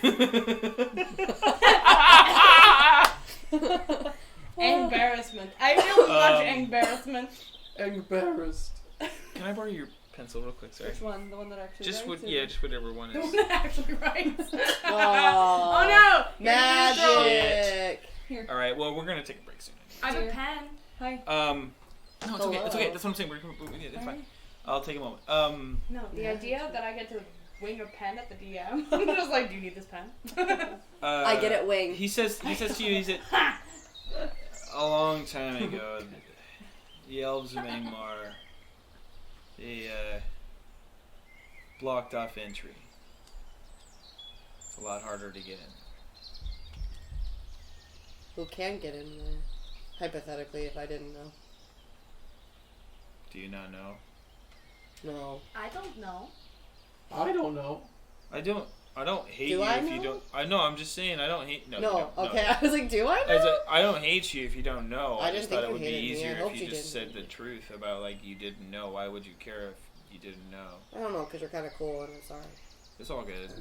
Embarrassment. I feel much embarrassment. Embarrassed. Can I borrow your pencil real quick. Sorry. Which one? The one that actually Just writes what? it? Yeah, just whatever one The is. one that actually writes. Oh, no! magic. All right. Well, we're gonna take a break soon. I have a pen. Hi. No, it's okay. It's okay. Hello. That's what I'm saying. It's fine. I'll take a moment. No, the idea that I get to wing a pen at the DM. I'm just like, do you need this pen? I get it, wing. He says to you, he said, a long time ago, the elves of Angmar, they blocked off entry. It's a lot harder to get in. Who can get in there? Hypothetically, if I didn't know. Do you not know? No. I don't know. I don't know. I don't hate Do you I if know? you don't. I know. I'm just saying. I don't hate. No. you No. don't. Okay. No. I was like, do I I was know? like, I don't hate you if you don't know. I I didn't just think thought it you would be hated me. I easier hoped if you you just didn't said the hate me. truth about like you didn't know. Why would you care if you didn't know? I don't know, because you're kind of cool and I'm sorry. It's all good.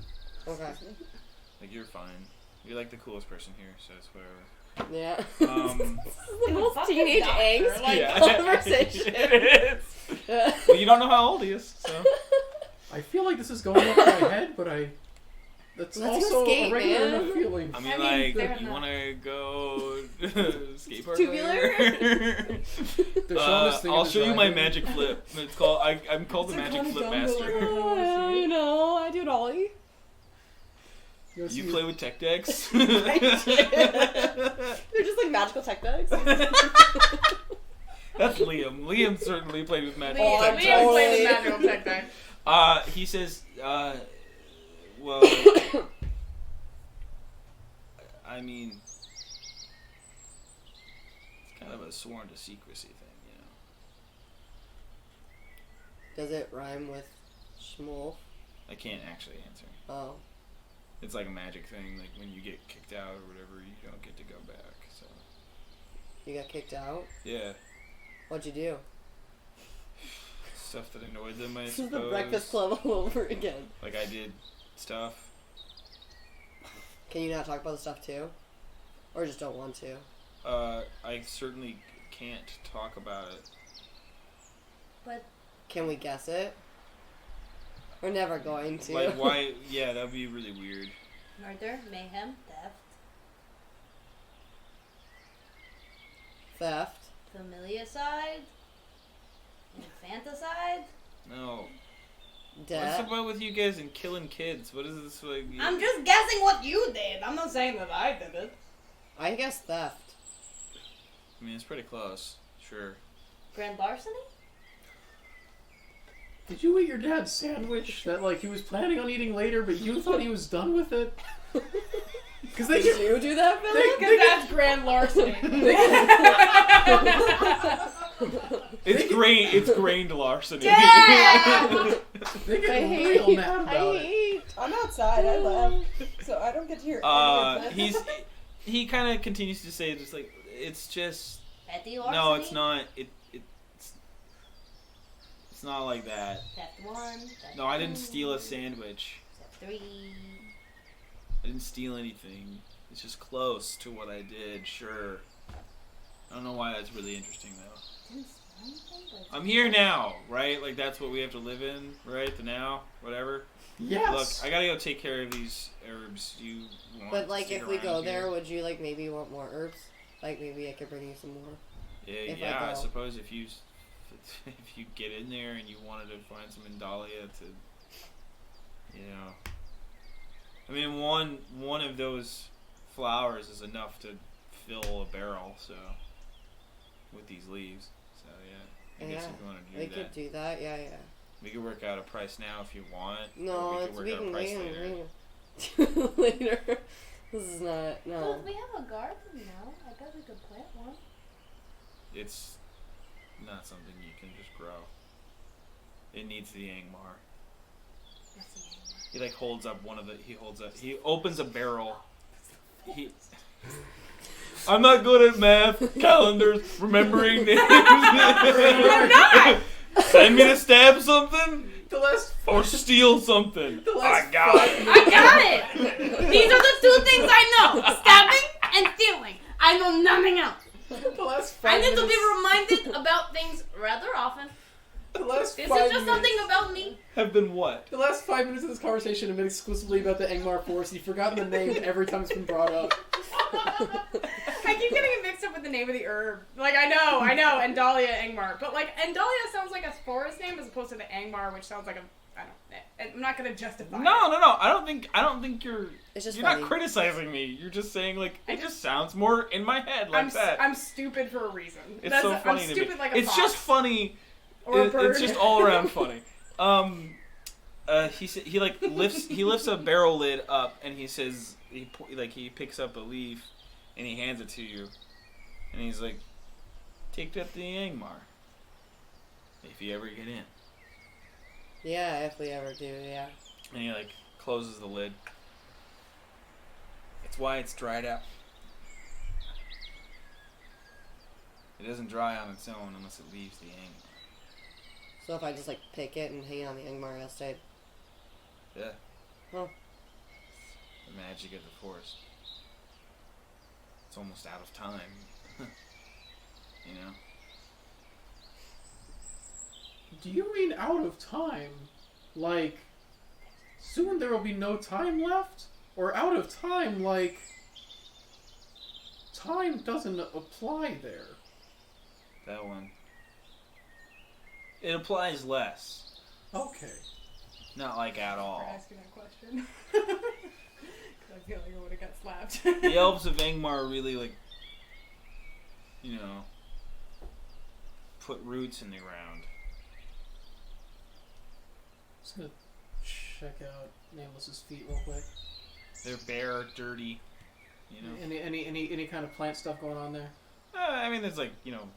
Okay. Like you're fine. You're like the coolest person here, so it's whatever. Yeah. Um, This is the most Fuck teenage this doctor, angst like- conversation. It is. Well, you don't know how old he is, so. I feel like this is going over my head, but that's Let's also skate, a regular man. enough feeling. I mean, I mean, like, fair you enough. want to go skate park Tubular? later? They're showing this thing I'll of the show you my dragon. magic flip. It's called. I'm called the It's like magic one flip dumbbell master. like- I know, I do it ollie. wanna You see play with tech decks? They're just like magical tech decks. That's Liam. Liam certainly played with magic Liam, tech Liam decks. played the magical tech deck. He says, well, I mean, it's kind of a sworn to secrecy thing, you know. Does it rhyme with schmool? I can't actually answer. Oh. It's like a magic thing. Like when you get kicked out or whatever, you don't get to go back. So You got kicked out? yeah, What'd you do? stuff that annoyed them. I This is suppose. the Breakfast Club all over again. Like I did stuff. Can you not talk about the stuff too? Or just don't want to? I certainly can't talk about it. But Can we guess it? We're never going to. Like why? Yeah, that'd be really weird. murder, mayhem, theft, Theft. familicide, infanticide. No. What's Death. about with you guys and killing kids? What is this like? I'm just guessing what you did. I'm not saying that I did it. I guess theft. I mean, it's pretty close. Sure. Grand larceny? Did you eat your dad's sandwich that like he was planning on eating later, but you thought he was done with it? Because they Did get, you do that, Billy? Because that's grand larceny. It's grained larceny. Yeah! they get I real hate. mad about I it. hate. I'm outside. I left, so I don't get to hear. any of this. He kind of continues to say just like it's just Petty larceny? no, it's not. It's not like that. Theft 1, theft No, I didn't 2, steal a sandwich. Theft 3. I didn't steal anything. It's just close to what I did. Sure. I don't know why that's really interesting though. Didn't steal anything, but it's I'm here now, right? Like that's what we have to live in, right? The now, whatever. Yes. Look, I gotta go take care of these herbs. You want But to like, stick if we around go here? there, would you like maybe want more herbs? Like maybe I could bring you some more. Yeah, if I yeah. I go? suppose if you get in there and you wanted to find some Indalia to, you know, I mean one of those flowers is enough to fill a barrel. So with these leaves, so yeah. I guess Yeah, if you want to We do could that, do that. Yeah, yeah. we could work out a price now if you want. No, or we it's could work out a price later. later. This is not Well, no. if we have a garden now, I bet we could plant one. It's not something you can just grow. It needs the Angmar. What's the name? He like holds up he opens a barrel. I'm not good at math, calendars, remembering names. I'm not! Send me to stab something The last or steal something. I got it. I got it! These are the two things I know. Stabbing and stealing. I know nothing else. the last I 5 need to be minutes. reminded about things rather often. The last Is 5 it just minutes something about me? Have been what? The last 5 minutes of this conversation have been exclusively about the Angmar Force. You've forgotten the name every time it's been brought up. I keep getting it mixed up with the name of the herb. Like, I know, Andalia Angmar. But, like, Andalia sounds like a forest name as opposed to the Angmar, which sounds like I'm not gonna justify it. No. I don't think you're. It's just You're funny. not criticizing me. You're just saying like it just sounds more in my head like that. I'm stupid for a reason. It's so funny I'm to stupid me. like a It's fox. just funny. Or a bird. It's just all around funny. He lifts a barrel lid up and he says he picks up a leaf and he hands it to you and he's like, take that to the Angmar if you ever get in. Yeah, if we ever do, yeah. And he like closes the lid. It's why it's dried out. It doesn't dry on its own unless it leaves the Angmar. So if I just like pick it and hang on the Angmar, it'll stay. Yeah. Huh. The magic of the forest. It's almost out of time. You know? Do you mean out of time? Like, soon there will be no time left? Or out of time, like, time doesn't apply there? That one. It applies less. Okay. Not like at For all. asking that question. 'Cause I feel like I would have got slapped. The elves of Angmar really, like, you know, put roots in the ground. Just gonna check out Nameless's feet real quick. They're bare, dirty, you know. Any kind of plant stuff going on there? I mean, there's like, you know,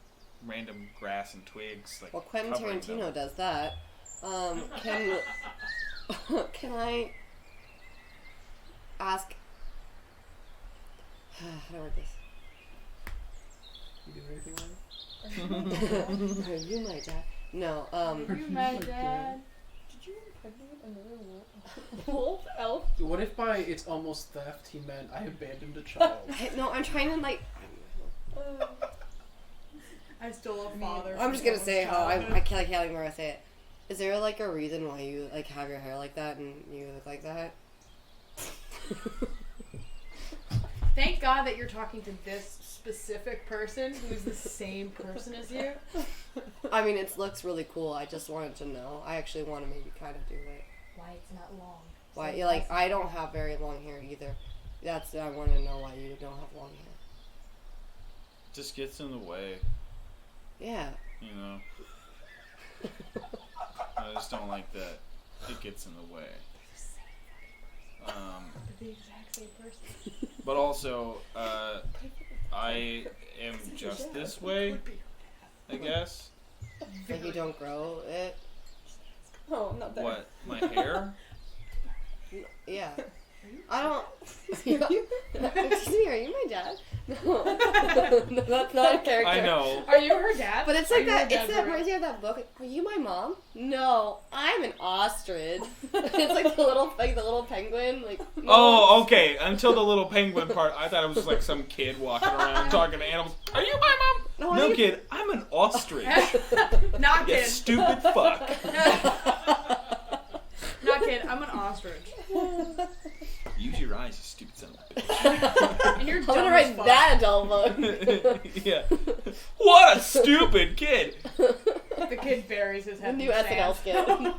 random grass and twigs. Like Well, Quentin covering Tarantino them. does that. Can I ask? How do I word this? You do anything right? Are you my dad? No. You my dad. Did you impregnate another wolf? Wolf elf. What if by it's almost theft he meant I abandoned a child? No, I'm trying to like. I stole a father. I'm just gonna from say how someone's I can't remember how to say it. Is there like a reason why you like have your hair like that and you look like that? Thank God that you're talking to this specific person who's the same person as you. I mean, it looks really cool. I just wanted to know. I actually want to maybe kind of do it. Why it's not long. Why? Yeah, like I don't have very long hair either. I want to know why you don't have long hair. Just gets in the way, Yeah. you know. I just don't like that. It gets in the way. The exact same person. But also, I am just this way, I guess. Like you don't grow it. Oh, I'm not there. What? My hair? Yeah. I don't. Excuse me, are you my dad? No. No, that's not a character. I know. Are you her dad? But it's Are like you that. her It's dad that for real? reminds me of that book. Are you my mom? No, I'm an ostrich. It's like the little penguin. Like. No. Oh, okay. Until the little penguin part, I thought it was like some kid walking around talking to animals. Are you my mom? No, kid. I'm an ostrich. Not You kid. stupid fuck. Not kid. I'm an ostrich. Use your eyes, you stupid son of a And you're I'm dumb gonna as write fuck. that adult book. bitch. Yeah. What a stupid kid. The kid buries his The head new in SNL sand.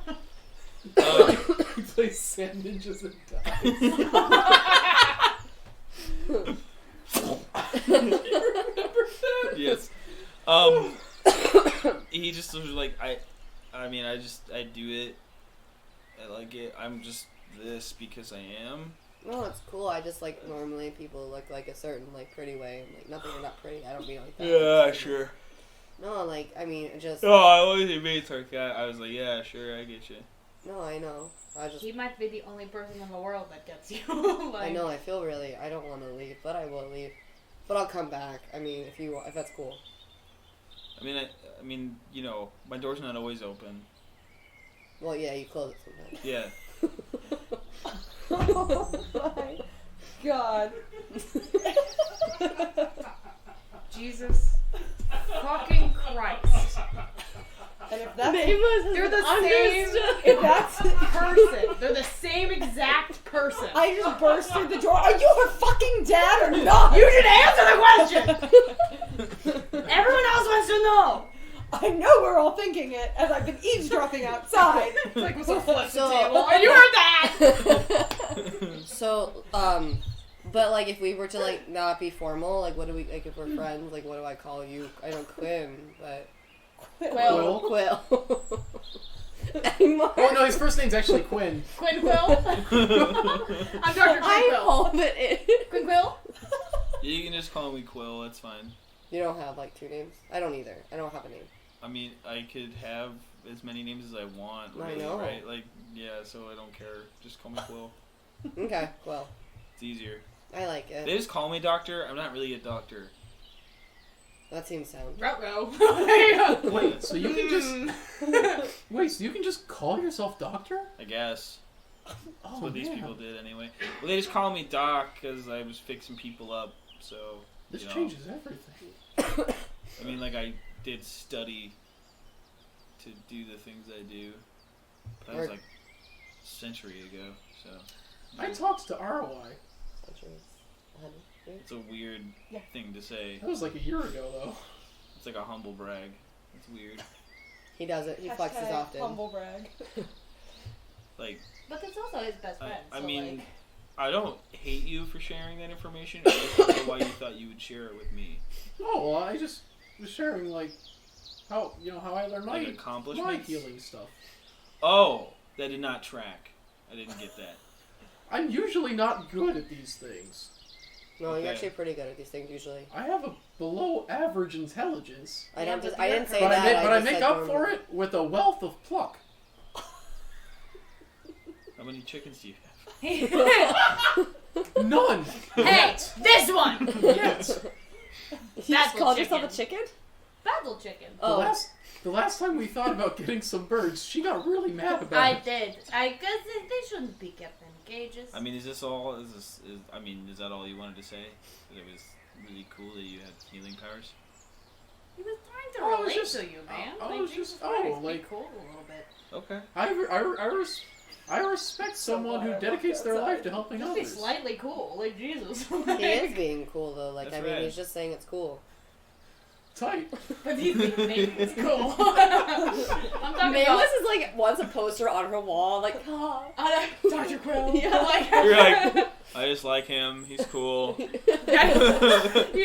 skit. He plays Sand Ninjas and dies. Yes. He just was like, I mean, I do it. I like it. I'm just this because I am. No, it's cool. I just like normally people look like a certain like pretty way. I'm like nothing. You're not pretty. I don't mean like that. Yeah, sure. No, like I mean just. Oh, I always made sarcastic. I was like, yeah, sure, I get you. No, I know. I just. He might be the only person in the world that gets you. Like, I know. I feel really. I don't want to leave, but I will leave. But I'll come back. I mean, if that's cool. I mean, you know, my door's not always open. Well, yeah, you close it sometimes. Yeah. Oh my god. Jesus fucking Christ. And if if that's They're the same. if that's person. They're the same exact person. I just burst through the door. Are you her fucking dad or not? You should answer the question. Everyone else wants to know. I know we're all thinking it as I've been eavesdropping outside. It's like what's up, flip the So- table. And you heard that. So, but like if we were to like not be formal, like what do we like if we're friends? Like what do I call you? I know Quinn, but Quill. Quill. Anymore. Oh no, his first name's actually Quinn. Quinn Quill. I'm Dr. Quinn I Quill. hope it is. Quinn Quill. You can just call me Quill. That's fine. You don't have like two names? I don't either. I don't have a name. I mean, I could have as many names as I want. I Really, know. right? Like, yeah. So I don't care. Just call me Quill. Okay, well, It's easier. I like it. They just call me doctor. I'm not really a doctor. That seems sound. Ruh-roh. Wait, so you can just call yourself Doctor? I guess. Oh, That's what these yeah. people did anyway. Well, they just call me Doc because I was fixing people up. So This you know. changes everything. I mean, like I did study to do the things I do. But that was like a century ago. So I talked to ROI. Centuries. 100 years? it's a weird thing to say. That was like a year ago, though. It's like a humble brag. It's weird. He does it. He flexes Hashtag often. humble brag. Like But that's also his best friend. I so mean, like, I don't hate you for sharing that information. I just don't know why you thought you would share it with me. Oh, well, I just was sharing like how I learned Like my accomplishments? healing stuff. Oh, that did not track. I didn't get that. I'm usually not good at these things. No, Okay. you're actually pretty good at these things usually. I have a below average intelligence, I Yeah, don't. but I you're didn't say but that. I just make said up normal. for it with a wealth of pluck. How many chickens do you have? None. hey, Yet. this one. Yet. You just Basil called yourself a chicken. chicken? Basil chicken. Oh. The last time we thought about getting some birds, she got really mad about I it. did. Because they shouldn't be kept in cages. I mean, is this all? Is that all you wanted to say? That it was really cool that you had healing powers? he was trying to Oh, I was relate just- to you, man. I Like, was Jesus just- Christ, oh, be like- cool a little bit. Okay. I respect someone who dedicates their life to helping Just be others. slightly cool, like Jesus. He is being cool though. Like That's I mean, right. he's just saying it's cool. Tight. But he's being it's cool. I'm talking Mayless is like wants a poster on her wall, like about Dr. Quill. Yeah. Like, You're like, I just like him. He's cool. you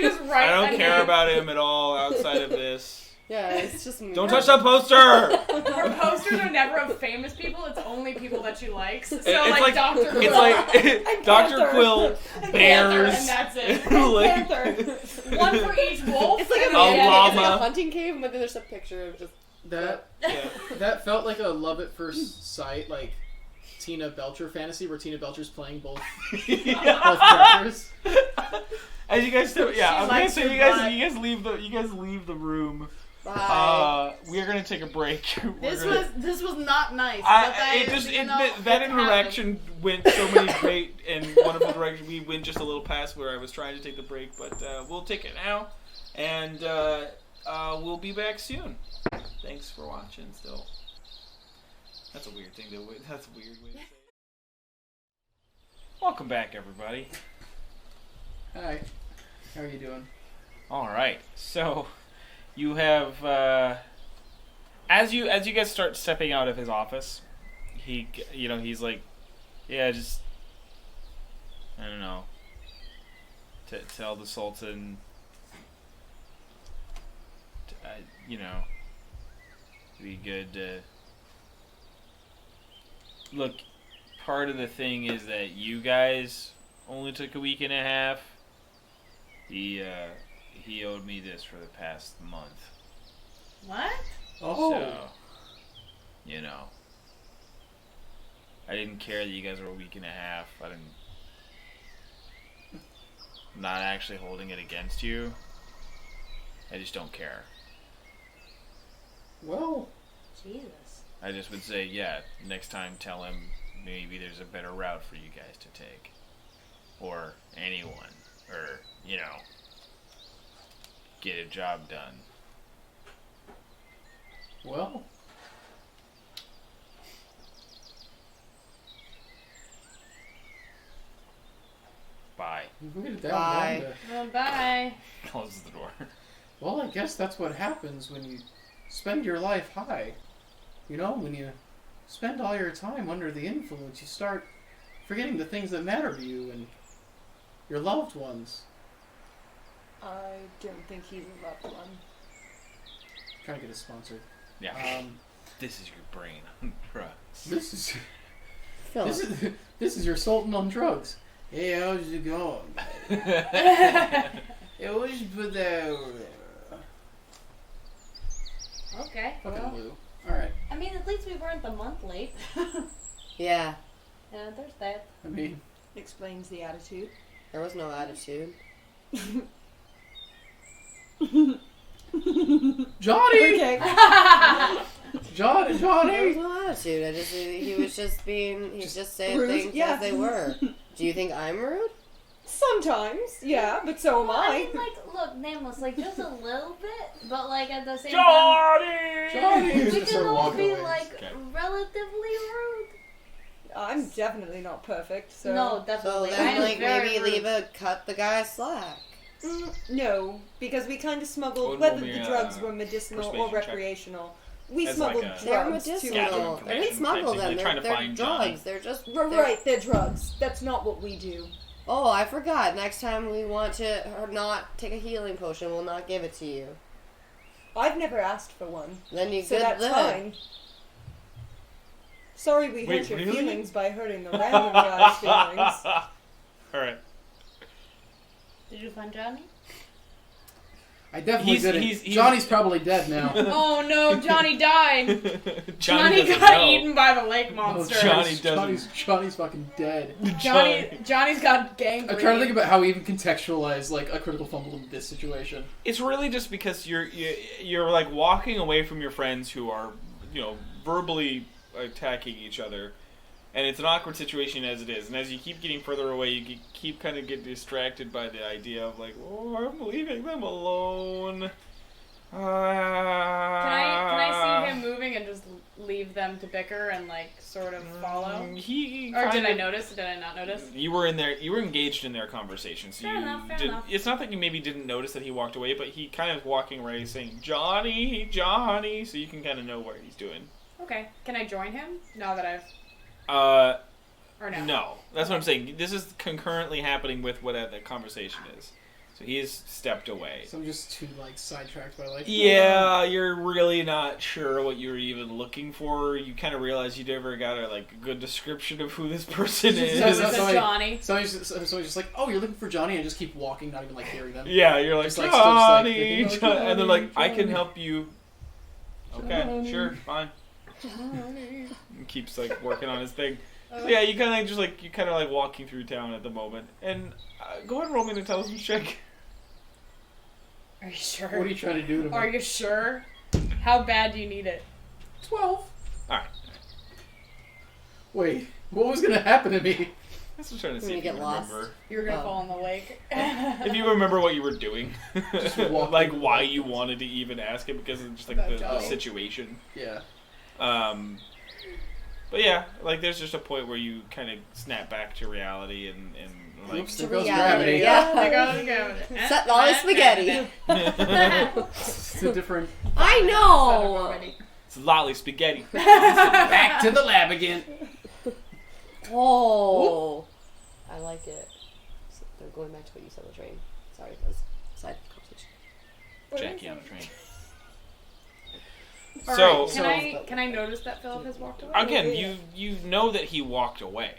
just write. I don't a care name. about him at all outside of this. yeah, it's just me. Don't touch that poster. Her posters are never of famous people. It's only people that she likes. So It's like, like Dr. Quill. it's like Dr. Panther. Quill, Panther, bears, and that's it. like, One for each wolf. It's like and a, then- llama. it's like a hunting cave, but then there's a picture of just That yeah. that felt like a love at first sight, like Tina Belcher fantasy, where Tina Belcher's playing both characters. As you guys do, yeah, She I'm gonna likes say your you butt. guys leave the room. bye. We are gonna take a break. This was not nice. but that it is, just you it, know, that it's interaction went so many great and wonderful directions. We went just a little past where I was trying to take the break, but we'll take it now, and we'll be back soon. Thanks for watching. Still, that's a weird thing to. That's a weird way to say it. Welcome back, everybody. Hi, how are you doing? All right, so you have as you guys start stepping out of his office, he's like, yeah, just I don't know, tell the Sultan, be good to look. Part of the thing is that you guys only took a week and a half. He owed me this for the past month. What? Oh, So, I didn't care that you guys were a week and a half. I'm not actually holding it against you. I just don't care. well, Jesus. I just would say, yeah, next time tell him maybe there's a better route for you guys to take. Or anyone. Or, get a job done. well, We made it down. Bye. Wanda. Well, bye. Closes the door. Well, I guess that's what happens when you spend your life high. You know, when you spend all your time under the influence, you start forgetting the things that matter to you and your loved ones. I don't think he's a loved one. Trying to get us sponsored. Yeah. This is your brain on drugs. This is Philip. this is your Sultan on drugs. Hey, how's it going? It was put there. Okay. Fucking Well, Lou. All right. I mean, at least we weren't a month late. Yeah, Yeah, there's that. I mean, Explains the attitude. there was no attitude. Johnny. Okay. Johnny. There was no attitude. He was just being. He's just saying rude, things yeah. as they were. Do you think I'm rude? Sometimes, yeah, but so am I I. mean, like, look, nameless, like, just a little bit, but, like, at the same Johnny! Johnny. time, we Just can start all walking be, away. like, Okay. relatively rude. I'm definitely not perfect, so. No, So definitely. then, I'm like, very maybe rude. leave a cut the guy slack. No, because we kind of smuggled, Roll whether me the a drugs were medicinal or persuasion check. recreational. We As smuggled like a- They're drugs to medicinal. gather They information didn't smuggle type thing. them. They're trying to They're find drugs. Johnny. They're just. Right, they're drugs. That's not what we do. Oh, I forgot. Next time we want to not take a healing potion, we'll not give it to you. I've never asked for one, Then you so good that's then. fine. Sorry we Wait, hurt your really? feelings by hurting the random guy's feelings. Alright. Did you find Johnny? I definitely He's- didn't. he's- Johnny's probably dead now. Oh no, Johnny died. Johnny doesn't got know. eaten by the lake No, monster. Johnny doesn't. Johnny's fucking dead. Johnny's got gangrene. I'm trying to think about how we even contextualize like a critical fumble in this situation. It's really just because you're like walking away from your friends who are, you know, verbally attacking each other, and it's an awkward situation as it is. And as you keep getting further away, you keep kind of get distracted by the idea of like, oh, I'm leaving them alone. Can I see him moving and just leave them to bicker and like sort of follow? He Or did kinda- I notice? Did I not notice? You were in there. You were engaged in their conversation. So Fair you enough, fair did, enough. It's not that you maybe didn't notice that he walked away, but he kind of walking away saying Johnny, Johnny, so you can kind of know what he's doing. Okay. Can I join him now that I've or no? No, that's what I'm saying. This is concurrently happening with what the conversation is. So he's stepped away. So I'm just too like sidetracked by like. Yeah, you're really not sure what you're even looking for. You kind of realize you never got a like good description of who this person is. So So- it's so- a Johnny. Somebody's just like, oh, you're looking for Johnny, and just keep walking, not even like hearing them. Yeah, you're like, Just, like, still just, like, Johnny, thinking, oh, Johnny, and they're like, I can Johnny. help you. Okay, sure, fine. And keeps like working on his thing. So yeah, you kind of like walking through town at the moment, and go ahead and roll me an intelligence check. Are you sure? What are you trying to do to me? Are you sure? How bad do you need it? 12. All right, Wait, what was gonna happen to me? I was just trying to see When if you you get lost. remember. You're gonna Oh. fall in the lake. If you remember what you were doing, Just walking like why away. you wanted to even ask it because of just like About the Johnny. situation. Yeah. But yeah, like there's just a point where you kind of snap back to reality and like Oops, To there goes reality, gravity. yeah. There goes gravity. Set all the spaghetti. It's a different. I know. it's lolly spaghetti. Back to the lab again. Oh, I like it. So they're going back to what you said on the train. Sorry, that was side conversation. Jackie on a train. All So right, can I notice that Philip has walked away? again, you know that he walked away,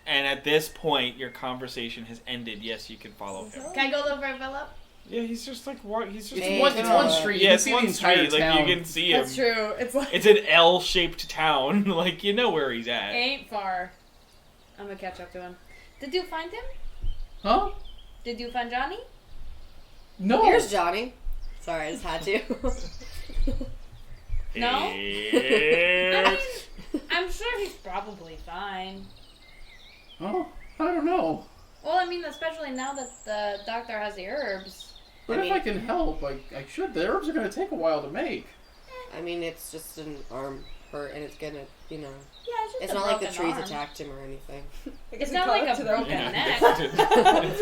and at this point, your conversation has ended. Yes, you can follow him. Can I go look for Philip? Yeah, he's just like he's just Hey, It's one Philip. street. yeah, You it's can see one the entire street. Like town. you can see him. That's true. It's like It's an L-shaped town. Like you know where he's at. ain't far. I'm gonna catch up to him. Did you find him? Huh? Did you find Johnny? No. Here's Johnny. Sorry, I just had to. No? I It's- mean, I'm sure he's probably fine. Oh, I don't know. Well, I mean, especially now that the doctor has the herbs. But I if I mean- can help, I should. The herbs are going to take a while to make. I mean, it's just an arm hurt, and it's gonna, you know. Yeah, it's just It's a not like the broken trees arm. attacked him or anything. I guess It's we not caught like up a to them. broken Yeah, neck. it's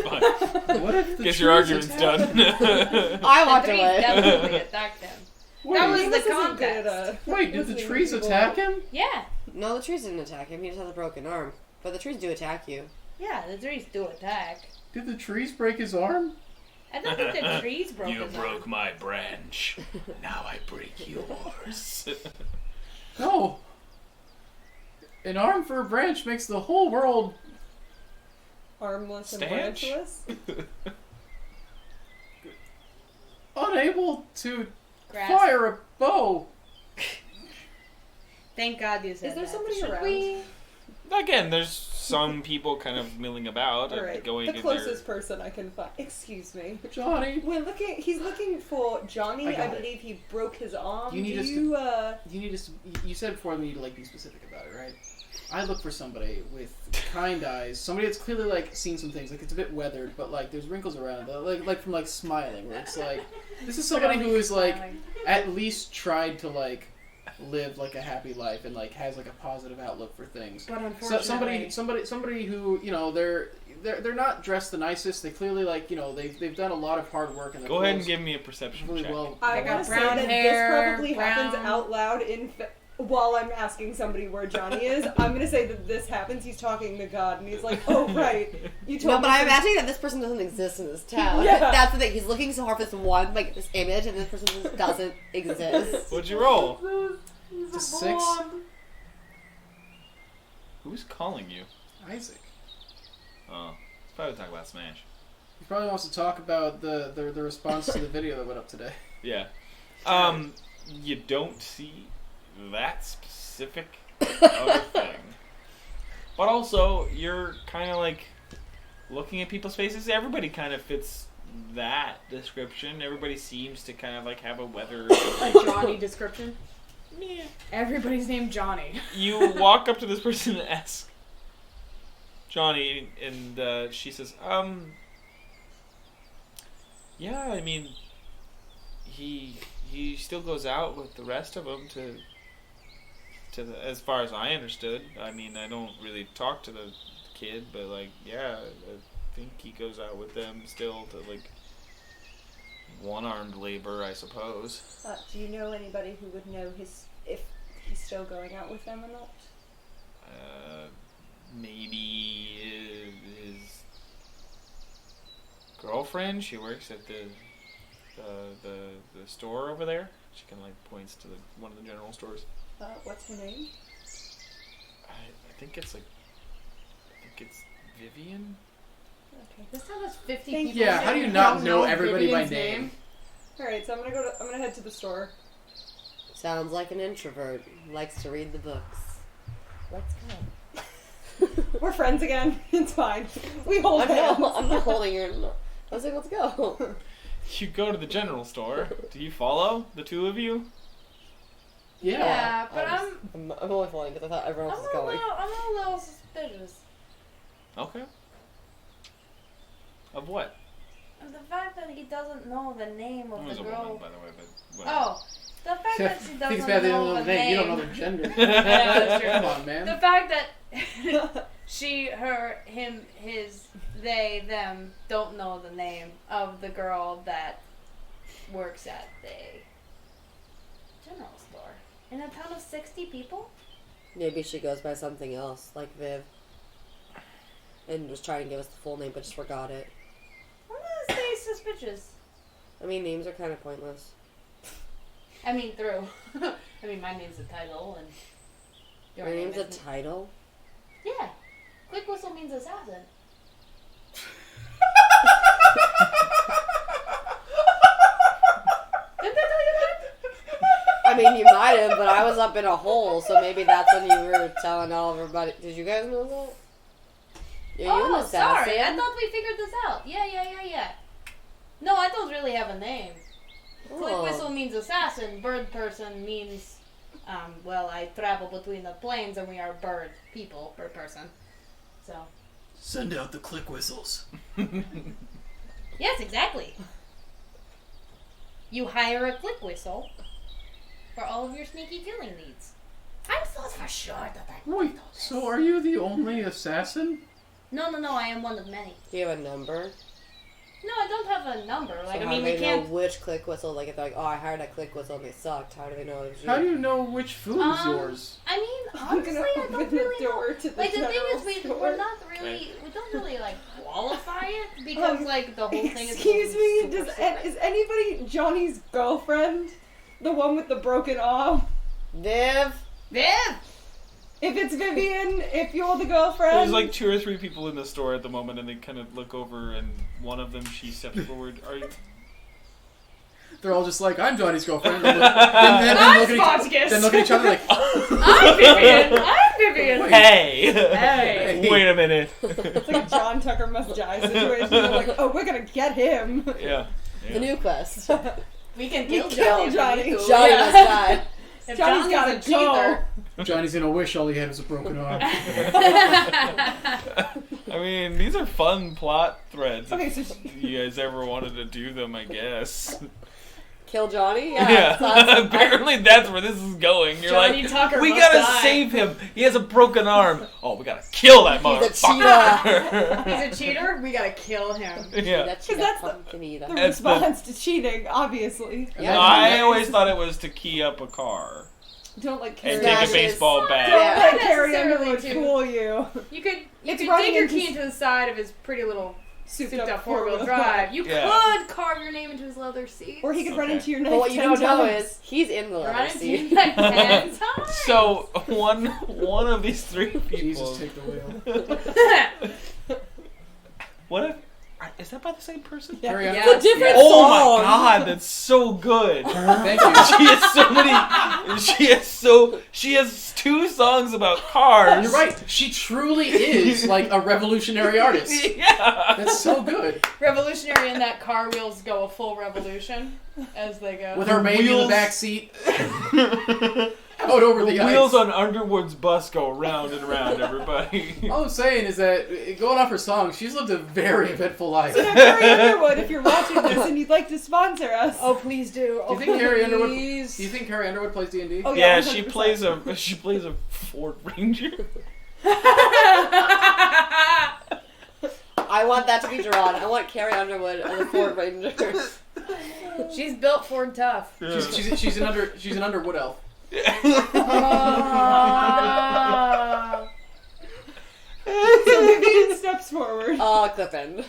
fine. What if the Guess your trees argument's attack- done. I The walked trees away. definitely attacked him. Wait, That was He the isn't good at, context. wait, did the listening to trees people. attack him? Yeah, No, the trees didn't attack him. He just has a broken arm. But the trees do attack you. yeah, the trees do attack. Did the trees break his arm? I don't think the trees broke You his broke arm. my branch. Now I break yours. No. An arm for a branch makes the whole world. Armless and Stanch? branchless. Unable to Grass. fire a bow. Thank God you said Is there that. somebody Should around? we? Again, there's some people kind of milling about, Alright, going the in closest person I can find. Excuse me. Johnny, He's looking for Johnny. I I, got it. believe he broke his arm. You need us to... you need to. You said before we need to like be specific about it, right? I look for somebody with kind eyes, somebody that's clearly like seen some things. Like it's a bit weathered, but like there's wrinkles around it, like from like smiling. Where it's like this is somebody who is like at least tried to like live like a happy life and like has like a positive outlook for things. But So unfortunately, somebody who you know they're not dressed the nicest. They clearly like you know they've done a lot of hard work and Go ahead and give me a perception really check. well. I They got want to say brown that hair, this probably happens brown- out loud while I'm asking somebody where Johnny is. I'm gonna say that this happens. He's talking to God, and he's like, "Oh right, you told No, me." but I'm some- imagining that this person doesn't exist in this town. Yeah. That's the thing. He's looking so hard for this one, like, this image, and this person just doesn't exist. What'd you roll? It's a 6. Who's calling you? Isaac. Oh, he's probably talking about Smash. He probably wants to talk about the response to the video that went up today. Yeah. You don't see that specific other thing. But also, you're kind of like looking at people's faces. Everybody kind of fits that description. Everybody seems to kind of like have a weather. a Johnny description. Yeah. Everybody's named Johnny. You walk up to this person and ask Johnny, and she says, yeah, I mean, he still goes out with the rest of them as far as I understood. I mean, I don't really talk to the kid, but like, yeah, I think he goes out with them still to like one-armed labor, I suppose. Do you know anybody who would know if he's still going out with them or not? Maybe his girlfriend. She works at the store over there. She kind of like points to one of the general stores. What's her name? I think it's Vivian. Okay. This town has 50 Thank people. you. Yeah, how do you not know everybody by name? All right, so I'm gonna head to the store. Sounds like an introvert. Likes to read the books. Let's go. We're friends again. It's fine. We hold hands. I'm not holding your. I was like, let's go. You go to the general store. Do you follow the two of you? Yeah, but I'm only following because I thought everyone else was going. I'm a little suspicious Okay. Of what? of the fact that he doesn't know the name of It was the a girl. woman, by the way, but whatever. Oh, the fact that she Think doesn't it's bad they don't know know the the name. You don't know name. their gender. Yeah, that's true. Come on, man. The fact that she, her, him, his, they, them don't know the name of the girl that works at the general store in a town of 60 people. Maybe she goes by something else, like Viv. And was trying to give us the full name, but just forgot it. I'm gonna stay suspicious. I mean, names are kind of pointless. I mean, through. I mean, my name's a title, and Your your name's a name is title? Yeah. Quick Whistle means assassin. Didn't I tell you that? I mean, you might have, but I was up in a hole, so maybe that's when you were telling all everybody. Did you guys know that? Yeah, you an Oh, assassin? sorry. I thought we figured this out. Yeah. No, I don't really have a name. Quick Oh. Whistle means assassin. Bird person means, well, I travel between the planes and we are bird people, bird person. So, Send out the click whistles. yes, exactly. You hire a Click Whistle for all of your sneaky killing needs. I thought for sure that I Wait, so are you the only assassin? No, I am one of many. Do you have a number? No, I don't have a number. Like, So I how mean, do we they can't. know which click whistle? Like, if they're like, oh, I hired a click whistle and they sucked. How do they know it was you? How do you know which food is yours? I mean, I'm honestly, gonna I open don't the really know. door to the Like, the thing general is, store. we're not really, we don't really, like, qualify it because, like, the whole thing is. Excuse me, super does secret. is anybody Johnny's girlfriend? The one with the broken arm? Viv? Viv! If it's Vivian, if you're the girlfriend. There's like 2 or 3 people in the store at the moment, and they kind of look over, and one of them, she steps forward. Are you? They're all just like, I'm Johnny's girlfriend. And then look at each other like, I'm Vivian! Hey! Hey! Wait a minute. It's like a John Tucker Must Die situation. They're like, oh, we're gonna get him. Yeah. The new quest. We can We kill kill Johnny. Johnny. Johnny must die. If Johnny's gotta a cheater. Johnny's gonna wish all he had was a broken arm. I mean, these are fun plot threads. Okay, If so you guys ever wanted to do them, I guess. Kill Johnny? Yeah. That's Apparently that's where this is going. You're Johnny like, Tucker we must gotta die." save him. He has a broken arm. Oh, we gotta kill that He's a motherfucker. He's a cheater? We gotta kill him. Yeah. That's that's the- pumpkin eater. the That's the- response to cheating, obviously. Yeah. I always thought it was to key up a car Don't let and Carrie. take a Smashes. baseball bat. Don't Yeah. let Not Carrie necessarily Underwood to- fool you. You could It's dig running your into key into the side of his pretty little Souped souped up up four-wheel four-wheel drive. You Yeah. could carve your name into his leather seat. Or he could run Okay. into your knife But what you 10 don't know times. is, he's in the run leather into seat. you like 10 times. So one of these 3 people. Jesus, take the wheel. What if? Is that by the same person? Yeah. Carry on. Yeah. It's a different Oh my song. god, that's so good. Thank you. She has so many. She has 2 songs about cars. You're right. She truly is like a revolutionary artist. Yeah. That's so good. Revolutionary in that car wheels go a full revolution as they go. With her baby in the Wheels. back seat, out over the Wheels ice. on Underwood's bus go round and round, everybody. All I'm saying is that, going off her song, she's lived a very eventful life. So now, Carrie Underwood, if you're watching this and you'd like to sponsor us. Oh, please do. Do you think Carrie Underwood? Do please. you think Carrie Underwood plays D&D? Oh, Yeah, 100%. she plays a Ford Ranger. I want that to be drawn. I want Carrie Underwood as a Ford Ranger. She's built Ford tough. She's an Underwood elf. So Vivian steps forward. Clippin.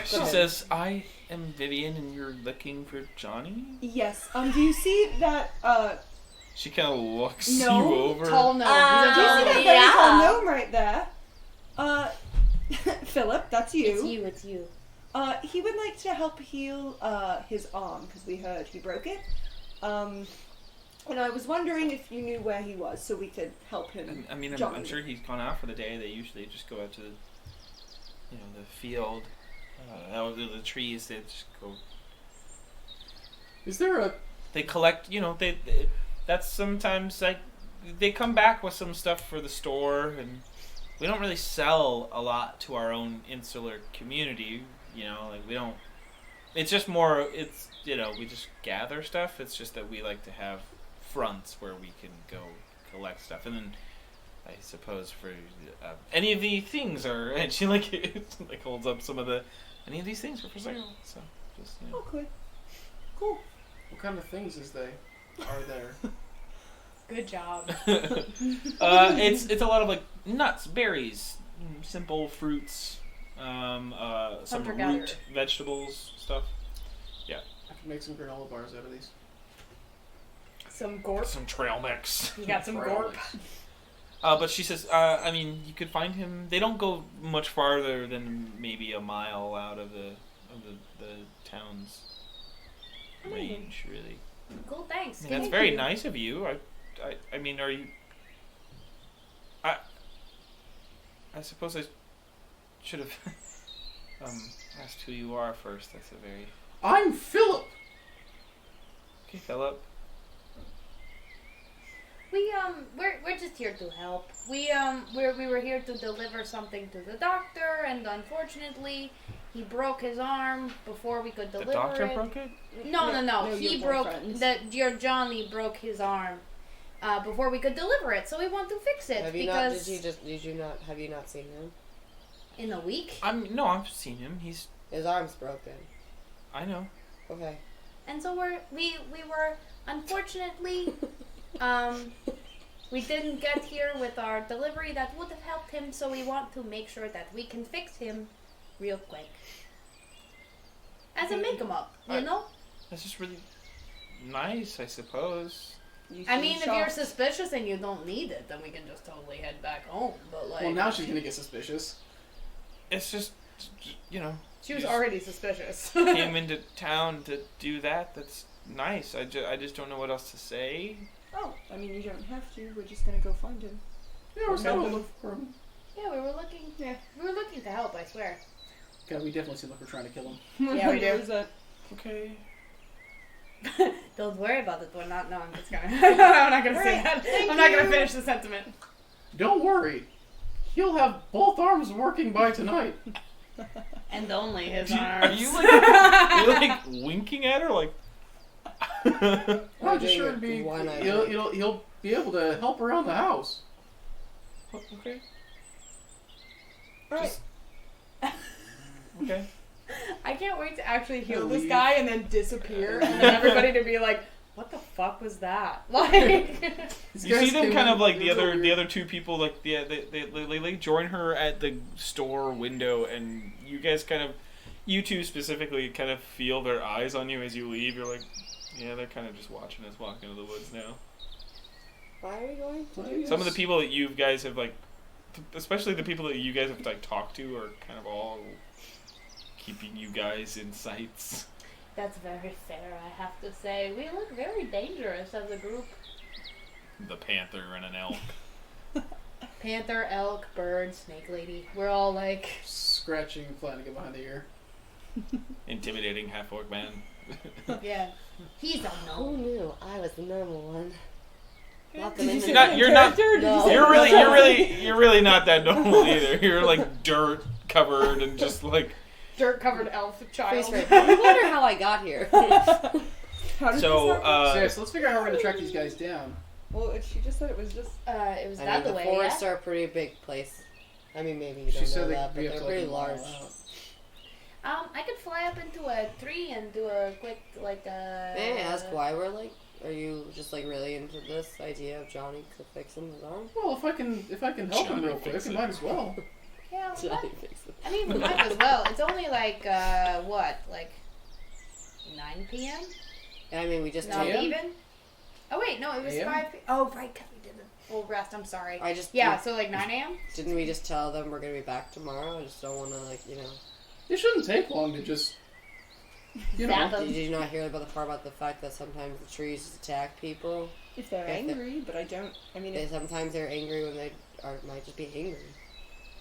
She says, "I am Vivian, and you're looking for Johnny." Yes. Do you see that? She kind of looks No, you over. Tall gnome. Do you see that very Yeah. tall gnome right there? Philip, that's you. It's you. He would like to help heal his arm because we heard he broke it. And I was wondering if you knew where he was so we could help him. I mean, I'm Johnny. sure he's gone out for the day. They usually just go out to the field, out to the trees. They just go. Is there a... They collect. That's sometimes like they come back with some stuff for the store, and we don't really sell a lot to our own insular community. Like we don't. It's just more. It's we just gather stuff. It's just that we like to have fronts where we can go collect stuff, and then I suppose for any of the things are, and she like holds up some of any of these things are for sale. So just Okay. Cool. What kind of things are there? Good job. it's a lot of like nuts, berries, simple fruits, some Hunter-gatherer. root vegetables stuff. I can make some granola bars out of these. Some gorp. Some trail mix. You got some gorp. But she says, I mean, you could find him. They don't go much farther than maybe a mile out of the town's range, really. Cool, thanks. I mean, that's very nice of you. I mean, are you? I suppose I should have asked who you are first. That's a very I'm Philip! okay, Philip. We're just here to help. We were here to deliver something to the doctor, and unfortunately, he broke his arm before we could The deliver doctor it. broke it. No. No, He your broke boyfriend. that. Your Johnny broke his arm, before we could deliver it. So we want to fix it Have you not? Have you not seen him? in a week. No, I've seen him. He's. His arm's broken. I know. Okay. And so we were unfortunately we didn't get here with our delivery that would have helped him. So we want to make sure that we can fix him real quick. As a make 'em up, you know. That's just really nice, I suppose. I mean, if you're suspicious and you don't need it, then we can just totally head back home. But like, Well, now she's gonna get suspicious. It's just, you know. she was just already suspicious. came into town to do that. That's nice. I just don't know what else to say. Oh, I mean, you don't have to. We're just gonna go find him. Yeah, we're gonna look for him. Yeah, we were looking. Yeah, we were looking to help. I swear. God, we definitely seem like we're trying to kill him. Yeah, we do. Okay. Don't worry about it. We're not. No, I'm just gonna. I'm not gonna say that. I'm not gonna finish the sentiment. Don't worry. He'll have both arms working by tonight. And only his Are arms. you like winking at her like? I'm just sure to be. One eye. He'll be able to help around the house. Okay. Alright. Okay. I can't wait to actually heal He'll this leave. guy and then disappear, and then everybody to be like, "What the fuck was that?" Like, You see them kind of like the other two people like they join her at the store window, and you guys you two specifically kind of feel their eyes on you as you leave. You're like, yeah, they're kind of just watching us walk into the woods now. Why are we going to do this? Some of the people that you guys have like, especially the people that you guys have like talked to, are kind of all keeping you guys in sights. that's very fair, I have to say. We look very dangerous as a group. The panther and an elk. Panther, elk, bird, snake lady. We're all like, Scratching Flanagan behind the ear. Intimidating half-orc man. yeah, he's Who unknown. knew I was the normal one? Not the Did you ninja. say You're not. No. You're really not that normal either. You're like dirt covered and just like. Dirt covered elf child. Face right. I wonder how I got here. How did So, this happen? So let's figure out how we're gonna track these guys down. Well, she just said it was just. It was I that mean, the the way, forests yeah? are a pretty big place. I mean, maybe you She don't know said that, but we have they're to pretty like large. mile out. I could fly up into a tree and do a quick, like, May I ask why we're like? Are you just like really into this idea of Johnny fixing his arm? Well, if I can help him real quick, I might as well. Yeah, Johnny fixing. I mean, we might as well. It's only like, what? Like 9 p.m.? I mean, we just. Not AM? even? Oh, wait, no, it was AM? 5 Oh, right, because we did the full rest. I'm sorry. I just. Yeah, so like 9 a.m.? Didn't we just tell them we're gonna be back tomorrow? I just don't want to like It shouldn't take long to just. You Zap know. them. Did you not hear about the part about the fact that sometimes the trees attack people? If they're If they- angry, but I don't. I mean, if, Sometimes they're angry when they might just be angry.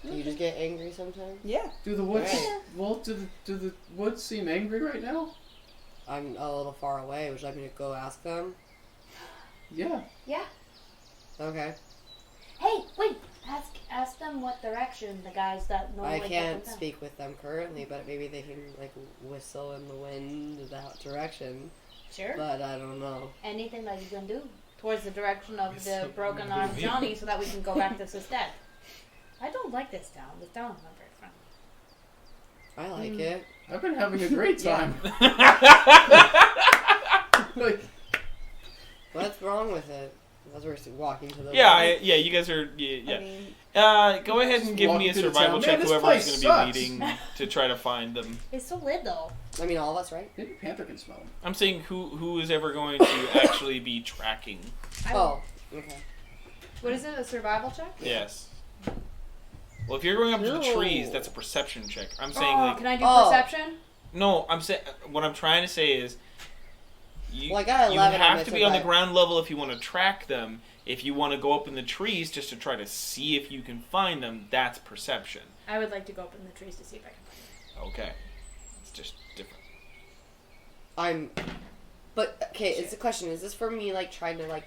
Do you just get angry sometimes? yeah. Do the woods? Right. Well, do the woods seem angry right now? I'm a little far away. Would you like me to go ask them? Yeah. Yeah. Okay. Hey, wait. Ask them what direction the guys that normally I go can't with them. speak with them currently, but maybe they can like whistle in the wind that direction. Sure. But I don't know. Anything that you can do towards the direction of the Whistle broken in the arm wind. Johnny so that we can go back to Sisted. I don't like this town. This town is not very friendly. I like it. I've been having a great time. Like, What's wrong with it? As we're walking to the you guys are. Yeah. I mean, Go ahead and give me a Walking through the survival town. check. Man, this Whoever's place going to sucks. be leading to try to find them. It's so little. I mean, all of us, right? maybe Panther can smell them. I'm saying who is ever going to actually be tracking. Oh, okay. What is it? A survival check? Yes. Well, if you're going up to the No. trees, that's a perception check. I'm saying Oh, like can I do Oh. perception? no. I'm saying what I'm trying to say is. You, Well, I got you 11 on have my to be on the survival. ground level if you want to track them. If you want to go up in the trees just to try to see if you can find them, that's perception. I would like to go up in the trees to see if I can find Okay. It's just different. But okay, it's a question. Is this for me, like trying to like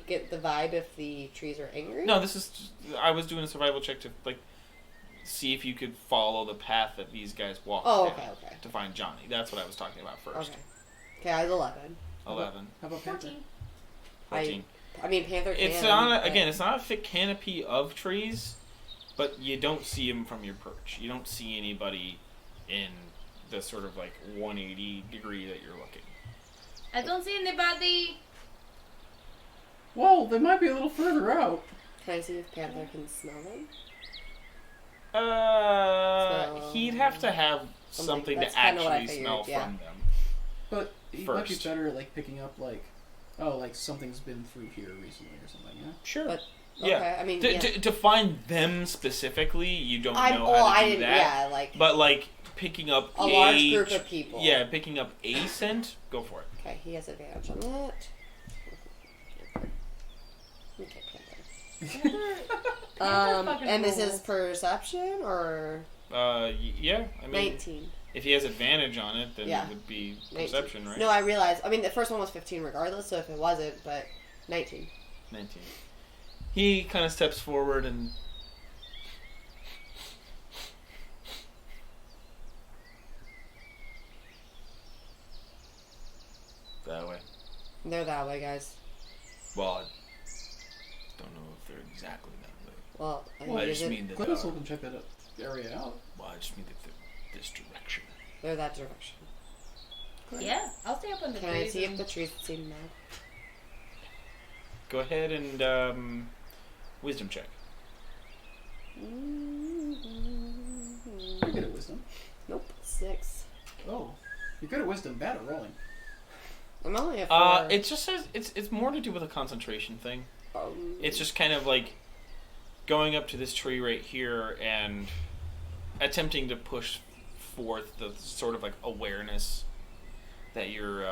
get the vibe if the trees are angry? No, this is. I was doing a survival check to like see if you could follow the path that these guys walked Oh, down okay. to find Johnny. That's what I was talking about first. Okay. Okay, I was 11. 11. How about it. Panther? 14. 14. I mean, Panther can. It's not again. It's not a thick canopy of trees, but you don't see them from your perch. You don't see anybody in the sort of like 180 degree that you're looking. I don't see anybody. Well, they might be a little further out. Can I see if Panther can smell them? He'd have to have something to That's kinda what I actually figured, smell yeah. from them. But he might be First. better at like picking up like, oh, like something's been through here recently or something. Yeah. Sure. But Yeah. okay, I mean, To, yeah. to find them specifically, you don't know how to I do didn't. that. Yeah, like But like picking up a large group of people. Yeah, picking up a scent. Go for it. Okay, he has advantage on that. Okay, Panther. And this is perception or Yeah. I mean, 19. if he has advantage on it, then Yeah. it would be 19. perception, right? No, I realized. I mean, the first one was 15 regardless, so if it wasn't, but 19. 19. He kind of steps forward and that way. They're that way, guys. Well, I don't know if they're exactly that way. Well, I mean, Well, I is just it- mean that Let us look and check that area out. Well, I just mean that they're this direction. they're that direction. Yeah, I'll stay up on the Can I trees. see if and- the trees seem mad? Go ahead and wisdom check. You're good at wisdom. Nope. 6. Oh, you're good at wisdom. Bad at rolling. I'm only at 4. It just says it's more to do with a concentration thing. Um, It's just kind of like going up to this tree right here and attempting to push forth the sort of like awareness that you're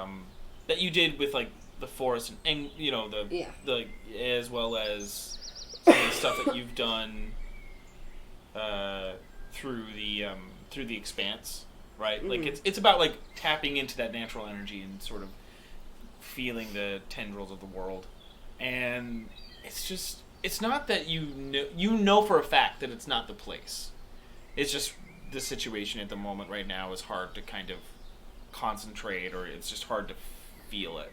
that you did with like the forest and you know Yeah. the as well as some of the stuff that you've done through the expanse, right? Like it's about like tapping into that natural energy and sort of feeling the tendrils of the world. And it's not that you know for a fact that it's not the place. It's just the situation at the moment right now is hard to kind of concentrate, or it's just hard to feel it.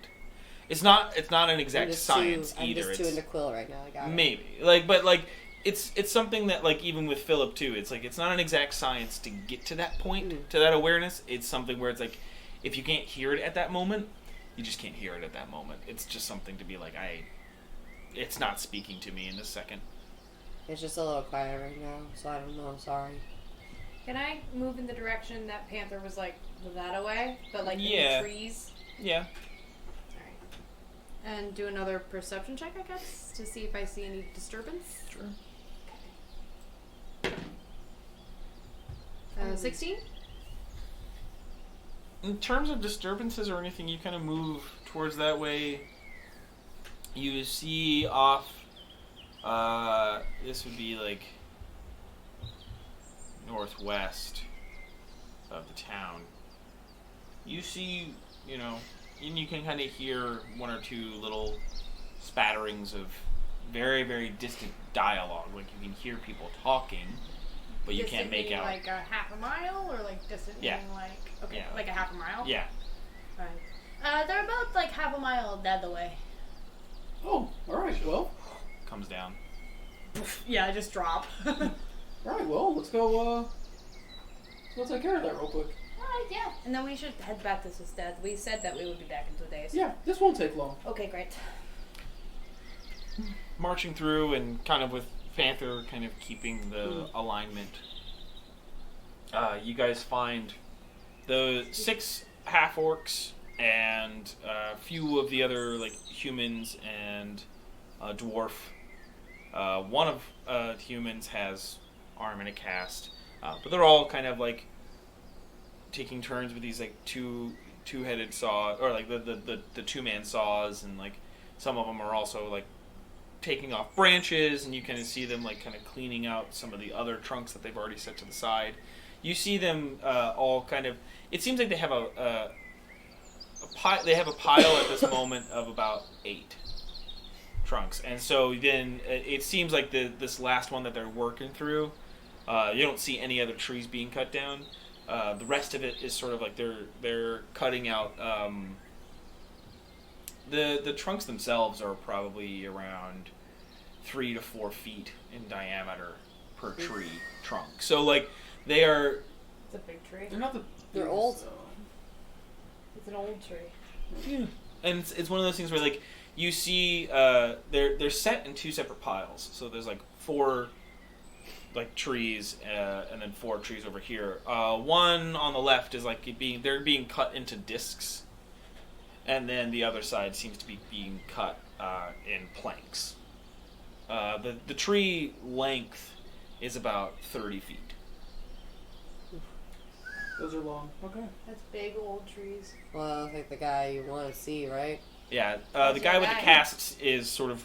It's not an exact science either. I'm just too into Quill right now. I got it. Maybe but it's something that like even with Philip too. It's like it's not an exact science to get to that point, to that awareness. It's something where it's like if you can't hear it at that moment, you just can't hear it at that moment. It's just something to be like it's not speaking to me in this second. It's just a little quiet right now, so I don't know. I'm sorry. Can I move in the direction that Panther was like that away, but like in Yeah. the trees? Yeah. Alright. And do another perception check, I guess, to see if I see any disturbance. Sure. 16? In terms of disturbances or anything, you kind of move towards that way. You see off. This would be like northwest of the town. You see, and you can kind of hear one or two little spatterings of very, very distant dialogue. Like you can hear people talking, but you Distant can't make meaning out. like a half a mile, or like distant Yeah. meaning like okay, Yeah. like a half a mile. Yeah. Right. They're about like half a mile the other way. Oh, all right. Well, Comes down. Yeah, I just drop. all right. Well, let's go. Let's take care of that real quick. Alright, yeah. And then we should head back to Sustad. We said that we would be back in 2 days. Yeah, this won't take long. Okay, great. Marching through and kind of with Panther kind of keeping the alignment. You guys find the 6 half orcs and a few of the other like humans and a dwarf. One of the humans has arm in a cast, but they're all kind of like taking turns with these like two-headed saw or like the two-man saws, and like some of them are also like taking off branches, and you kind of see them like kind of cleaning out some of the other trunks that they've already set to the side. You see them all kind of. It seems like they have a pile. They have a pile at this moment of about 8 trunks, and so then it seems like this last one that they're working through. You don't see any other trees being cut down. The rest of it is sort of like they're cutting out The trunks themselves are probably around 3 to 4 feet in diameter per tree trunk. So like they are. It's a big tree. They're not the. They're old. It's an old tree. Yeah. And it's one of those things where like you see they're set in 2 separate piles. So there's like 4 like trees and then 4 trees over here. One on the left is like they're being cut into discs, and then the other side seems to be being cut in planks. The tree length is about 30 feet. Those are long. Okay. That's big old trees. Well, I think the guy you want to see, right? Yeah, That's the guy with the right. casts is sort of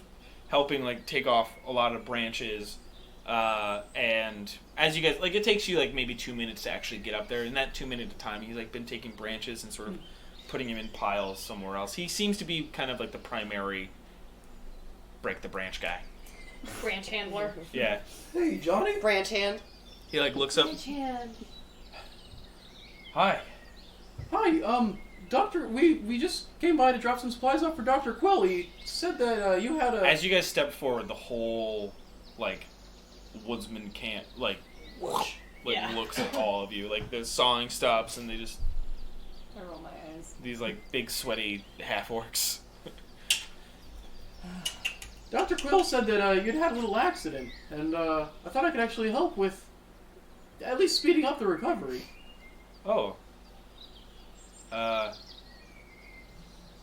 helping like take off a lot of branches, and as you guys like, it takes you like maybe 2 minutes to actually get up there. In that 2 minute time, he's like been taking branches and sort of putting them in piles somewhere else. He seems to be kind of like the primary break the branch guy. Branch handler. Yeah, Hey, Johnny. Branch hand. he like looks up. Branch hand. Hi. Hi, Doctor. We just came by to drop some supplies off for Dr. Quill. He said that you had a. As you guys step forward, the whole like woodsman can't like Yeah. looks at all of you. Like the sawing stops and they just I roll my eyes. these like big sweaty half orcs. Dr. Quill said that you'd had a little accident, and I thought I could actually help with at least speeding up the recovery. Oh.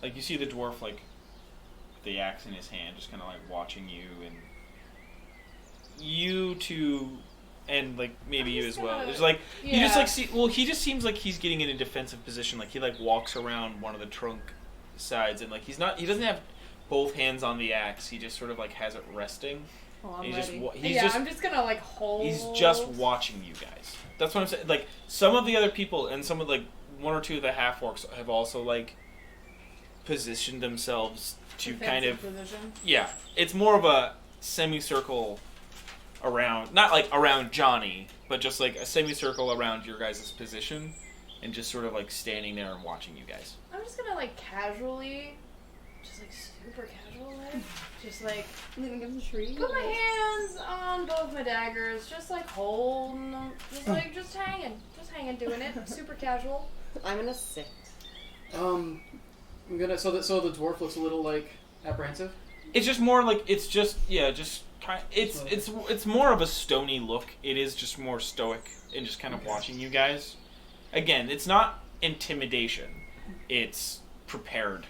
Like you see the dwarf like with the axe in his hand, just kind of like watching you, and you two, and like maybe you as well. There's like you just like see. Well, he just seems like he's getting in a defensive position. Like he like walks around one of the trunk sides, and like he doesn't have both hands on the axe. He just sort of like has it resting. Oh, I'm He's ready. I'm just gonna like hold. He's just watching you guys. That's what I'm saying. Like some of the other people and some of like 1 or 2 of the half orcs have also like positioned themselves to kind of position. yeah. It's more of a semicircle around, not like around Johnny, but just like a semicircle around your guys' position, and just sort of like standing there and watching you guys. I'm just gonna like casually, just like super casual, just like Leaning against the tree. put my hands on both my daggers, just like holding them, just hanging, doing it, super casual. I'm gonna sit. I'm gonna. So the dwarf looks a little like apprehensive. It's just more like it's just kind. It's more of a stony look. It is just more stoic and just kind of watching you guys. Again, it's not intimidation. It's prepared.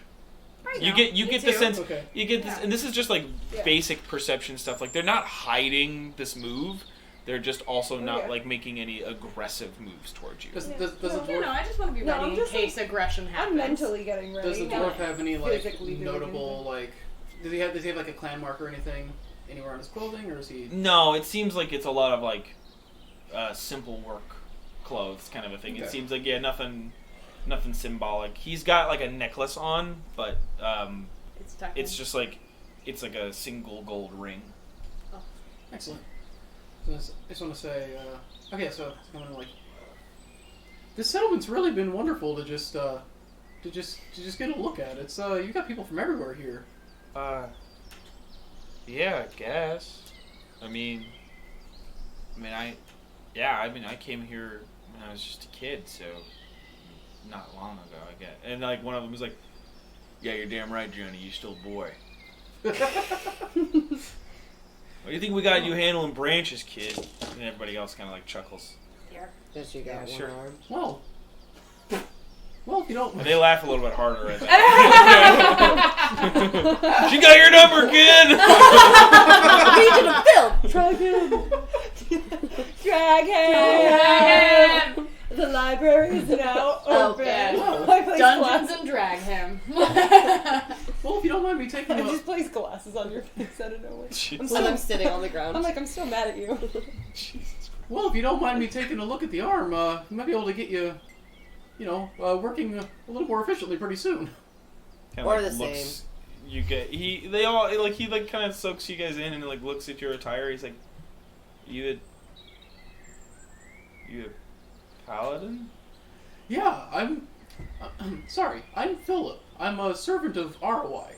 You get the sense. Okay. You get this, and this is just like Yeah. basic perception stuff. Like they're not hiding this move. They're just also not Okay. like making any aggressive moves towards you. Does the You know, dwarf I just want to be No, ready I'm in just, case aggression happens. I'm mentally getting ready. does the dwarf have any like Physically doing notable like? Does he have like a clan mark or anything anywhere on his clothing, or is he? No, it seems like it's a lot of like simple work clothes kind of a thing. Okay. It seems like nothing symbolic. He's got like a necklace on, but it's just like it's like a single gold ring. Excellent. So I just want to say, okay, so it's kind of like this settlement's really been wonderful to just get a look at. It's you got people from everywhere here. Yeah, I guess. I came here when I was just a kid, so not long ago, I guess. And like one of them was like, "Yeah, you're damn right, Johnny. You're still a boy." What do you think we got you handling branches, kid? And everybody else kind of like chuckles. Does you got one sure. arm? Well, if you don't. And they laugh a little bit harder at that. She got your number, kid! Region of Filth! Drag him! The library is now open. Okay. I place Dungeons glasses. and drag him. Well, if you don't mind me taking I a. just place glasses on your face out of nowhere. And I'm sitting on the ground. I'm like, I'm still mad at you. Well, if you don't mind me taking a look at the arm, we might be able to get you, working a little more efficiently pretty soon. Kinda, Or like, the looks, same. You get he kind of soaks you guys in and like looks at your attire. He's like, you a paladin? Yeah, Sorry, I'm Philip. I'm a servant of ROI,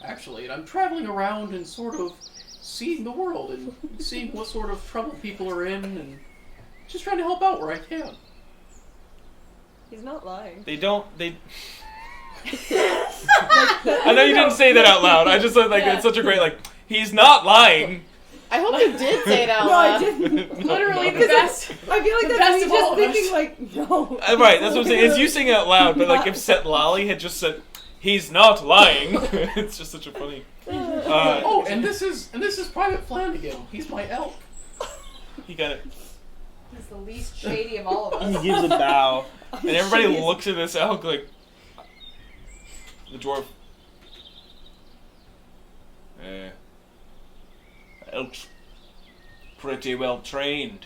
actually, and I'm traveling around and sort of seeing the world and seeing what sort of trouble people are in and just trying to help out where I can. He's not lying. They I know you didn't say that out loud. I just said like it's such a great like. He's not lying. I hope you did say it out No, I loud. didn't. Literally the best. I feel like The that's best me of just all of us. thinking like, no. Right, that's what I'm saying. It's you saying it out loud, but like if Set Lolly had just said, "He's not lying," it's just such a funny. Oh, and this is Private Flanagan. He's my elk. He got it. He's the least shady of all of He us. gives a bow, and everybody looks at this elk like the dwarf. Elk's pretty well trained.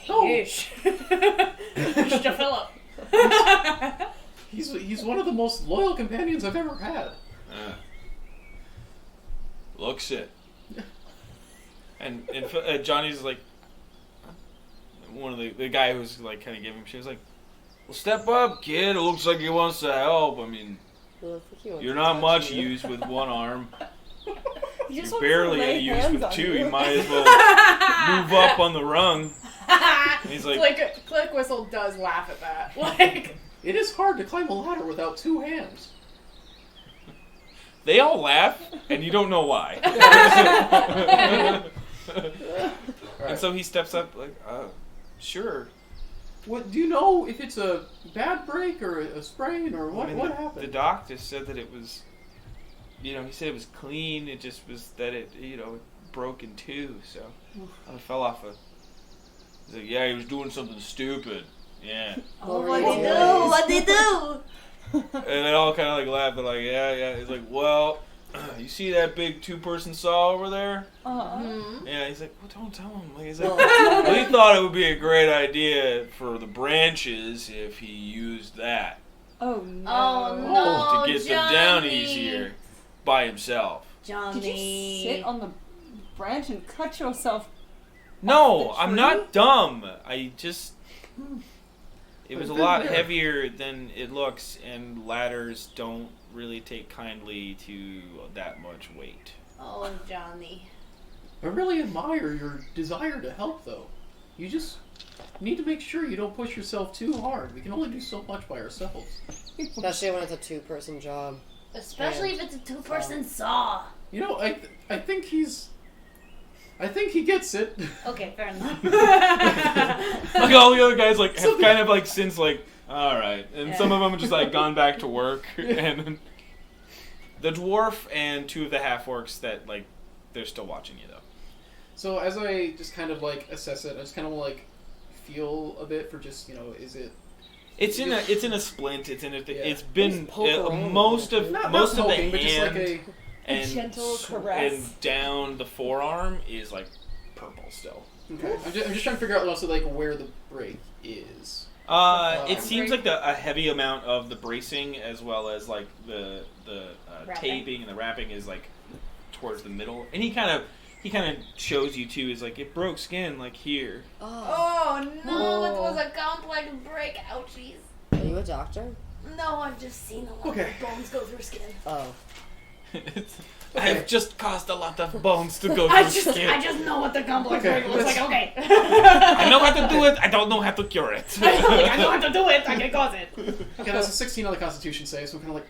Oh, Mr. Philip. he's one of the most loyal companions I've ever had. Looks it. And Johnny's like, one of the guy who's like kind of giving him shit. He's like, "Well, step up, kid. It looks like he wants to help. I mean, you're not much use with one arm. He just You're wants to barely lay any use hands with on two. you. You might as well move up on the rung." And he's like, Click Whistle does laugh at that. Like, It is hard to climb a ladder without two hands. they all laugh, and you don't know why. And so he steps up like, sure. What do you know if it's a bad break or a sprain or what? I mean, What the happened? doctor said that it was, he said it was clean. It just was that it, it broke in two. So I fell off a. He's like, yeah, he was doing something stupid. Yeah. Oh, What'd really? he do? What'd he do? And they all kind of like laughed. They're like, yeah. He's like, well, you see that big 2-person saw over there? Yeah. He's like, well, don't tell him. Like, he's like, well, he thought it would be a great idea for the branches if he used that Oh no. oh no, to get them Johnny. down easier by himself. Johnny. Did you sit on the branch and cut yourself? No, Off the I'm tree? not dumb. I just. It was a But lot there. heavier than it looks, and ladders don't really take kindly to that much weight. Oh, Johnny. I really admire your desire to help, though. You just need to make sure you don't push yourself too hard. We can only do so much by ourselves. Especially when it's a 2-person job. Especially if it's a 2-person saw. You know, I think he gets it. Okay, fair enough. Like all the other guys, like have kind of like since like, all right, and some of them have just like gone back to work, and the dwarf and 2 of the half orcs that like they're still watching you though. So as I just kind of like assess it, I just kind of like feel a bit for just is it It's in a splint. It's in a. Yeah. It's been Just poke around most with of it. not most of poking, the but just like hand and gentle caress. and down the forearm is like purple still. okay. I'm just trying to figure out also like where the break is. It seems like a heavy amount of the bracing as well as like the Wrapping. taping and the wrapping is like towards the middle. And he kind of shows you too. Is like it broke skin like here. Oh no, it Oh. was a complex break. Ouchies. Are you a doctor? No, I've just seen a lot Okay. of bones go through skin. Oh. I've just caused a lot of bones to go I through skin. just know what the complex Okay, break looks like. Okay. I know how to do it. I don't know how to cure it. I know how to do it. I can cause it. Okay, that's a 16 on the Constitution save, so I'm kind of like,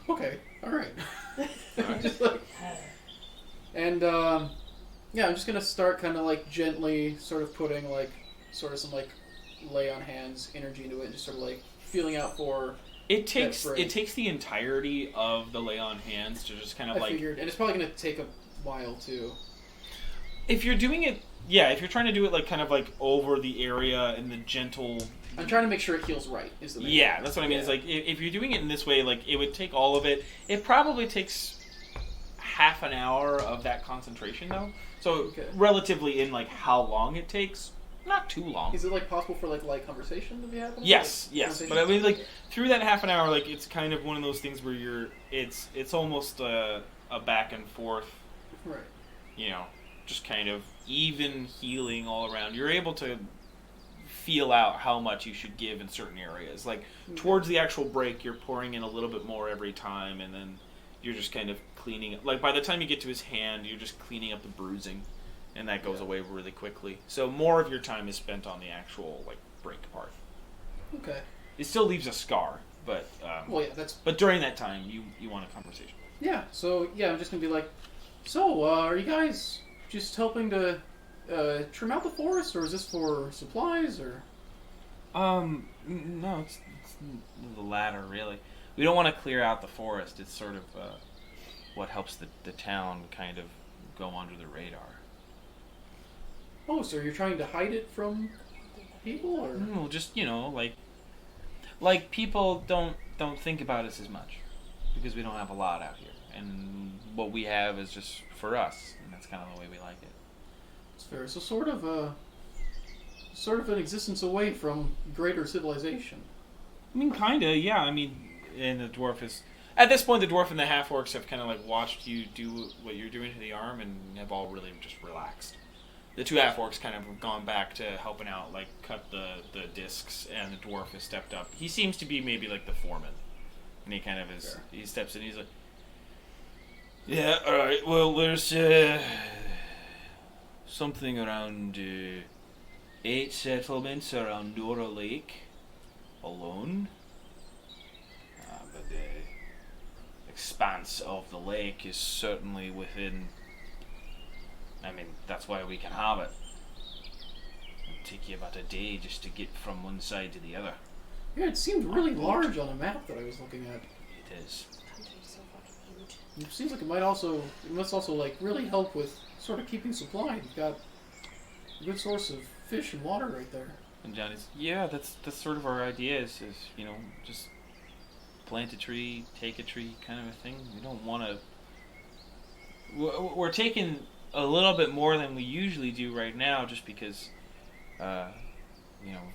okay, all right. I'm just like, and yeah, I'm just gonna start kind of like gently, sort of putting like sort of some like lay on hands energy into it, and just sort of like feeling out for. It takes That's right. the entirety of the lay on hands to just kind of I like figured, and it's probably gonna take a while too. if you're doing it, yeah, if you're trying to do it like kind of like over the area in the gentle. I'm trying to make sure it heals right. Is the main Yeah, thing. that's what I mean. Yeah. It's like if you're doing it in this way, like it would take all of it. It probably takes half an hour of that concentration though. So Okay. relatively in like how long it takes, not too long. Is it like possible for like light conversation to be happening? Yes, Like, yes. But I conversation? mean, like through that half an hour, like it's kind of one of those things where it's almost a back and forth, Right. just kind of even healing all around. You're able to feel out how much you should give in certain areas. Like towards the actual break, you're pouring in a little bit more every time, and then you're just kind of cleaning. Like by the time you get to his hand, you're just cleaning up the bruising, and that goes away really quickly. So more of your time is spent on the actual like break part. Okay. It still leaves a scar, but Well, yeah, that's but during that time, you want a conversation. yeah. So yeah, I'm just gonna be like, so are you guys just helping to trim out the forest, or is this for supplies, or? No, it's the latter, really. We don't want to clear out the forest. It's sort of what helps the town kind of go under the radar. Oh, so you're trying to hide it from people, or? Well, just, like people don't think about us as much because we don't have a lot out here. And what we have is just for us, and that's kind of the way we like it. It's fair. So sort of an existence away from greater civilization. I mean, kinda, yeah. I mean, and the dwarf is... At this point, the dwarf and the half-orcs have kind of, like, watched you do what you're doing to the arm and have all really just relaxed. The two half-orcs kind of have gone back to helping out, like, cut the discs, and the dwarf has stepped up. He seems to be maybe, like, the foreman. And he kind of is... Fair. He steps in, he's like... Yeah, alright, well, there's, something around, 8 settlements around Nora Lake alone. But the expanse of the lake is certainly within... I mean, that's why we can have it. It'll take you about a day just to get from one side to the other. Yeah, it seemed really large on a map that I was looking at. It is. It seems like it must also like really help with sort of keeping supply. You've got a good source of fish and water right there. And Johnny's, yeah, that's sort of our idea is just plant a tree, take a tree kind of a thing. We don't want to... We're taking a little bit more than we usually do right now just because, we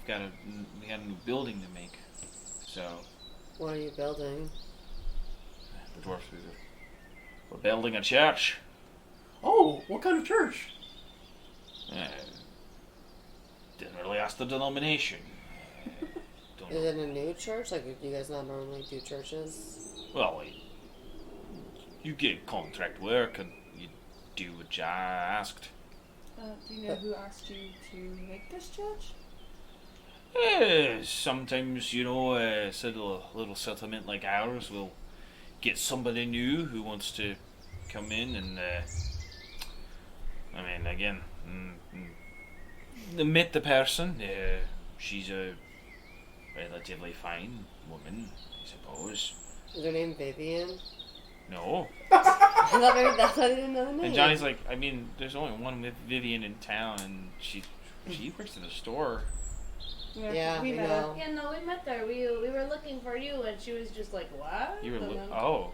got a new building to make. So... What are you building? The dwarfs, we're building a church. Oh, what kind of church? Didn't really ask the denomination. Don't Is know. it a new church? Like, do you guys not normally do churches? Well, you get contract work and you do what you asked. Do you know who asked you to make this church? Sometimes, a little settlement like ours will get somebody new who wants to come in and, meet the person. She's a relatively fine woman, I suppose. Is her name Vivian? No. That's why I didn't know the name. And Johnny's like, I mean, there's only one Vivian in town, and she works at the store. Yeah, we we met know. Yeah, no, we met her. We were looking for you, and she was just like, "What?" You were And then- Oh,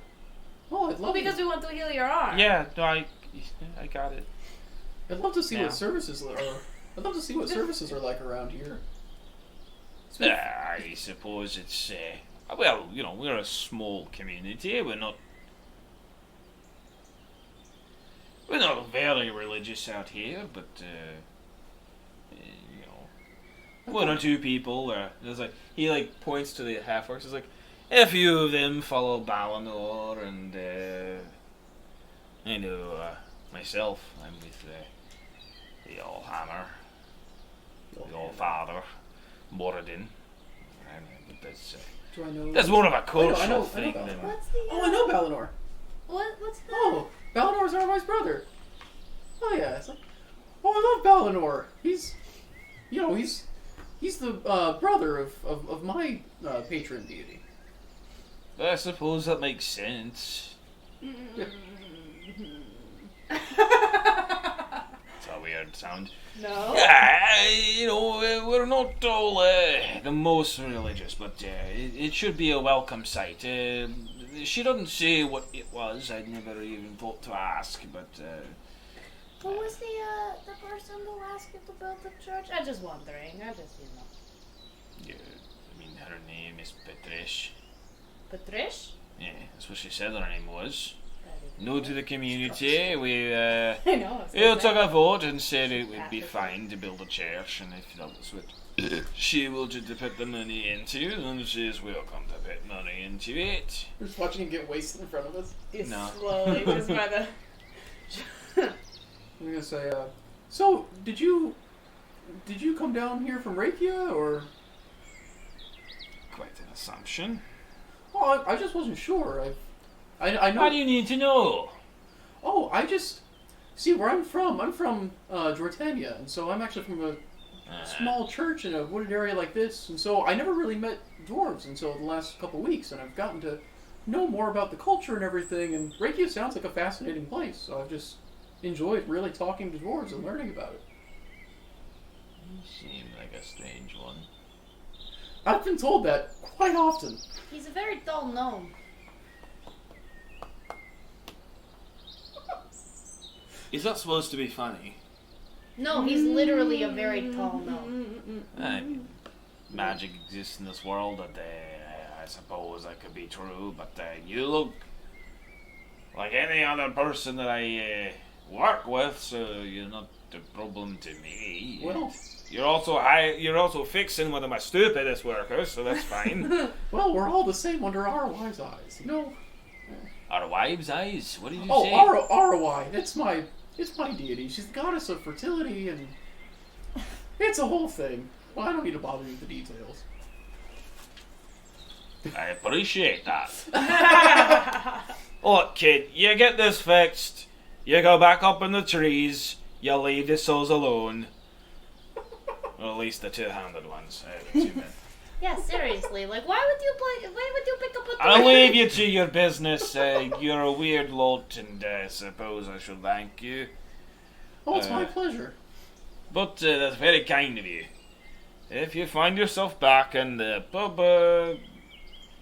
I'd Well, love because we want to heal your arm. Yeah, no, I got it. I'd love to see Yeah. what services are. I'd love to see what services are like around here. I suppose it's we're a small community. We're not very religious out here, but one or two people. There's like he points to the half orcs. He's like, a few of them follow Balinor, and myself. I'm with the All Hammer, the All Father, Moradin. Do I know? That's more of a I cultural know thing Balinor. than. What's the? Oh, I know Balinor. What's the? Oh, Balinor's Armai's brother. Oh yeah, it's like, oh, I love Balinor. He's the brother of my patron deity. I suppose that makes sense. That's a weird sound. No. Yeah, we're not all the most religious, but it should be a welcome sight. She doesn't say what it was. I'd never even thought to ask, but. Who was the person who asked you to build the church? I'm just wondering. Yeah, I mean, her name is Patrish. Patrish? Yeah, that's what she said her name was. new to the community. We I know. you took a vote and said it would be fine to build a church, and if that was what she wanted to put the money into, then she's welcome to put money into it. We're just watching him get wasted in front of us. No. Slowly, just by the. I'm gonna say, so did you come down here from Rakia, or? Quite an assumption. Oh, I just wasn't sure. I know. What do you need to know? Oh, I just see where I'm from. I'm from Jordania, and so I'm actually from a small church in a wooded area like this, and so I never really met dwarves until the last couple weeks, and I've gotten to know more about the culture and everything. And Rakia sounds like a fascinating place, so I've just enjoyed really talking to dwarves and learning about it. You seem like a strange one. I've been told that quite often. He's a very dull gnome. Is that supposed to be funny? No, he's literally a very tall gnome. I mean, magic exists in this world, and I suppose that could be true, but you look like any other person that I work with, so you're not a problem to me. Well, You're also fixing one of my stupidest workers, so that's fine. well, we're all the same under our wise eyes, you know. Our wives' eyes? What did you Oh, say? Arawai. It's my deity. She's the goddess of fertility, and it's a whole thing. Well, I don't need to bother you with the details. I appreciate that. Look, kid, you get this fixed, you go back up in the trees, you leave the souls alone. Well, at least the two-handed ones. The two men. Yeah, seriously. Like, why would you pick up a I'll leave you to your business. You're a weird lot, and I suppose I should thank you. Oh, it's my pleasure. But that's very kind of you. If you find yourself back in the pub,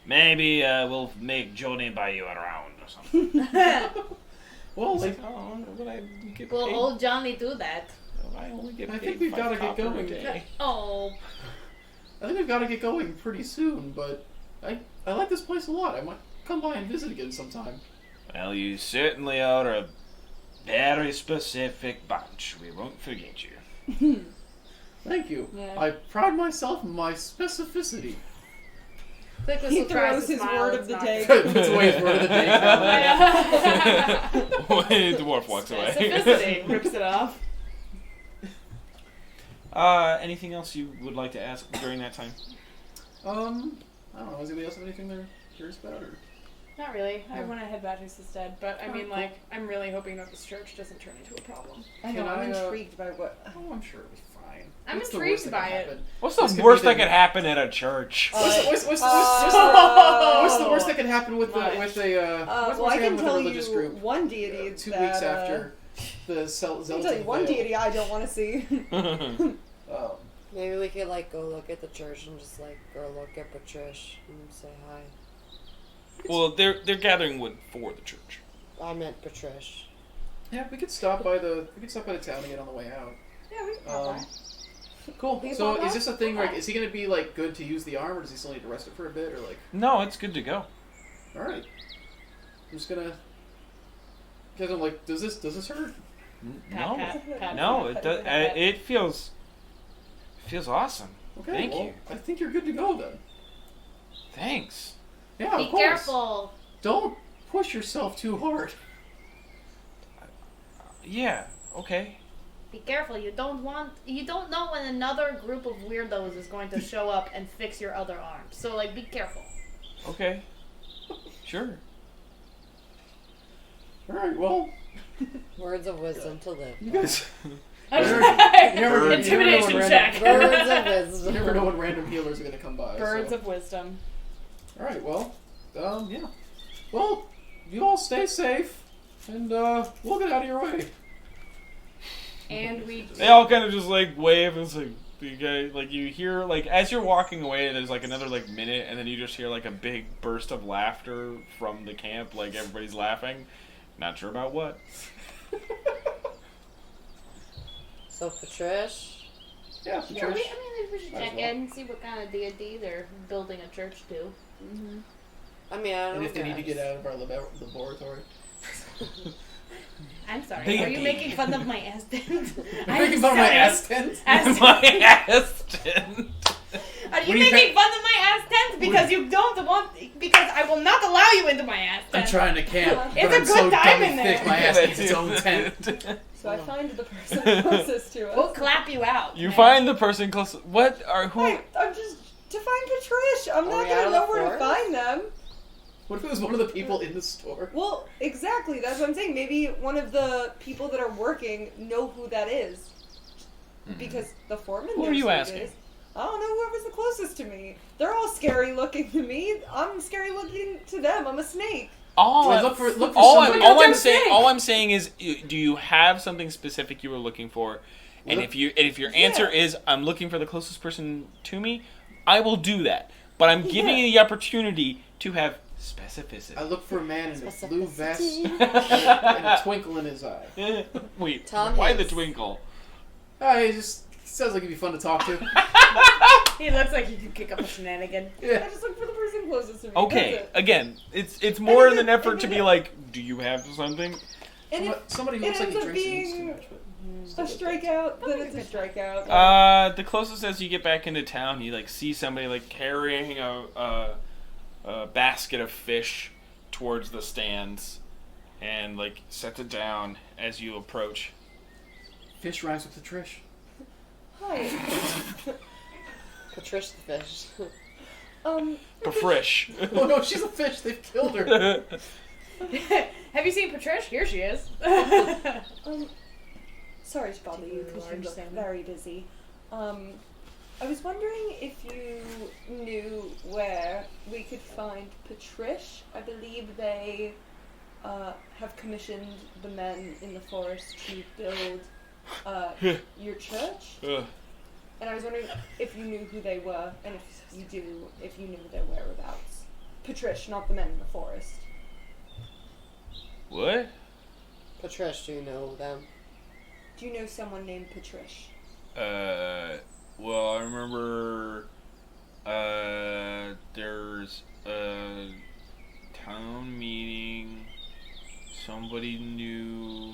maybe we'll make Johnny buy you around or something. Well, like, Will old Johnny do that? I only get I paid think we've 5 gotta get copper a going. day. Oh. I think we've got to get going pretty soon, but I like this place a lot. I might come by and visit again sometime. Well, you certainly are a very specific bunch. We won't forget you. Thank you. Yeah. I pride myself in my specificity. Quick He Whistle tries throws to his smile, word it's of the not day. good. That's always word of the day. The dwarf walks away. Specificity. Rips it off. Anything else you would like to ask during that time? I don't know. Does anybody else have anything they're curious about? Or? Not really. I Yeah. want to head back to instead, but I Oh, mean, cool. like, I'm really hoping that this church doesn't turn into a problem. I know, Can I'm I, intrigued by what. Oh, I'm sure it'll be fine. I'm What's the intrigued worst that by can it. happen? What's This the could worst be that the- could happen at a church? What's the worst that could happen with Much. a what's the Well, worst I that can happen with a tell religious you group? one deity 2 that, weeks after the I Zealot can tell you one veil. deity I don't want to see. Maybe we could like go look at the church and just like go look at Patrish and say hi. Well, they're gathering wood for the church. I meant Patrish. Yeah, we could stop by the town again on the way out. Yeah, we can pop by. Cool. Can you So pop is up? this a thing? Like, is he gonna be like good to use the arm, or does he still need to rest it for a bit, or like? No, it's good to go. All right. I'm just gonna. Because I'm like, does this hurt? No, Pat, no, it pat, does. pat, pat. It feels awesome. Okay. Thank well, you. I think you're good to go then. Thanks. Yeah, Be of course. careful. Don't push yourself too hard. Yeah. Okay. Be careful. You don't know when another group of weirdos is going to show up and fix your other arm. So like, be careful. Okay. Sure. All right. Well, Words of wisdom to live. you guys. Intimidation Birds. check. Words of You wisdom. never know when random healers are gonna come by. Birds so. of wisdom. All right. Well, yeah. Well, you all stay safe, and we'll get out of your way. And we They all kind of just like wave and it's like you guys like you hear like as you're walking away there's like another like minute and then you just hear like a big burst of laughter from the camp, like everybody's laughing. Not sure about what. So Patrish. Yeah, Yeah, church. we should Might as check well. in, see what kind of deity they're building a church to. I mean, I don't And know. if they need to get out of our laboratory. I'm sorry. Baby. Are you making fun of my ass tent? I'm making fun of my ass tent. My ass tent. Are you What do you making fun of my ass tent because you don't want? Because I will not allow you into my ass tent. I'm trying to camp, It's but a I'm good so time dumb in and there. thick. My ass needs its own tent. So I find the person closest to us. We'll clap you out. You man. find the person close. What are who? I'm just to find Patrish. I'm Are not we out gonna of know the where to forest? find them. What if it was one of the people in the store? Well, exactly. That's what I'm saying. Maybe one of the people that are working know who that is, because the foreman. Who are knows you it asking? is. I don't know. Whoever's the closest to me. They're all scary looking to me. I'm scary looking to them. I'm a snake. All Look for all somebody. I'm saying. All I'm saying is, do you have something specific you were looking for? And Look- if your answer is I'm looking for the closest person to me, I will do that. But I'm giving you the opportunity to have specificity. I look for a man in a blue vest Specificity. and a twinkle in his eye. Wait, Tom why the Hanks. twinkle? He just sounds like he'd be fun to talk to. He looks like he could kick up a shenanigan. I Yeah. just look for the person closest to me. Okay, That's it. again, it's more And in an then- effort and to then be it- like, do you have something? And if Somebody who it looks like he ends up drinks and eats too being much. a strikeout, then it's a strikeout. The closest as you get back into town, you like see somebody like carrying a basket of fish towards the stands, and like sets it down as you approach. Fish rhymes with Patrish. Hi. Patrish the fish. Befrish. Oh no, she's a fish. They've killed her. Have you seen Patrish? Here she is. Sorry to bother you because you Large look salmon. very busy. I was wondering if you knew where we could find Patrish. I believe they have commissioned the men in the forest to build your church. Ugh. And I was wondering if you knew who they were, and if you do, if you knew their whereabouts. Patrish, not the men in the forest. What? Patrish, do you know them? Do you know someone named Patrish? Well, I remember, there's a town meeting, somebody new,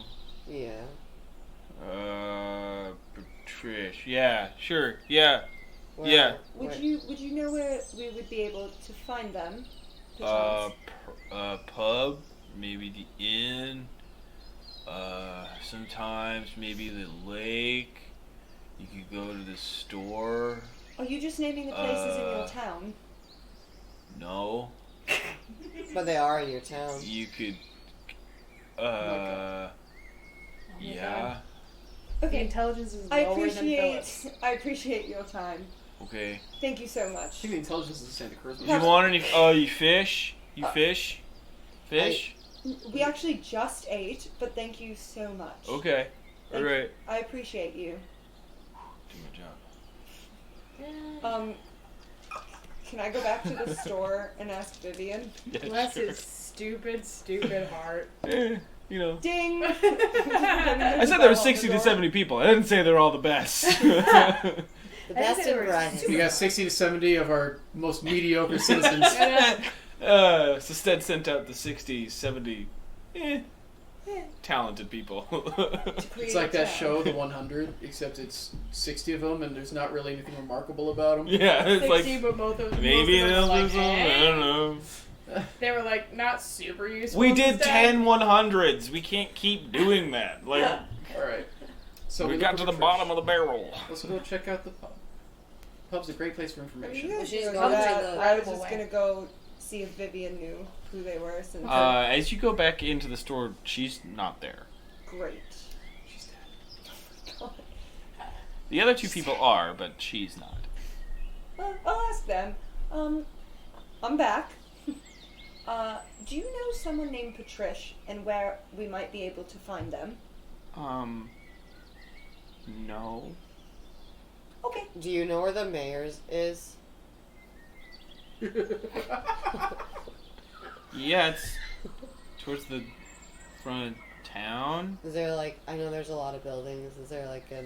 Yeah. Patrish, yeah, sure, yeah, Where- Yeah. Would where- you know where we would be able to find them? pub, maybe the inn, sometimes maybe the lake, you could go to the store, Are you just naming the places in your Uh, town? no, But they are in your town. you could, my yeah, The Okay, intelligence is I lower than Philip's. appreciate your time. okay. Thank you so I much. think the intelligence is the same to charisma. Do you want any, you fish? You fish? Fish? We actually just ate, but thank you so much. Okay. Thank- Alright. I appreciate you. Do my job. Can I go back to the store and ask Vivian? Yeah, Bless sure. his stupid heart. You know. Ding! I said there were 60 to 70 people. I didn't say they're all the best. The best they in were variety. You got 60 to 70 of our most mediocre citizens. Sestead sent out the 60, 70 talented people. It's like that show, The 100, except it's 60 of them, and there's not really anything remarkable about them. Yeah, it's 60, like but both of maybe most of them they'll were do like, something. I eh. don't know. They were like not super useful. We did instead. 10 100s. We can't keep doing that. Like Alright. So we look got for to the Patrish. bottom of the barrel. Let's go check out the pub. Pub's a great place for information. Yeah, She's so going that- to the I was Barrelbol just way. gonna go see if Vivian knew who they were. Since As you go back into the store, she's not there. great. She's dead. The other two people are, but she's not. I'll ask them. I'm back. Do you know someone named Patrish and where we might be able to find them? No. Okay. Do you know where the mayor's is? Yeah, it's towards the front of town. Is there like, I know there's a lot of buildings. Is there like a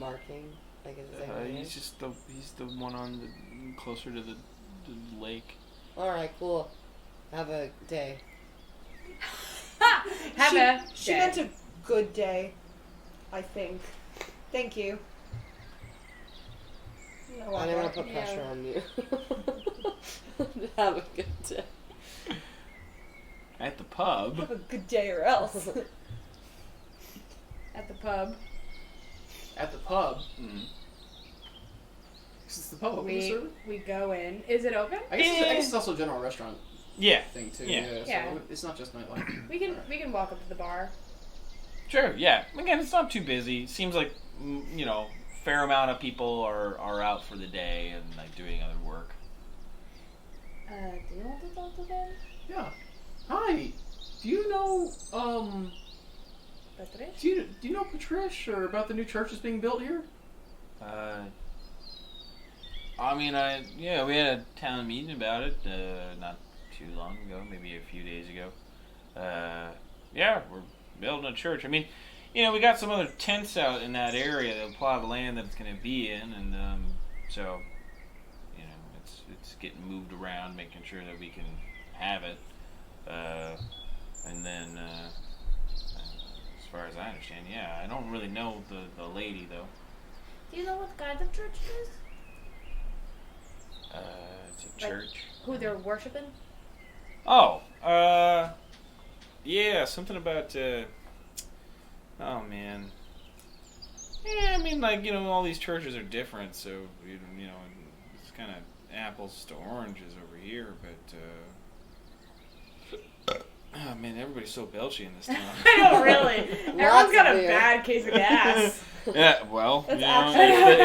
marking? Like, is there He's the one on the closer to the lake. Alright, cool. Have a day. Have a She day. meant a good day, I think. Thank you. No, I didn't want to put Yeah. pressure on you. Have a good day. At the pub. Have a good day or else. At the pub. At the pub. Mm. Is the pub open this early? We go in. Is it open? I guess it's also a general restaurant Yeah. thing too. Yeah. So Yeah. it's not just nightlife. We can walk up to the bar. Sure. Yeah. Again, it's not too busy. Seems like fair amount of people are out for the day and like doing other work. Do you want to talk to them? Yeah. Hi. Do you know Patrice? do you know Patrish or about the new church that's being built here? I mean, we had a town meeting about it not too long ago, maybe a few days ago. Yeah, we're building a church. I mean, we got some other tents out in that area, the plot of land that it's going to be in, and so, it's getting moved around, making sure that we can have it. And then, as far as I understand, yeah, I don't really know the lady, though. Do you know what kind of church it is? It's a Like, church. Who they're worshiping? Oh, yeah, something about, oh man. Yeah, I mean, like, all these churches are different, so, it's kind of apples to oranges over here, but, oh man, everybody's so belchy in this town. I know, really. Everyone's got a beer. bad case of gas. Yeah, well, That's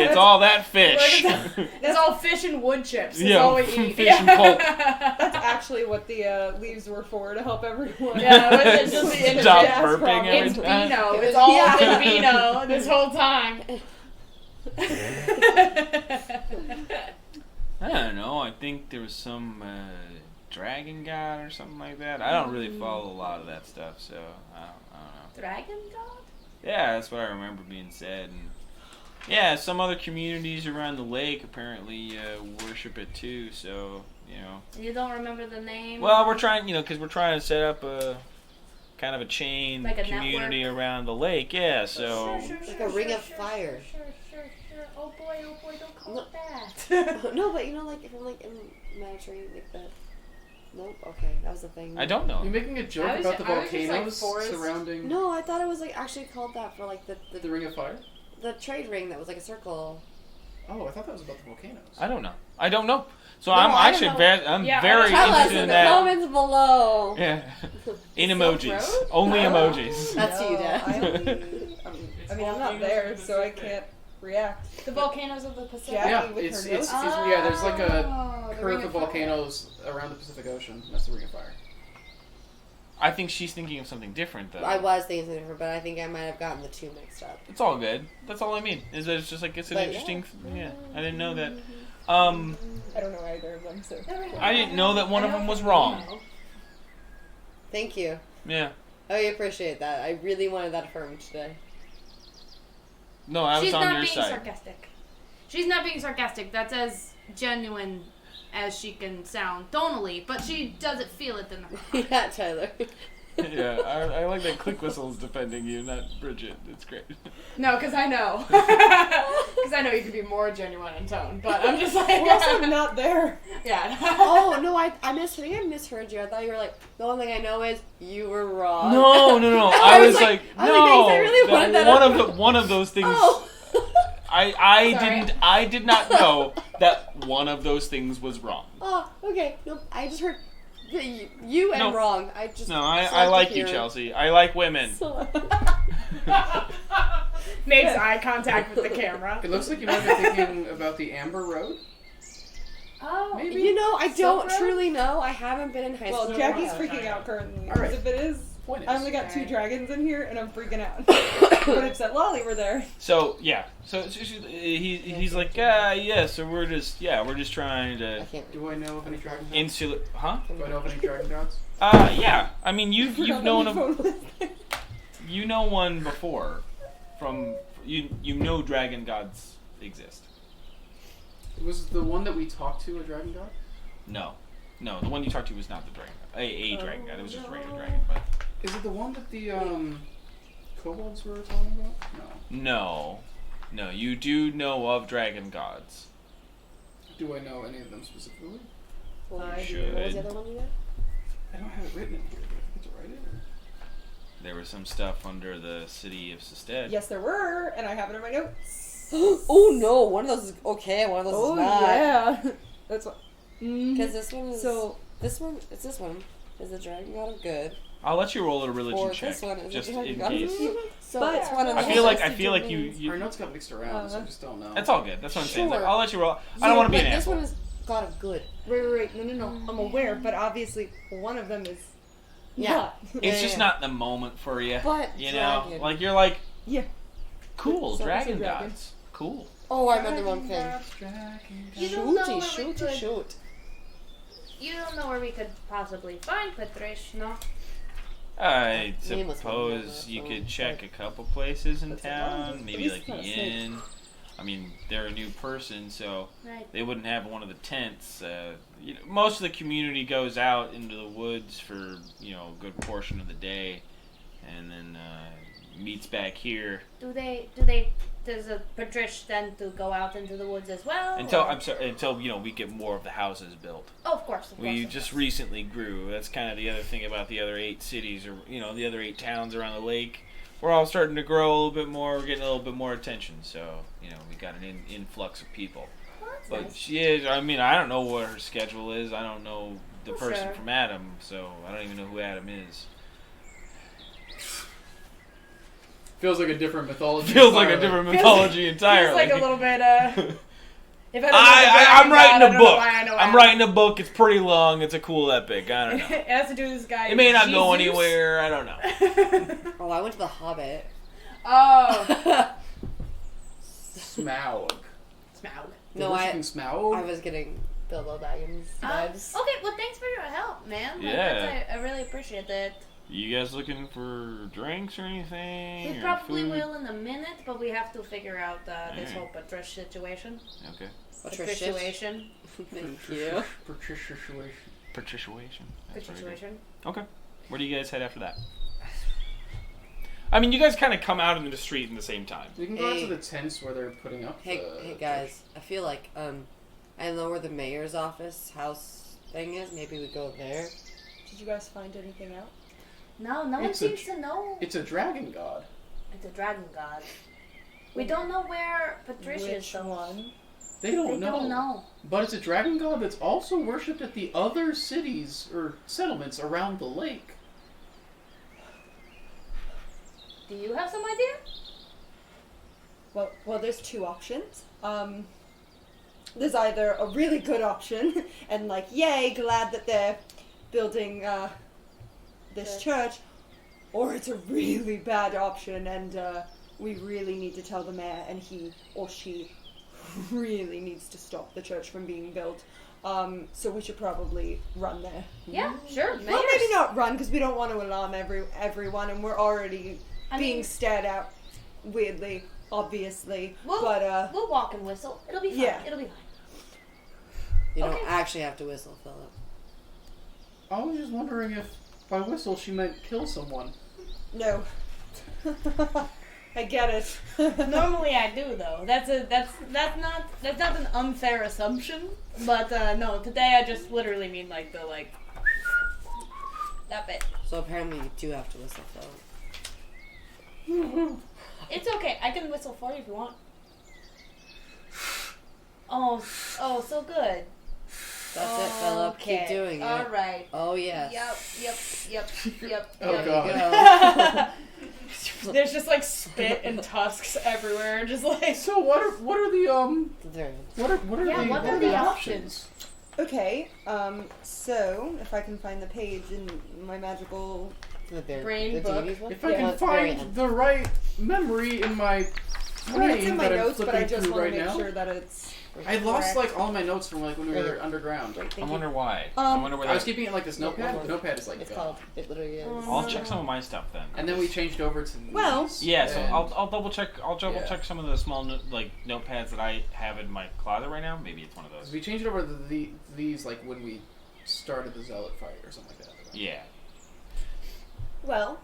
it's all that fish. It's all fish and wood chips. That's Yeah, all we eat. fish and pulp. That's actually what the leaves were for, to help everyone. Yeah, it's just the Stop gas burping problem. every It's time. Beano. It's all been Beano this whole time. I don't know. I think there was some dragon god or something like that. I don't really follow a lot of that stuff, so I don't know. Dragon God? Yeah, that's what I remember being said. And yeah, some other communities around the lake apparently worship it too. So You don't remember the name? well, we're trying, because we're trying to set up a kind of a chain Like a community around the lake. Yeah, so Like a ring of fire. Sure. Oh boy, don't call No. it that. No, but like if I'm like in Mediterranean, like that. Nope. Okay, that was the thing. I don't know. You're making a joke I was- about the I was just, like, volcanoes forest. surrounding No, I thought it was like actually called that for like the Ring of Fire. the trade ring that was like a circle. Oh, I thought that was about the volcanoes. I don't know. So No, I'm I actually don't know. very Tell us interested in in the that. comments below. Yeah. In Silk emojis. Road? Only emojis. That's you, Dad. I mean, I'm not there, so I can't react. The volcanoes of the Pacific. Jackie Yeah, with it's her yeah. There's like a Oh, the curve Ring of of Fire. volcanoes around the Pacific Ocean. That's the Ring of Fire. I think she's thinking of something different, though. I was thinking something different, but I think I might have gotten the two mixed up. It's all good. That's all I mean. Is that it's just like it's an But interesting. Yeah, I didn't know that. I don't know either of them, so. I didn't know that one of them was wrong. Thank you. Yeah. I appreciate that. I really wanted that affirmed today. No, I was She's on not your being side. sarcastic. She's not being sarcastic. That's as genuine as she can sound tonally, but she doesn't feel it in her heart. Yeah, Tyler. Yeah, I like that Click Whistle's defending you, not Bridget. It's great. No, because I know. Because I know you could be more genuine in tone, but I'm just like... Well, also, I'm not there. Yeah. Oh no, I think I misheard you. I thought you were like, the one thing I know is you were wrong. No. I I was was like- like, I was no. like, thanks, I really wanted that one of those things. Oh. Sorry. I did not know that one of those things was wrong. Oh, okay. Nope. I just heard you and No. wrong. I just No, I selective like you, hearing. Chelsea. I like women. Makes eye contact with the camera. It looks like you might be thinking about the Amber Road. Oh, Maybe. You know, I don't Road? truly know. I haven't been in high school. Well, in a Jackie's while. freaking out currently. Alright. Because if it is, Point is. I only got 2 Alright. dragons in here, and I'm freaking out. But if that Lolly were there, So yeah, he's like, yeah. So we're just trying I to can't. Do I know of any dragon gods? insulate, huh? Do I know of any dragon gods? Yeah. I mean, you've known you know one before, from you know dragon gods exist. Was the one that we talked to a dragon god? No, the one you talked to was not the dragon god. A dragon god. It was just a regular dragon. But Is it the one that the kobolds were talking about? No. No, you do know of dragon gods. Do I know any of them specifically? Well, You What was should. the other one you got? I don't have it written in here. Do I forget to write it? There was some stuff under the city of Sestead. Yes, there were, and I have it in my notes. Oh no, one of those is okay, one of those Oh is not. yeah, that's what. Because this one is. So This one is the dragon god of good. I'll let you roll a religion Or check, this one is just the dragon in god of case. evil. So But it's one of I those. feel like domains. you Our notes got mixed around, so I just don't know. That's all good. That's what I'm saying. Like, Sure. I'll let you roll. I don't want to be an This asshole. one is god of good. Right. No. I'm aware, but obviously one of them is. Yeah. Not. It's just Yeah. not the moment for you. But You know, dragon. like you're like, Yeah. cool, So- dragon so dragon. gods, cool. Oh, I remember one thing. You don't know where we Shooty, could. shoot. You don't know where we could possibly find Patrish, no? I Nameless one, suppose yeah, you so- could check a couple places in That's a town, lot. maybe At like least the that's like- inn. I mean, they're a new person, so Right. they wouldn't have one of the tents. Most of the community goes out into the woods for a good portion of the day, and then meets back here Does a Patrish tend to go out into the woods as well? until or- we get more of the houses built. Oh, of course. We just recently grew. That's kind of the other thing about the other 8 cities, or the other 8 towns around the lake. We're all starting to grow a little bit more. We're getting a little bit more attention. So we got an influx of people. Well, that's But nice. she is. I mean, I don't know what her schedule is. I don't know the Well, person sure. from Adam, so I don't even know who Adam is. Feels like a different mythology. Feels like a entirely. different mythology entirely. Feels like a little bit. If I don't know the I'm dragon god, writing I a don't know book. why I know I'm Adam. writing a book. It's pretty long. It's a cool epic. I don't know. It has to do with this guy. It may not go Jesus. anywhere. I don't know. Oh, I went to the Hobbit. Oh. Smaug. Smaug. No, Worshipping Smaug? I was getting Bilbo Baggins vibes. Okay, well, thanks for your help, man. Like, Yeah. I really appreciate that. You guys looking for drinks or anything? We or probably food? will in a minute, but we have to figure out this Alright. whole Patrish situation. Okay. Patricia. Situation. Thank you. Patricia situation. Patriciation. That's very good. Situation. Okay. Where do you guys head after that? I mean, you guys kind of come out into the street in the same time. We can go out Hey. to the tents where they're putting up Hey, the hey guys, I feel like I know where the mayor's office house thing is. Maybe we go there. Did you guys find anything out? No, no one It's a seems to know. It's a dragon god. It's a dragon god. We don't know where Patricia is. Which though. one? They don't They know. don't know. But it's a dragon god that's also worshipped at the other cities or settlements around the lake. Do you have some idea? Well, there's 2 options. There's either a really good option, and like, yay, glad that they're building this church, or it's a really bad option, and we really need to tell the mayor, and he or she really needs to stop the church from being built. So we should probably run there. Yeah, sure. Well, Mayors. maybe not run, because we don't want to alarm everyone, and we're already I being mean- stared at weirdly, obviously. We'll, But we'll walk and whistle. It'll be fine. Yeah. It'll be fine. You Okay. don't actually have to whistle, Philip. I was just wondering if by whistle she meant kill someone. no. I get it. Normally I do though. That's not an unfair assumption. But no, today I just literally mean like that bit. So apparently you do have to whistle, Philip. It's okay. I can whistle for you if you want. Oh, so good. That's it, Philip. Keep Okay. doing it. All right. Oh yes. Yep. Oh yep. god. There's just like spit and tusks everywhere. Just like. So what are the There. what are Yeah, the what what are are the the options? Okay, so if I can find the page in my magical. Brain the book. Dini's one? If I Yeah, can that's very find end. the right memory in my I mean, it's in brain my that I'm notes, but I flipping just through want right to make now. sure that it's. I lost correct. like all my notes from like when we were underground. Wait, I thank you. wonder why. I Um, wonder where I was that. keeping it like this notepad. The notepad is like It's gone. called. It literally is. I'll check some of my stuff then. And then we changed over to Well- these, Yeah, so and- I'll double check. I'll double Yeah. check some of the small notepads that I have in my closet right now. Maybe it's one of those. we changed over to these like when we started the zealot fight or something like that. Yeah. Well,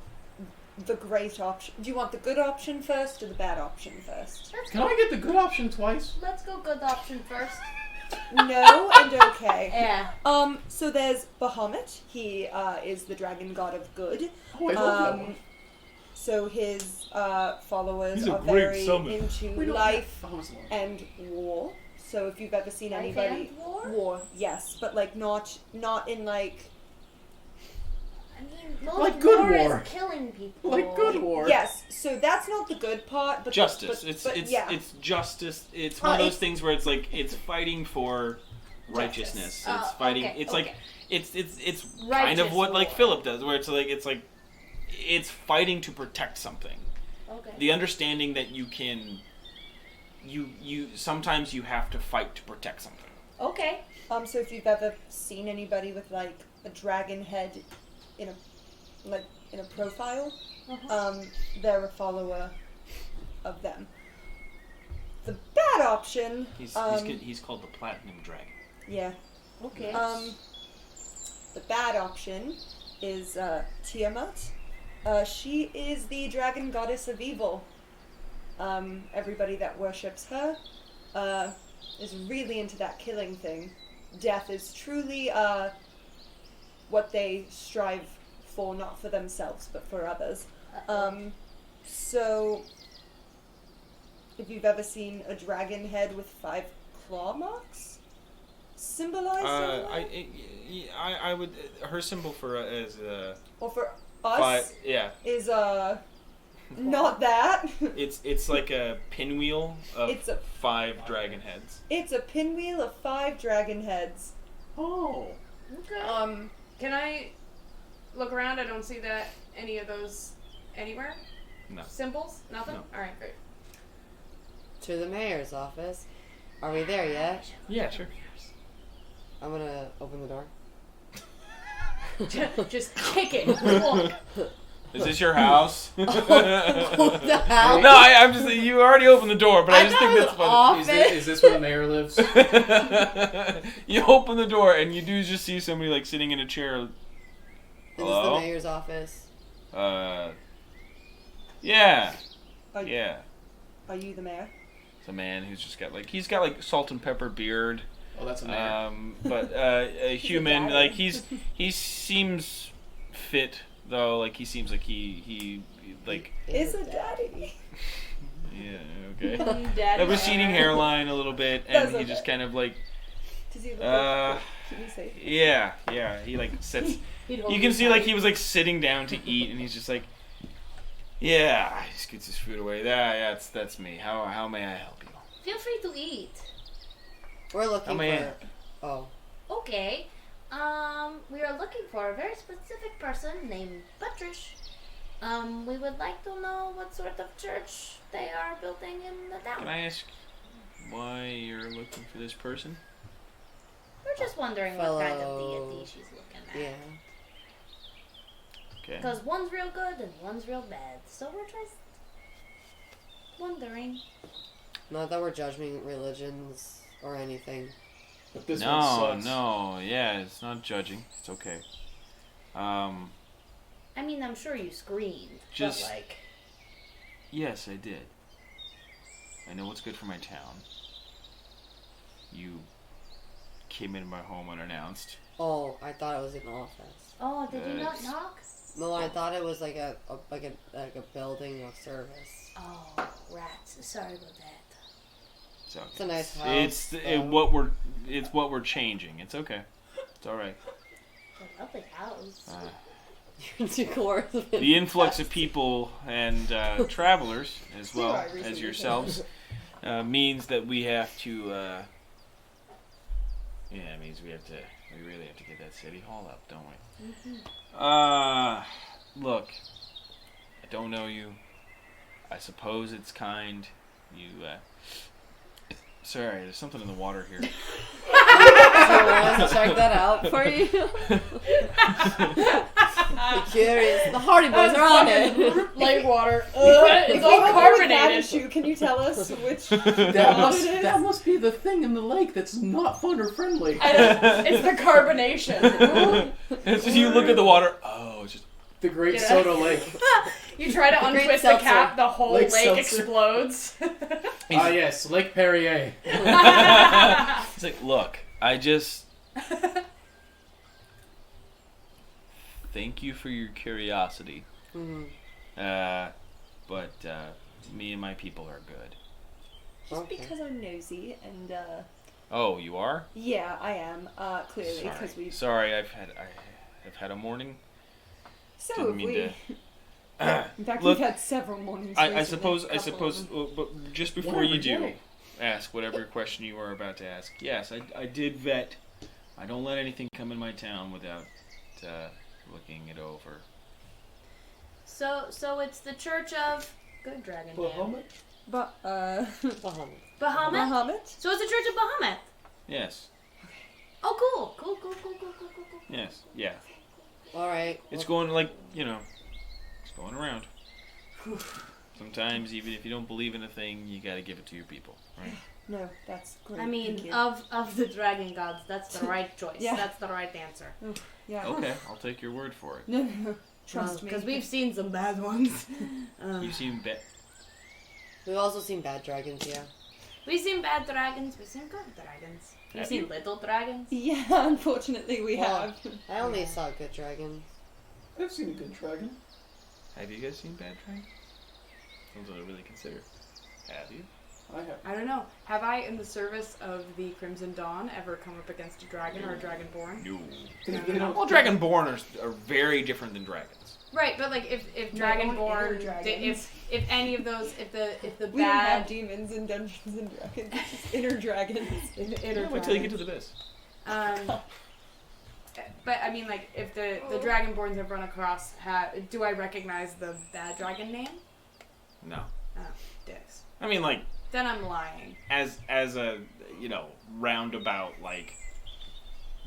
the great option. Do you want the good option first or the bad option first? Can I get the good option twice? Let's go good option first. No and okay. Yeah. So there's Bahamut. He is the dragon god of good. Oh, I love that one. So his followers He's a are great very summon. into life Bahamut's the one. and war. So if you've ever seen Life anybody and war? yes, but like not in like I mean, most Like good war. is killing people. Like good war. yes. So that's not the good part, but Justice. But, yeah. It's justice. It's one of those it's- things where it's like it's fighting for righteousness. It's fighting. okay, It's okay. like it's kind Righteous of what like war. Philip does, where it's fighting to protect something. Okay. The understanding that you can, you sometimes you have to fight to protect something. Okay. So if you've ever seen anybody with like a dragon head in a profile, they're a follower of them. The bad option, He's called the Platinum Dragon. yeah. Okay. The bad option is Tiamat. She is the dragon goddess of evil. Everybody that worships her is really into that killing thing. Death is truly what they strive for, not for themselves, but for others. So, if you've ever seen a dragon head with 5 claw marks, symbolized I would her symbol for is or for us five. Yeah, is not that. it's like a pinwheel of It's a 5 dragon heads. It's a pinwheel of 5 dragon heads. Oh. Okay. Can I look around? I don't see that any of those anywhere. No. Symbols? Nothing. No. All right, great. To the mayor's office. Are we there yet? Yeah, sure. I'm gonna open the door. Just kick it. Walk. Is this your house? The house? No, I'm just you already opened the door, but I just think that's funny. Is this where the mayor lives? You open the door and you do just see somebody like sitting in a chair. Is this Hello? the mayor's office? Yeah. Are, Yeah. Are you the mayor? It's a man who's just got like salt and pepper beard. Oh, that's a mayor. But a human, daddy. like he seems fit though. Like he seems like he like Is a daddy. yeah okay. Daddy. A receding hairline a little bit, and That's he okay. just kind of like Does he look Uh, Can you say? yeah. He like sits. He'd hold You can his see like side. he was like sitting down to eat, and he's just like, yeah. He scoots his food away. Yeah, that's me. How may I help you? Feel free to eat. We're looking may I for. help you? Oh. Okay. We are looking for a very specific person named Patrish. We would like to know what sort of church they are building in the town. Can I ask why you're looking for this person? We're just wondering what kind of Fellow- deity she's looking at. Yeah. Okay. Because one's real good and one's real bad. So we're just wondering. Not that we're judging religions or anything. But this one No, sucks. no. Yeah, it's not judging. It's okay. I mean, I'm sure you screamed. Just- But like, Yes, I did. I know what's good for my town. You came into my home unannounced. Oh, I thought it was an office. oh, did you not Yes. knock? No, I thought it was like a building of service. Oh, rats. Sorry about that. It's okay. It's a nice house. It's what we're changing. It's okay. It's all right. A lovely house. Decor. The influx of people and travelers, as well I recently as yourselves, means that we have to. It means we really have to get that city hall up, don't we? Look, I don't know you. I suppose it's kind. You. Sorry, there's something in the water here. Do you want us to check that out for you? Be curious. The Hardy Boys are on it. Lake water. If It's you all have that carbonated. issue, can you tell us which That must be the thing in the lake that's not fun or friendly. It's the carbonation. It's just you look at the water. Oh, it's just The Great Yeah. Soda Lake. You try to Great untwist the seltzer. cap, the whole Lake lake seltzer. explodes. Ah, yes, Lake Perrier. He's like, look, I just thank you for your curiosity, Mhm. but me and my people are good. Just Okay. because I'm nosy and Oh, you are? yeah, I am clearly because we. Sorry, I've had a morning. So Didn't have mean we. to. In fact, Look, we've had several mornings. I recently, suppose, a couple of them. but just before One you every do, day. ask whatever question you were about to ask. Yes, I did vet. I don't let anything come in my town without looking it over. So it's the Church of Good Dragon Man. Bahamut? But Bahamut. Bahamut? Bahamut. So it's the Church of Bahamut. Yes, Oh, cool. Cool. yes, yeah. All right. It's going like it's going around. Sometimes, even if you don't believe in a thing, you got to give it to your people, right? No, that's great. I thank mean, you. of the dragon gods, that's the right choice. Yeah. That's the right answer. yeah. Okay, I'll take your word for it. No, trust me. Because we've seen some bad ones. You've seen We've also seen bad dragons, yeah. We've seen bad dragons. We've seen good dragons. We've Have seen you? little dragons. Yeah, unfortunately we Well, have. I only saw good dragons. I've seen a good dragon. Have you guys seen Bad Dragon? Something to really consider. Have you? I have. I don't know. Have I, in the service of the Crimson Dawn, ever come up against a dragon or a dragonborn? No. They don't- Well, Dragonborn are very different than dragons. Right, but like if My own inner dragonborn, dragons. if any of those, if the We don't have bad demons in Dungeons and Dragons. It's just inner dragons. inner Wait till you get to the biz. but I mean, like, if the dragonborns I've run across, do I recognize the bad dragon name? No. Oh, dicks. I mean, like, Then I'm lying. as a, roundabout, like,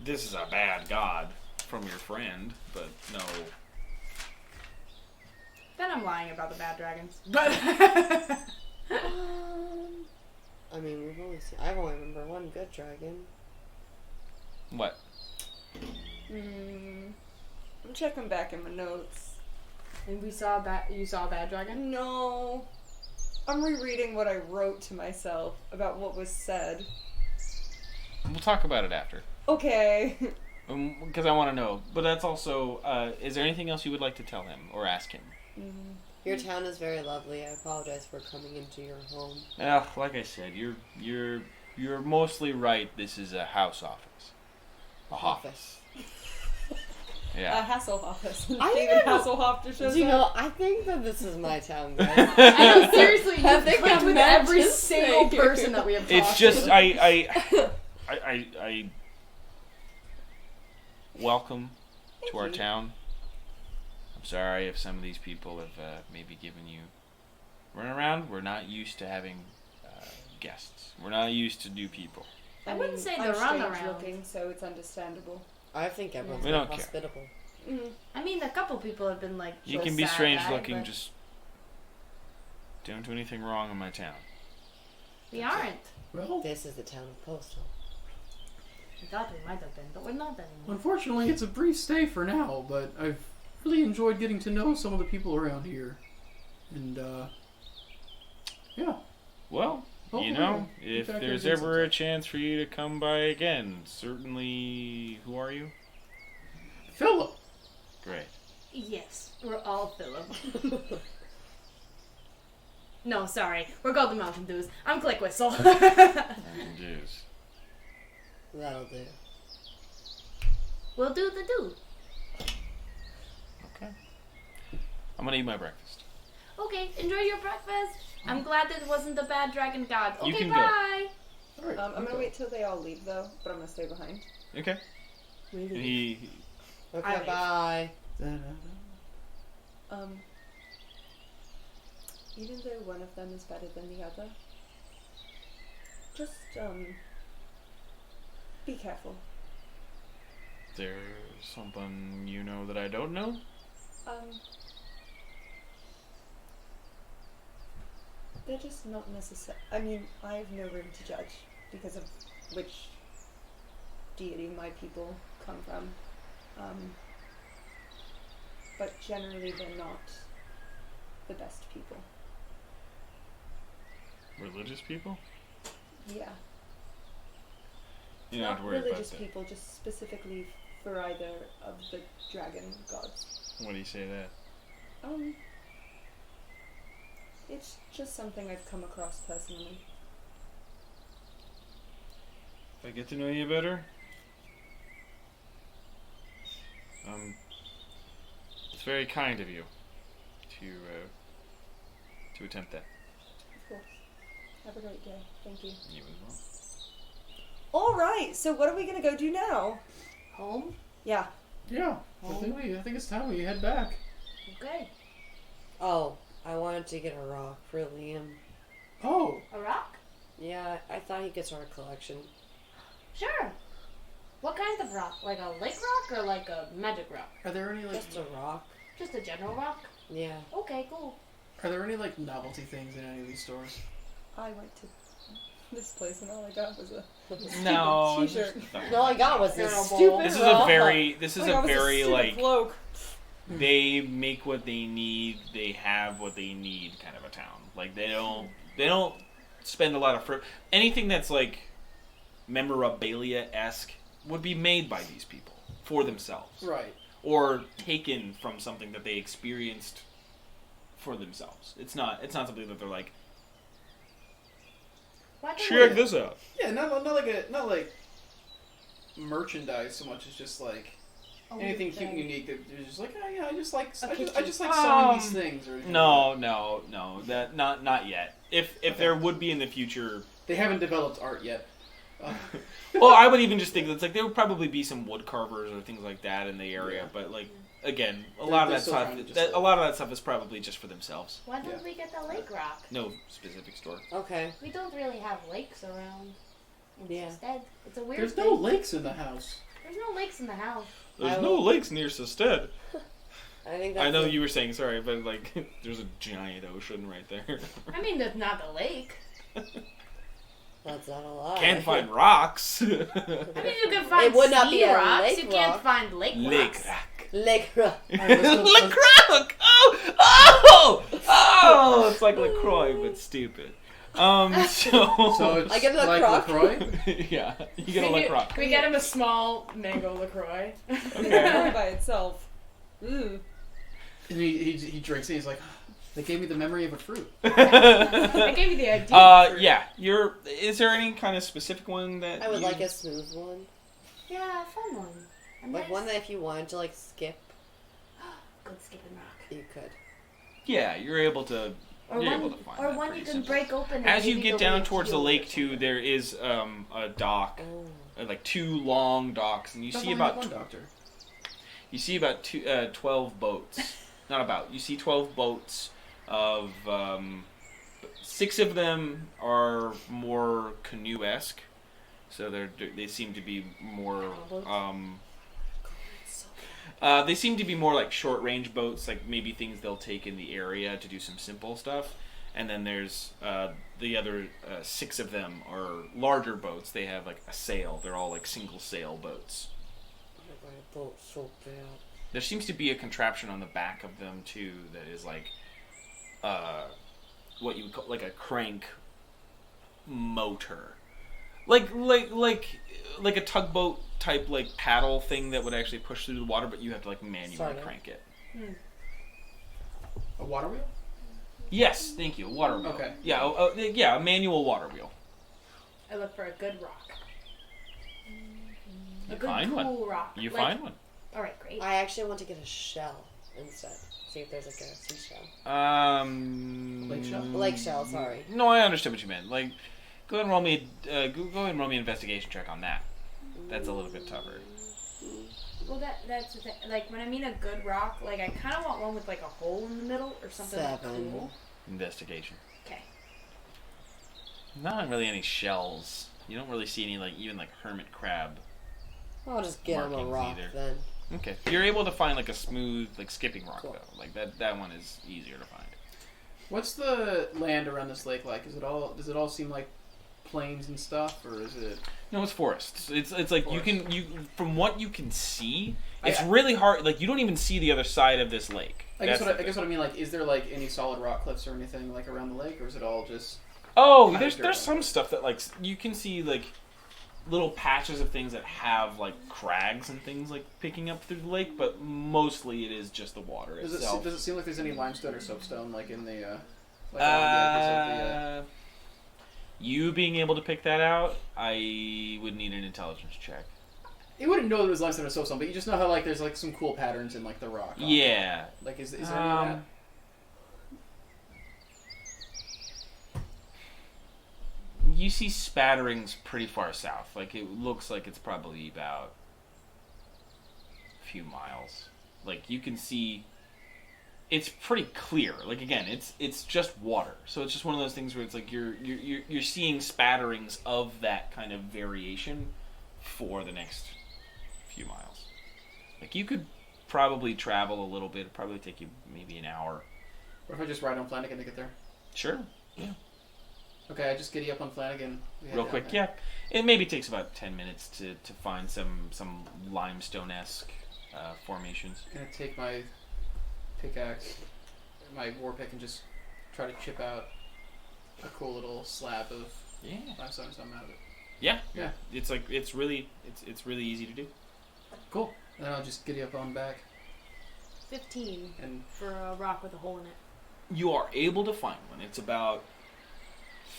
this is a bad god from your friend, but no. Then I'm lying about the bad dragons. But I mean, I only remember one good dragon. What? I'm checking back in my notes. and you saw a bad dragon. No. I'm rereading what I wrote to myself about what was said. We'll talk about it after. Okay. Because I want to know. But that's also, is there anything else you would like to tell him or ask him? Your town is very lovely. I apologize for coming into your home. Like I said, you're mostly right. This is a house office. A office. Yeah. Hasselhoff. Steven don't know. Hasselhoff just shows Do you up. know, I think that this is my town, guys. I know, seriously, I you've think clicked I'm with not every just single saying. person that we have talked It's just to. I welcome to our you. town. I'm sorry if some of these people have maybe given you run around. We're not used to having guests. We're not used to new people. I wouldn't say I'm the strange runaround. looking, so it's understandable. I think everyone's We very don't care. hospitable. I mean, a couple people have been like. You so can be sad strange eyed, looking, but just don't do anything wrong in my town. we aren't. Well, This is the town of Postal. I thought we might have been, but we're not anymore. unfortunately, it's a brief stay for now, but I've really enjoyed getting to know some of the people around here. And, yeah. Well, Hopefully, if in fact, there's everything's ever a okay. chance for you to come by again, certainly. Who are you? Philip! Great. Yes, we're all Philip. No, sorry, we're called the Mountain Dews. I'm Click Whistle. Jeez. That'll do. We'll do the do. Okay. I'm gonna eat my breakfast. Okay, enjoy your breakfast. I'm glad that it wasn't the bad dragon god. You Okay, can go. bye. Alright. I'm gonna wait till they all leave though, but I'm gonna stay behind. Okay. And he Okay, leave. bye. Even though one of them is better than the other, just be careful. there's something you know that I don't know. They're just not necessary. I mean, I have no room to judge because of which deity my people come from. but generally they're not the best people. Religious people? Yeah. You don't have Not to worry about religious that. people, just specifically for either of the dragon gods. When do you say that? It's just something I've come across personally. If I get to know you better, it's very kind of you to attempt that. Of course. Have a great day. Thank you. You as well. Alright, so what are we gonna go do now? Home? Yeah. Yeah. I think it's time we head back. Okay. Oh, I wanted to get a rock for Liam. Oh. A rock? Yeah, I thought he could start a collection. Sure. What kind of rock? Like a lake rock or like a magic rock? Are there any like Just a rock. Just a general rock? Yeah. Okay, cool. Are there any like novelty things in any of these stores? I went to this place and all I got was a No. t-shirt. All I got was this Barrelbol. stupid This is rock. a very. This is All I got a was very stupid like. cloak. They make what they need. They have what they need. Kind of a town. Like they don't. They don't spend a lot of anything that's like memorabilia-esque would be made by these people for themselves. Right. Or taken from something that they experienced for themselves. It's not something that they're like, Why don't check this out. Yeah, not like merchandise so much as just like we- anything cute and unique that you're just like, oh yeah, I just like kitchen. selling these things or anything No, like no, that not yet. If there would be in the future, that. They haven't developed art yet. well, I would even just think that's like there would probably be some wood carvers or things like that in the area. Yeah. But like again, a They're- lot of they're that still stuff, trying to just, a lot of that stuff is probably just for themselves. Why don't Yeah. we get the lake rock? No specific store. Okay. We don't really have lakes around. Yeah. Instead, it's a weird There's thing. no lakes in the house. There's no lakes in the house. There's I no will- lakes near Sestead. I think that's I know a- you were saying sorry, but like there's a giant ocean right there. I mean, that's not the lake. That's not a lie. Can't find rocks. I mean, you can find would not sea be a rocks. lake You can't rock. find lake Lake rocks. rock. Lake rock. LaCroix! Oh! It's like LaCroix, but stupid. So So it's I get a like LaCroix? LaCroix? yeah, you get a LaCroix. Can we get him a small mango LaCroix? Okay. by itself. And he drinks it. He's like, they gave me the memory of a fruit. I gave you the idea. Yeah. Is there any kind of specific one that I would you- like a smooth one. Yeah, a fun one. A Like nice- one that if you wanted to like skip, Good skipping rock. you could. Yeah, you're able to. Or you're one, able to find or that one pretty you can simple. break open. And As you maybe get the down way towards the healed or lake too, something. there is a dock, Oh. like two long docks, and you That's see only about one doctor. 12 boats. Not about. You see 12 boats of 6 of them are more canoe-esque, so they seem to be more they seem to be more like short-range boats, like maybe things they'll take in the area to do some simple stuff. And then there's the other 6 of them are larger boats. They have like a sail. They're all like single sail boats. My boat's so bad. There seems to be a contraption on the back of them too that is like what you would call like a crank motor, like a tugboat type like paddle thing that would actually push through the water, but you have to like manually Sorta. crank it. A water wheel? Yes, thank you. A water wheel. Okay. Yeah, yeah, a manual water wheel. I look for a good rock. A You good find cool one. rock. You Like- find one. All right, great. I actually want to get a shell instead. See if there's like a seashell. Lake shell? Lake shell, sorry. No, I understood what you meant. Like, go ahead and roll me. Go ahead and roll me an investigation check on that. That's a little bit tougher. Well, that's the thing. Like when I mean a good rock, like I kind of want one with like a hole in the middle or something like 7. cool. Investigation. Okay. Not really any shells. You don't really see any like even like hermit crab. I'll just get him a Markings rock either. then. Okay, you're able to find like a smooth like skipping rock Cool. though. Like that one is easier to find. What's the land around this lake like? Does it all seem like plains and stuff, or is it? No, it's forests. It's like Forest. you from what you can see, it's I- really hard. Like you don't even see the other side of this lake. I guess That's the what I mean, like, is there like any solid rock cliffs or anything like around the lake, or is it all just? Oh, Kind of there's dirt. some stuff that like you can see like little patches of things that have like crags and things like picking up through the lake, but mostly it is just the water Does itself. it seem like there's any limestone or soapstone like in the? Like along the edges of You being able to pick that out, I would need an intelligence check. You wouldn't know there was limestone or soapstone, but you just know how like there's like some cool patterns in like the rock. on it. Yeah. Like is there any of that? You see spatterings pretty far south. Like it looks like it's probably about a few miles. Like you can see it's pretty clear. Like again, it's just water. So it's just one of those things where it's like you're seeing spatterings of that kind of variation for the next few miles. Like you could probably travel a little bit. It'd probably take you maybe an hour. Or if I just ride on Flanagan to get there? Sure. Okay, I just giddy up on Flanagan. We head Real down quick, there. yeah. It maybe takes about 10 minutes to find some limestone-esque formations. I'm gonna take my pickaxe, my war pick, and just try to chip out a cool little slab of Yeah. limestone or something out of it. Yeah. Yeah. It's like it's really easy to do. Cool. And then I'll just giddy up on back 15 and for a rock with a hole in it. You are able to find one. It's about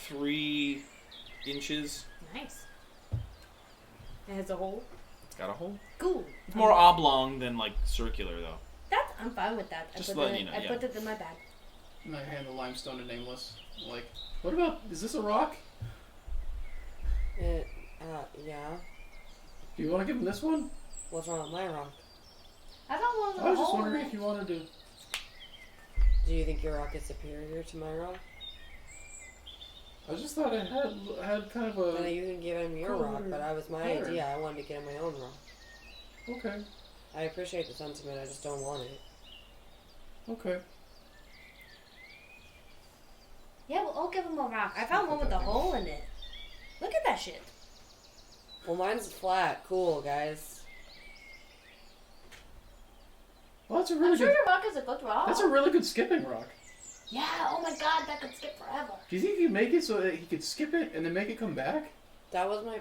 3 inches. Nice. It has a hole. It's got a hole. Cool. It's more oblong than like circular though. I'm fine with that. Just I put letting it, you know, I yeah. put it in my bag. and I hand the limestone to Nameless. I'm like, what about? Is this a rock? Yeah. Do you want to give him this one? What's wrong with my rock? I thought one was I a was just hole in wondering it. if you wanted to. Do you think your rock is superior to my rock? I just thought I had kind of Then a. you can give him your rock, but I was my Pattern. idea. I wanted to get him my own rock. Okay. I appreciate the sentiment. I just don't want it. Okay. Yeah, well, I'll give him a rock. I found one with a hole in it. Look at that shit. Well, mine's flat. Cool, guys. Well, that's a I'm really sure good. your rock is a good rock. That's a really good skipping rock. Yeah, oh my god, that could skip forever. Do you think you make it so that he could skip it and then make it come back? That was my.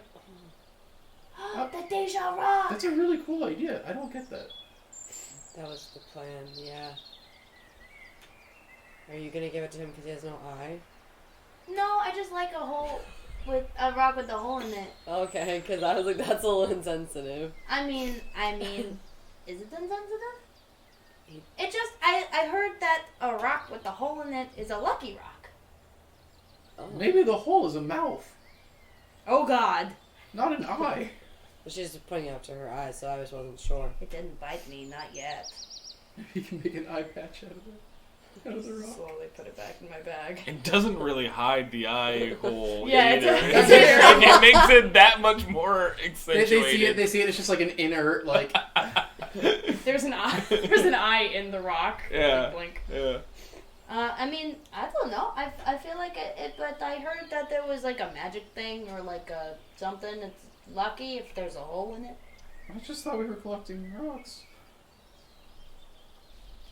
The Deja rock! That's a really cool idea. I don't get that. That was the plan. Yeah. Are you gonna give it to him because he has no eye? No, I just like a hole with a rock with a hole in it. Okay, because I was like, that's a little insensitive. I mean, is it insensitive? It just, I heard that a rock with a hole in it is a lucky rock. Oh. Maybe the hole is a mouth, Oh god. not an eye. But she's just pointing out to her eyes, so I just wasn't sure. It didn't bite me, not yet. Maybe you can make an eye patch out of it. Out of the rock. Slowly put it back in my bag. It doesn't really hide the eye hole. Yeah, either. it's It makes it that much more They accentuated. see it. They see it. It's just like an inert, like. There's an eye. There's an eye in the rock. Yeah. Blink. Yeah. I mean, I don't know. I feel like it, but I heard that there was like a magic thing or like a something that's lucky if there's a hole in it. I just thought we were collecting rocks.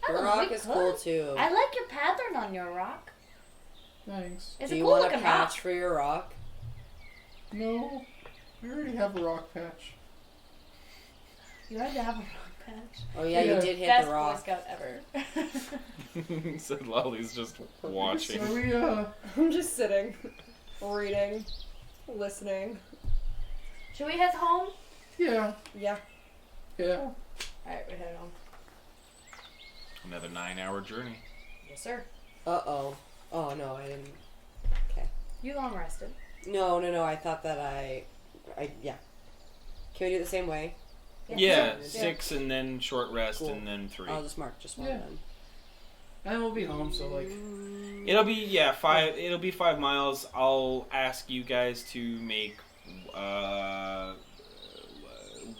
I Your don't know, rock we is could. cool too. I like your pattern on your rock. Thanks. It's Do a you cool want a looking patch rock. for your rock? No, we already have a rock patch. You had to have a rock patch. Oh yeah, Yeah. you did hit Best the Boy rock. Scout ever. Said Lolly's just watching. So we I'm just sitting, reading, listening. Should we head home? yeah. Yeah. Yeah. Alright, we head home. Another 9-hour journey. Yes, sir. Uh-oh. Oh no, I didn't. You long rested. No. I thought that yeah. Can we do it the same way? Yeah, Yeah. 6 and then short rest Cool. and then 3. I'll just mark just one Yeah. then. And we'll be home, so like. It'll be 5. It'll be 5 miles. I'll ask you guys to make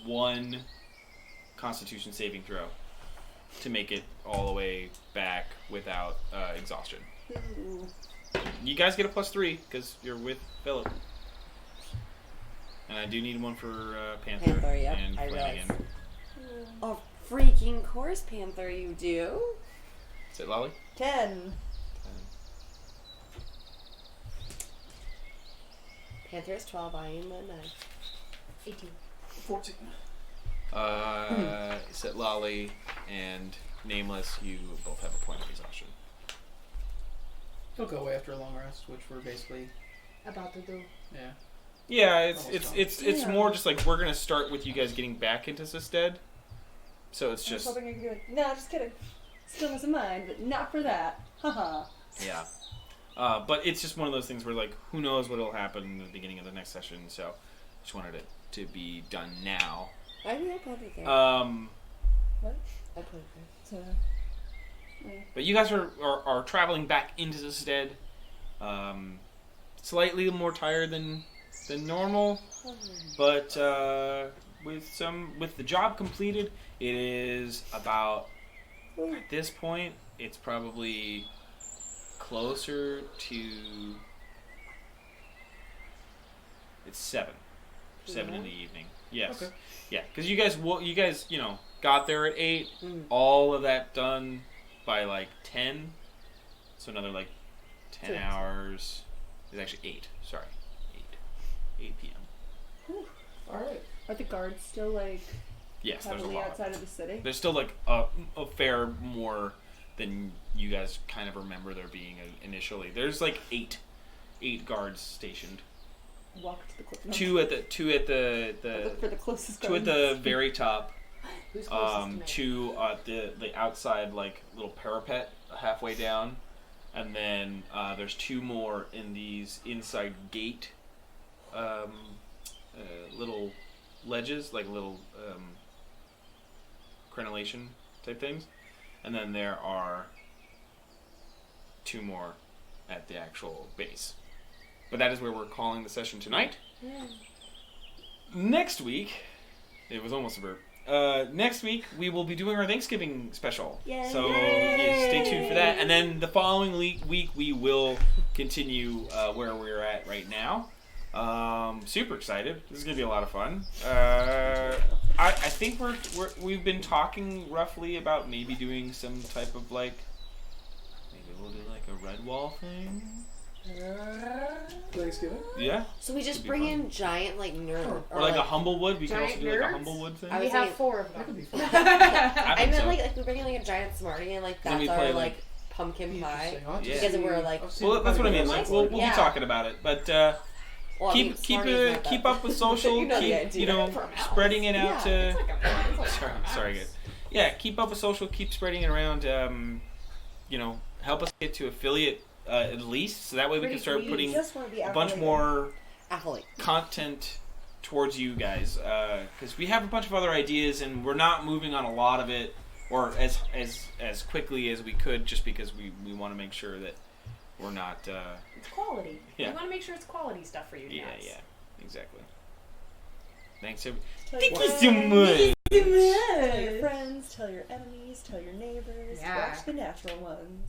1 Constitution saving throw to make it all the way back without exhaustion. You guys get a +3 because you're with Philip. And I do need one for Panther, Panther, yeah, and I Flanagan. realized. Of freaking course, Panther, you do. Is it Lolly? 10. Panther is 12, I am a 9. 18. 14. Set Lolly and Nameless, you both have a point of exhaustion. They'll go away after a long rest, which we're basically, About to do. yeah. Yeah, Almost it's done. more just like we're gonna start with you guys getting back into Sestead. So it's I was just hoping you could. No, just kidding. Stillness of mind, but not for that. Haha. yeah. But it's just one of those things where like who knows what'll happen in the beginning of the next session. So just wanted it to be done now. I mean, I put it there. Uh, I put it there. So, But you guys are traveling back into Sestead. Slightly more tired than normal, but with the job completed, it is about at this point it's probably closer to it's 7 in the evening. Yes, Okay. yeah, because you guys got there at 8, all of that done by like 10, so another like 10 Sure. hours. It's actually 8. Sorry, 8 p.m. Alright. are the guards still like Yes, there's a heavily lot. outside of the city? There's still like a fair more than you guys kind of remember there being initially. There's like 8 guards stationed. Walk to the cliff. Two at the Look for the closest two at guards. the very top. Who's closest to me? 2 at the outside like little parapet halfway down, and then there's 2 more in these inside gate little ledges, like little crenellation type things, and then there are 2 more at the actual base. But that is where we're calling the session tonight. Next week, it was almost a burp. Next week we will be doing our Thanksgiving special. Yay. So yeah, stay tuned for that. And then the following week we will continue where we're at right now. Super excited. This is gonna be a lot of fun. I think we've been talking roughly about maybe doing some type of like maybe we'll do like a red wall thing. Thanksgiving? Yeah. So we just Could be bring fun. in giant like nerd Or like a Humblewood. We can also Giant do like a nerds? Humblewood thing. I We was have thinking- 4 of That could them. be fun. I think meant so. like we bring in like a giant Smartie and like Then we that's play, our like, like pumpkin pie. Interesting. I'll have to Yeah. Because see- we're, like- I'll see Well, if that's I what I can mean. get Like, some- we'll Yeah. be talking about it, but Well, I mean, keep Smartie's not that keep up with social. You know the keep idea. spreading it out Yeah. to. Sorry, good. Yeah, keep up with social. Keep spreading it around. Help us get to affiliate at least, so that way we can start We putting just want to be a bunch affiliated. more Athlete. content towards you guys, because we have a bunch of other ideas and we're not moving on a lot of it, or as quickly as we could, just because we want to make sure that we're not. It's quality. Yeah. We want to make sure it's quality stuff for you guys. Yeah, exactly. Thanks. Tell Thank your you friends, so much. Tell your friends, tell your enemies, tell your neighbors. Yeah. Watch the natural ones.